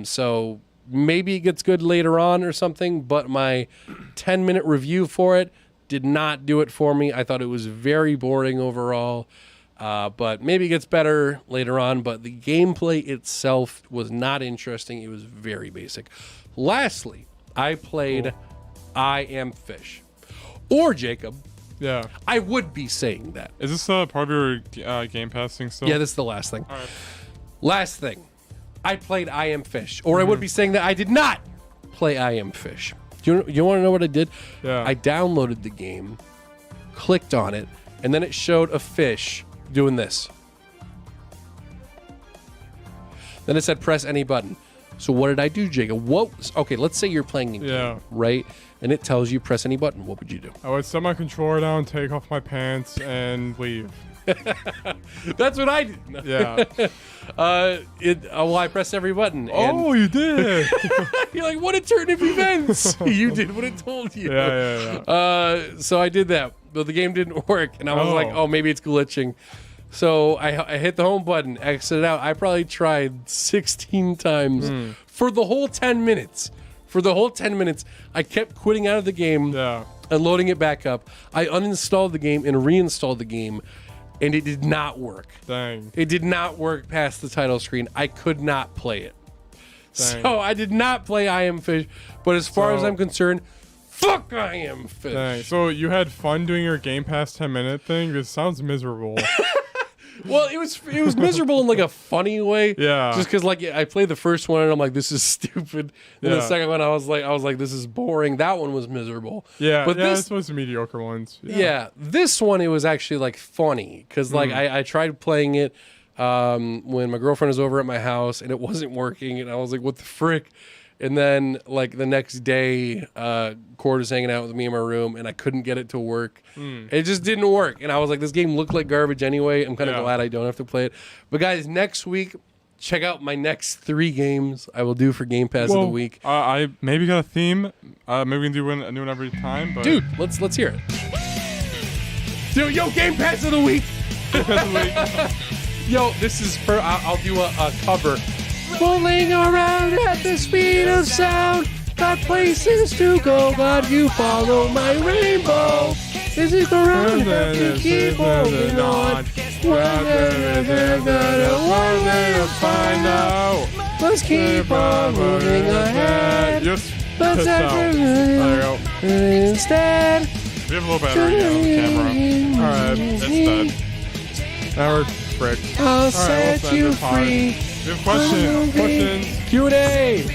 S2: So maybe it gets good later on or something, but my 10-minute review for it did not do it for me. I thought it was very boring overall. But maybe it gets better later on, but the gameplay itself was not interesting. It was very basic. Lastly, I played I Am Fish. Or Jacob.
S1: Yeah.
S2: I would be saying that.
S3: Is this part of your Game Pass thing still?
S2: Yeah, this is the last thing.
S3: All right.
S2: Last thing. I played I Am Fish. Or I would be saying that I did not play I Am Fish. You want to know what I did?
S1: Yeah.
S2: I downloaded the game, clicked on it, and then it showed a fish doing this. Then it said press any button. So what did I do, Jacob? Okay, let's say you're playing a game, right? And it tells you press any button. What would you do?
S1: I would set my controller down, take off my pants, and leave.
S2: That's what I did.
S1: Yeah.
S2: I pressed every button.
S1: Oh, you did.
S2: You're like, what a turn of events. You did what it told you.
S1: Yeah.
S2: So I did that, but the game didn't work, and I was like, oh, maybe it's glitching. So I hit the home button, exited out. I probably tried 16 times for the whole 10 minutes. For the whole 10 minutes, I kept quitting out of the game and loading it back up. I uninstalled the game and reinstalled the game, and it did not work.
S1: Dang.
S2: It did not work past the title screen. I could not play it.
S1: Dang.
S2: So I did not play I Am Fish, but as far as I'm concerned, fuck I Am Fish.
S1: Dang. So you had fun doing your Game Pass 10-minute thing? This sounds miserable.
S2: Well, it was miserable in like a funny way.
S1: Yeah.
S2: Just because like I played the first one and I'm like, this is stupid. And the second one I was like, this is boring. That one was miserable.
S1: Yeah.
S2: But
S1: this was the mediocre ones.
S2: Yeah. This one it was actually like funny because like I tried playing it. when my girlfriend was over at my house and it wasn't working, and I was like, what the frick? And then, like, the next day, Cord was hanging out with me in my room, and I couldn't get it to work. It just didn't work. And I was like, this game looked like garbage anyway. I'm kind of glad I don't have to play it. But, guys, next week, check out my next 3 games I will do for Game Pass of the week.
S3: I maybe got a theme. Maybe we can do a new one every time. But
S2: Dude, let's hear it. Dude, yo, Game Pass of the week. Yo, this is for, I'll do a cover. Rolling around at the speed of sound, got places to go, God, you follow my rainbow. This is the round that you keep moving on.
S3: Find out.
S2: Let's keep on moving ahead.
S3: Just
S2: Let's
S3: there you go.
S2: instead.
S3: We have a little battery on the camera. Alright, it's dead. Now we're fricked.
S2: I'll set you free.
S3: We have questions.
S2: Q&A.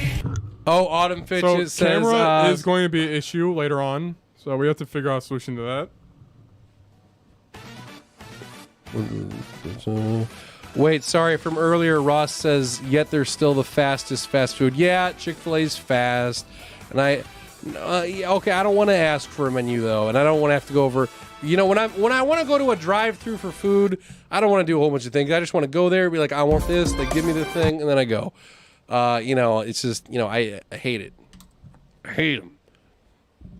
S2: Oh, Autumn Fitches
S3: So
S2: says
S3: camera is going to be an issue later on, so we have to figure out a solution to that.
S2: Wait, sorry, from earlier, Ross says, yet they're still the fastest fast food. Yeah, Chick-fil-A's fast. And okay, I don't want to ask for a menu, though, and I don't want to have to go over... You know, when I want to go to a drive-thru for food, I don't want to do a whole bunch of things. I just want to go there, be like, I want this. They give me the thing, and then I go. You know, it's just, you know, I hate it. I hate them.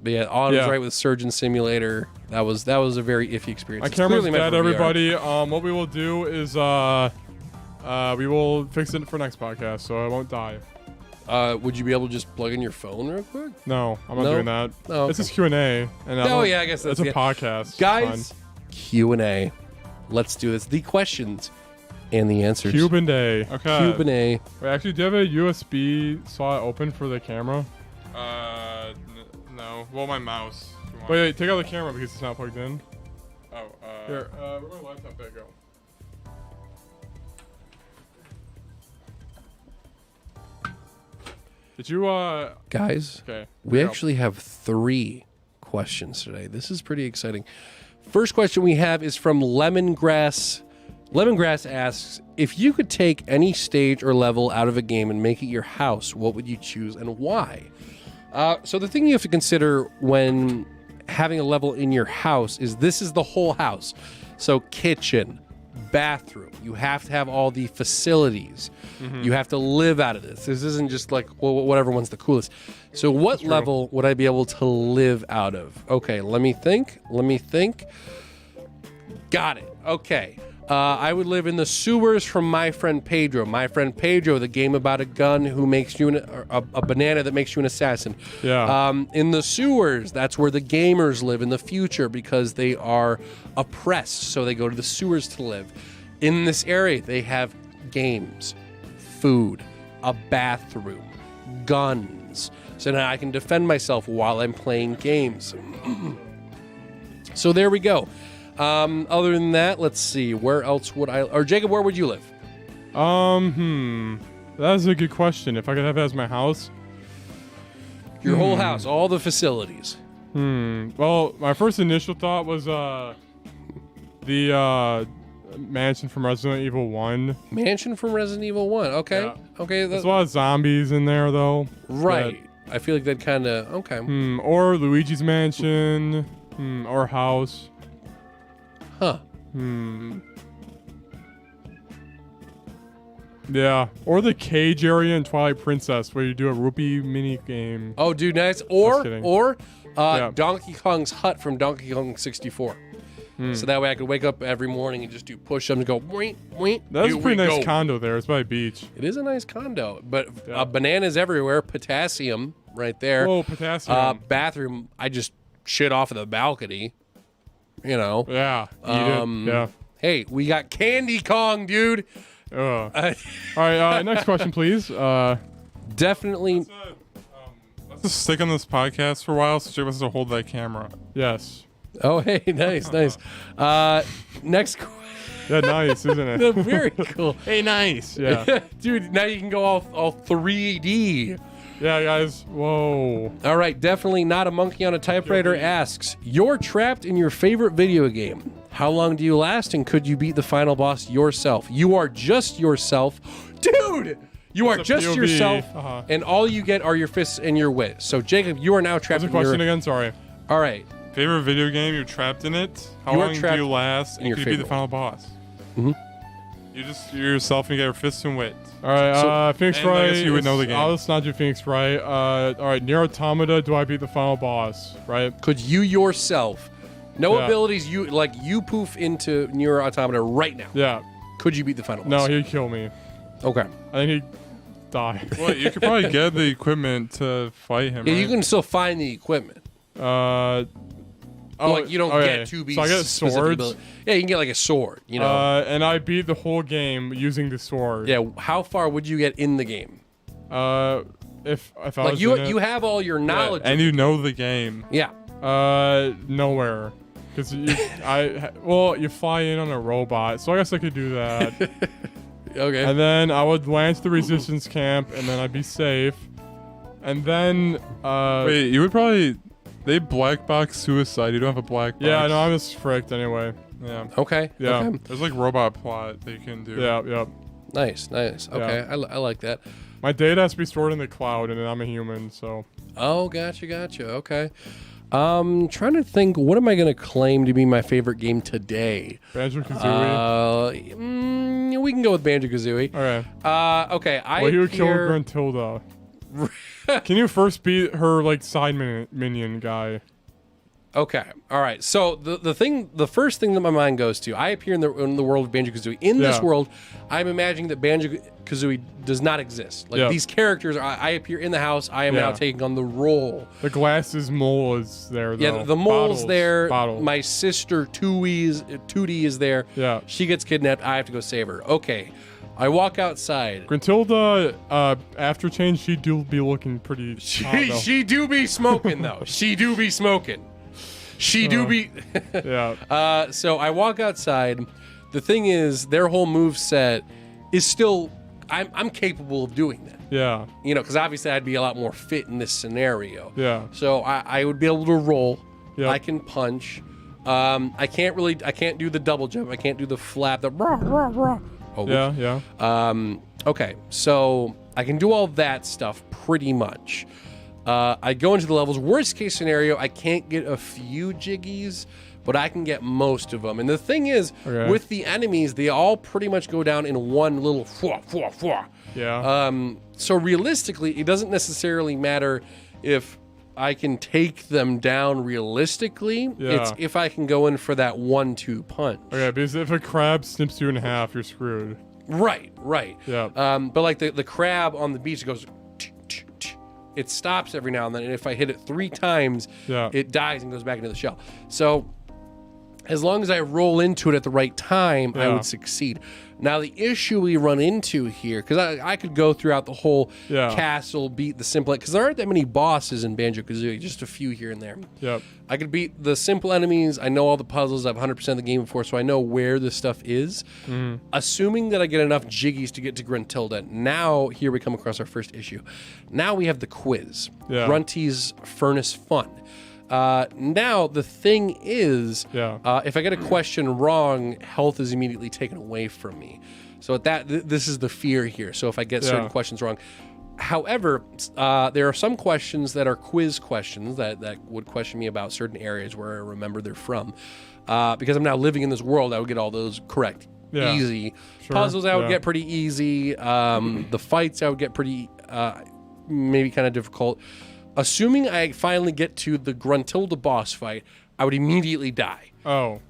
S2: But yeah, Autumn's right with Surgeon Simulator. That was a very iffy experience.
S3: My
S2: It's
S3: camera's
S2: clearly meant
S3: dead,
S2: for VR.
S3: everybody. What we will do is we will fix it for next podcast, so I won't die.
S2: Would you be able to just plug in your phone real quick?
S3: No, I'm not doing that.
S2: Oh,
S3: This
S2: okay.
S3: is Q&A. And
S2: I guess
S3: it's
S2: that's
S3: a podcast.
S2: Guys, Q&A. Let's do this. The questions and the answers.
S3: Cuban Day. Okay.
S2: Q&A.
S3: Wait, actually, do you have a USB slot open for the camera? No. Well, my mouse. Wait, take out the camera because it's not plugged in. Oh, here, we're going to laptop. There you go. Did you,
S2: Guys,
S3: okay.
S2: we actually have 3 questions today. This is pretty exciting. First question we have is from Lemongrass. Lemongrass asks, if you could take any stage or level out of a game and make it your house, what would you choose and why? So the thing you have to consider when having a level in your house is this is the whole house. So kitchen, bathroom, you have to have all the facilities. You have to live out of this. This isn't just like, well, whatever one's the coolest. So what level would I be able to live out of? Okay, let me think. Got it. Okay. I would live in the sewers from My Friend Pedro. My Friend Pedro, the game about a gun who makes you a banana that makes you an assassin.
S3: Yeah.
S2: In the sewers, that's where the gamers live in the future because they are oppressed, so they go to the sewers to live. In this area, they have games, food, a bathroom, guns. So now I can defend myself while I'm playing games. So there we go. Other than that, let's see. Where else would I... Or Jacob, where would you live?
S3: That's a good question. If I could have it as my house.
S2: Your whole house, all the facilities.
S3: Well, my first initial thought was the mansion from Resident Evil 1.
S2: Mansion from Resident Evil 1. Okay.
S3: Yeah.
S2: Okay.
S3: There's a lot of zombies in there, though.
S2: Right. I feel like that kind of... Okay.
S3: Or Luigi's mansion. Or house.
S2: Huh.
S3: Yeah. Or the cage area in Twilight Princess where you do a rupee mini game.
S2: Oh, dude, nice.
S3: Just
S2: Or
S3: kidding.
S2: Yeah. Donkey Kong's hut from Donkey Kong 64. So that way I could wake up every morning and just do push-ups and go, wait.
S3: That's a pretty nice condo there. It's by a beach.
S2: It is a nice condo, but bananas everywhere, potassium right there.
S3: Oh, potassium.
S2: Bathroom, I just shit off of the balcony, you know.
S3: Yeah. Eat it. Yeah.
S2: Hey, we got Candy Kong, dude.
S3: All right. Next question, please.
S2: Definitely.
S3: Let's just stick on this podcast for a while so Jake has to hold that camera. Yes.
S2: Oh, hey, nice. Next question.
S3: Yeah, nice, isn't it?
S2: Very cool.
S3: Hey, nice. Yeah.
S2: Dude, now you can go all 3D.
S3: Yeah, guys. Whoa.
S2: All right, definitely not a monkey on a typewriter asks, you're trapped in your favorite video game. How long do you last, and could you beat the final boss yourself? You are just yourself. Dude! You are just
S1: POV.
S2: yourself, and all you get are your fists and your wit. So, Jacob, you are now trapped
S1: What's the
S2: in
S1: question again? Sorry.
S2: All right.
S3: Favorite video game? You're trapped in it. How
S2: You are
S3: long do
S2: trapped
S3: you last?
S2: in
S3: And
S2: your
S3: could you be the
S2: favorite
S3: final boss? You're yourself and you get your fists and wit.
S1: All right, Phoenix
S3: and I
S1: Wright.
S3: guess you would know the game.
S1: I'll just not do Phoenix Wright. All right, Nier Automata. Do I beat the final boss? Right.
S2: Could you yourself, no
S1: Yeah.
S2: abilities, you poof into Nier Automata right now.
S1: Yeah.
S2: Could you beat the final
S1: No,
S2: boss?
S1: he'd kill me.
S2: Okay.
S1: I think he'd die.
S3: Well, you could probably get the equipment to fight him.
S2: Yeah,
S3: right?
S2: you can still find the equipment. Like you don't
S1: okay.
S2: get to be
S1: So I get
S2: specific
S1: swords.
S2: ability. Yeah, you can get like a sword. You know.
S1: And I beat the whole game using the sword.
S2: Yeah. How far would you get in the game?
S1: If I
S2: Like
S1: was
S2: you
S1: in it,
S2: you have all your knowledge.
S3: and you know the game.
S2: Yeah.
S1: Nowhere. Because you fly in on a robot, so I guess I could do that.
S2: Okay.
S1: And then I would land to the resistance camp, and then I'd be safe. And then,
S3: Wait, you would probably... They black box suicide. You don't have a black box.
S1: yeah, no, I'm just fricked anyway.
S3: Yeah.
S2: Okay.
S1: Yeah.
S2: Okay.
S3: There's like robot plot that you can do.
S1: Yeah.
S2: Nice. Okay.
S1: Yeah.
S2: I like that.
S1: My data has to be stored in the cloud, and then I'm a human, so.
S2: Oh, gotcha. Okay. Trying to think, what am I going to claim to be my favorite game today?
S1: Banjo-Kazooie?
S2: We can go with Banjo-Kazooie.
S1: Okay.
S2: Okay.
S1: Well, you would kill Gruntilda. Can you first beat her, like, side minion guy?
S2: Okay. All right. So the first thing that my mind goes to, I appear in the world of Banjo-Kazooie. In this world, I'm imagining that Banjo-Kazooie does not exist. Like these characters, I appear in the house. I am now taking on the role.
S1: The glasses mole is there, though.
S2: Yeah, the mole's there.
S1: Bottles.
S2: My sister Tootie is there.
S1: Yeah.
S2: She gets kidnapped. I have to go save her. Okay. I walk outside.
S1: Gruntilda, after change, she do be looking pretty hot, though.
S2: She do be smoking though. She do be smoking. She do be.
S1: Yeah.
S2: So I walk outside. The thing is, their whole move set is still. I'm capable of doing that.
S1: Yeah.
S2: You know, because obviously I'd be a lot more fit in this scenario.
S1: Yeah.
S2: So I would be able to roll.
S1: Yep.
S2: I can punch. I can't do the double jump. I can't do the flap. The rah, rah, rah. Oh,
S1: Yeah.
S2: okay, so I can do all that stuff pretty much. I go into the levels. Worst case scenario, I can't get a few jiggies, but I can get most of them. And the thing is, with the enemies, they all pretty much go down in one little fwah, fwah, fwah.
S1: Yeah.
S2: So realistically, it doesn't necessarily matter if I can take them down realistically.
S1: Yeah.
S2: It's if I can go in for that 1-2 punch.
S1: Okay, because if a crab snips you in half, you're screwed.
S2: Right.
S1: Yeah.
S2: But like the crab on the beach, it goes. It stops every now and then, and if I hit it 3 times, it dies and goes back into the shell. So, as long as I roll into it at the right time, I would succeed. Now, the issue we run into here, because I could go throughout the whole castle, beat the simple, because there aren't that many bosses in Banjo-Kazooie, just a few here and there.
S1: Yep.
S2: I could beat the simple enemies. I know all the puzzles. I've 100% of the game before, so I know where this stuff is. Assuming that I get enough jiggies to get to Gruntilda, now here we come across our first issue. Now we have the quiz.
S1: Yeah.
S2: Grunty's Furnace Fun. Now, the thing is, if I get a question wrong, health is immediately taken away from me. So at that, this is the fear here. So if I get certain questions wrong. However, there are some questions that are quiz questions that would question me about certain areas where I remember they're from. Because I'm now living in this world, I would get all those correct. Easy.
S1: Sure.
S2: Puzzles I would get pretty easy. The fights I would get pretty, maybe kind of difficult. Assuming I finally get to the Gruntilda boss fight, I would immediately die.
S1: Oh.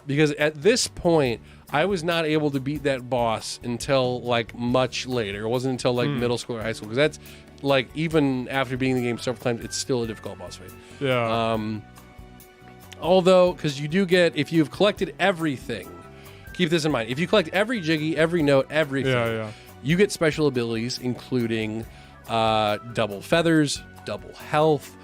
S2: Because at this point, I was not able to beat that boss until like much later. It wasn't until like middle school or high school, because that's like even after beating the game several times, it's still a difficult boss fight.
S1: Yeah.
S2: Although, because you do get, if you've collected everything, keep this in mind. If you collect every jiggy, every note, everything, you get special abilities, including double feathers, double health,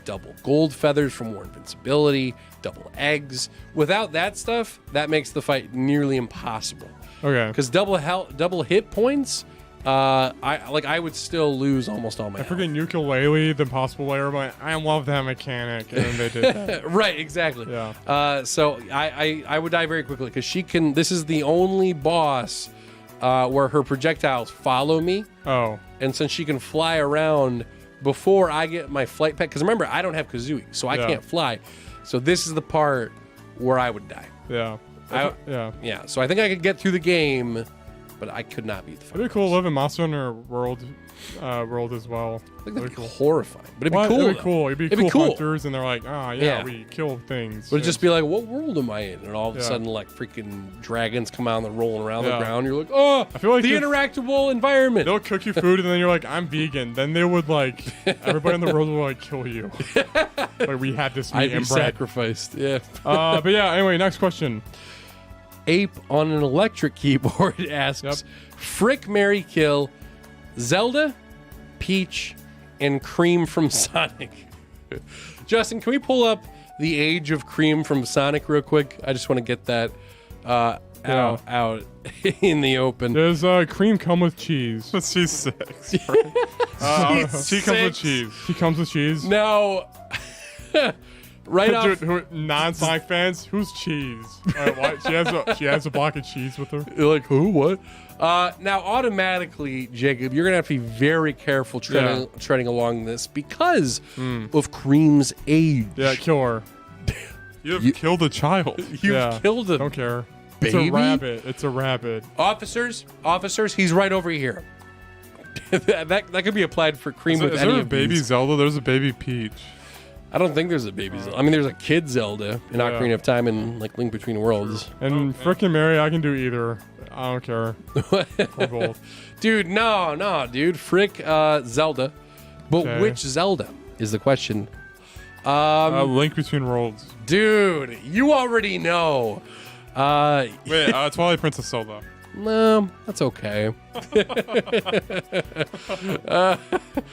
S2: double gold feathers for more invincibility, double eggs. Without that stuff, that makes the fight nearly impossible.
S1: Okay.
S2: Because double hit points I would still lose almost all my health.
S1: Freaking ukulele, the impossible layer. But I love that mechanic, and then they did that.
S2: Right, exactly.
S1: Yeah.
S2: So I would die very quickly because she can. This is the only boss where her projectiles follow me.
S1: Oh.
S2: And since she can fly around before I get my flight pack, because remember I don't have Kazooie, so I can't fly. So this is the part where I would die.
S1: Yeah.
S2: Yeah. So I think I could get through the game, but I could not beat the final
S1: It'd be cool to live in Monster Hunter world as well.
S2: I think that'd be horrifying, but it'd be
S1: What?
S2: cool.
S1: It'd be cool.
S2: It'd
S1: It'd be
S2: be
S1: cool
S2: cool.
S1: hunters, and they're like,
S2: Yeah.
S1: we kill things.
S2: But it'd just be like, what world am I in? And all of a
S1: Yeah.
S2: sudden, like freaking dragons come out and they're rolling around the
S1: Yeah.
S2: ground. You're like, oh,
S1: I feel like
S2: the
S1: if-
S2: interactable environment.
S1: They'll cook you food, and then you're like, I'm vegan. Then they would like, everybody in the world will like kill you. Like we had this meat
S2: I'd be
S1: and bread.
S2: sacrificed. Yeah.
S1: But yeah. Anyway, next question.
S2: Ape on an electric keyboard asks, Frick, Marry, Kill, Zelda, Peach, and Cream from Sonic. Justin, can we pull up the age of Cream from Sonic real quick? I just want to get that out in the open.
S1: Does cream come with cheese?
S3: She's 6.
S2: She's
S3: She comes with
S2: 6.
S3: cheese.
S1: She comes with cheese.
S2: Now, right off,
S1: Dude, non-Sonic fans, who's cheese? What? She has a block of cheese with her.
S2: you're like, who? What? Now, automatically, Jacob, you're going to have to be very careful treading along this because of Cream's age.
S1: Yeah, kill her.
S3: You have killed a child.
S2: You've killed a
S1: Don't care.
S2: baby?
S1: It's a rabbit. It's a rabbit.
S2: Officers, he's right over here. that could be applied for Cream with
S3: Is
S2: any
S3: there a
S2: of
S3: baby
S2: these.
S3: Zelda? There's a baby Peach.
S2: I don't think there's a baby Zelda. I mean, there's a kid Zelda in Ocarina of Time and like Link Between Worlds.
S1: And frickin' Mary, I can do either. I don't care. Or both.
S2: Dude, no, dude. Frick Zelda. But
S1: Okay.
S2: which Zelda is the question?
S3: Link Between Worlds.
S2: Dude, you already know.
S3: Wait, Twilight Princess Zelda.
S2: No, that's okay.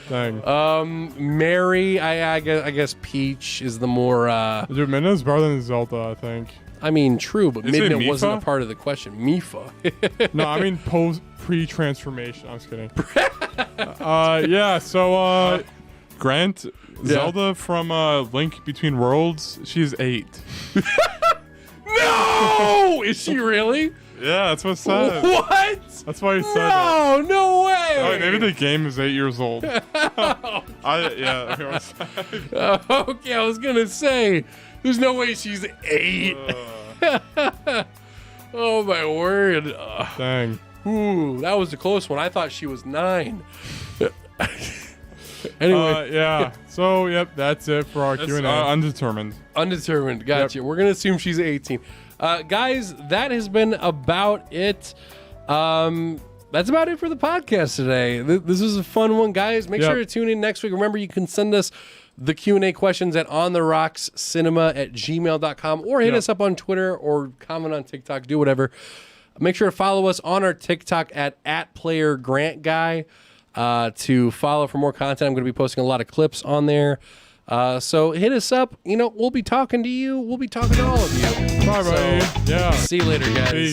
S1: Dang.
S2: Mary, I guess Peach is the more.
S1: Dude, Midna's better than Zelda, I think.
S2: I mean, true, but
S3: Is it
S2: Midna wasn't a
S3: Mifa?
S2: part of the question. Mifa.
S1: No, I mean pre-transformation. I'm just kidding. Yeah, so
S3: Grant, Zelda from Link Between Worlds, she's 8.
S2: No! Is she really?
S3: Yeah, that's what it says.
S2: What?
S1: that's why he said
S2: No, no way.
S3: Oh, wait, maybe the game is 8 years old.
S2: Okay, I was gonna say, there's no way she's 8. Oh my word.
S1: it. Dang.
S2: Ooh, that was a close one. I thought she was 9. Anyway,
S1: Yeah. So, yep, that's it for our Q&A.
S3: Undetermined.
S2: undetermined. Gotcha. We're gonna assume she's 18. Guys, that has been about it. That's about it for the podcast today. This was a fun one, guys. Make sure to tune in next week. Remember, you can send us the Q&A questions at ontherockscinema@gmail.com or hit us up on Twitter or comment on TikTok. Do whatever. Make sure to follow us on our TikTok at @PlayerGrantGuy to follow for more content. I'm going to be posting a lot of clips on there. So hit us up. We'll be talking to you. We'll be talking to all of you.
S1: Bye, buddy. Yeah.
S2: See you later, guys.
S1: Peace.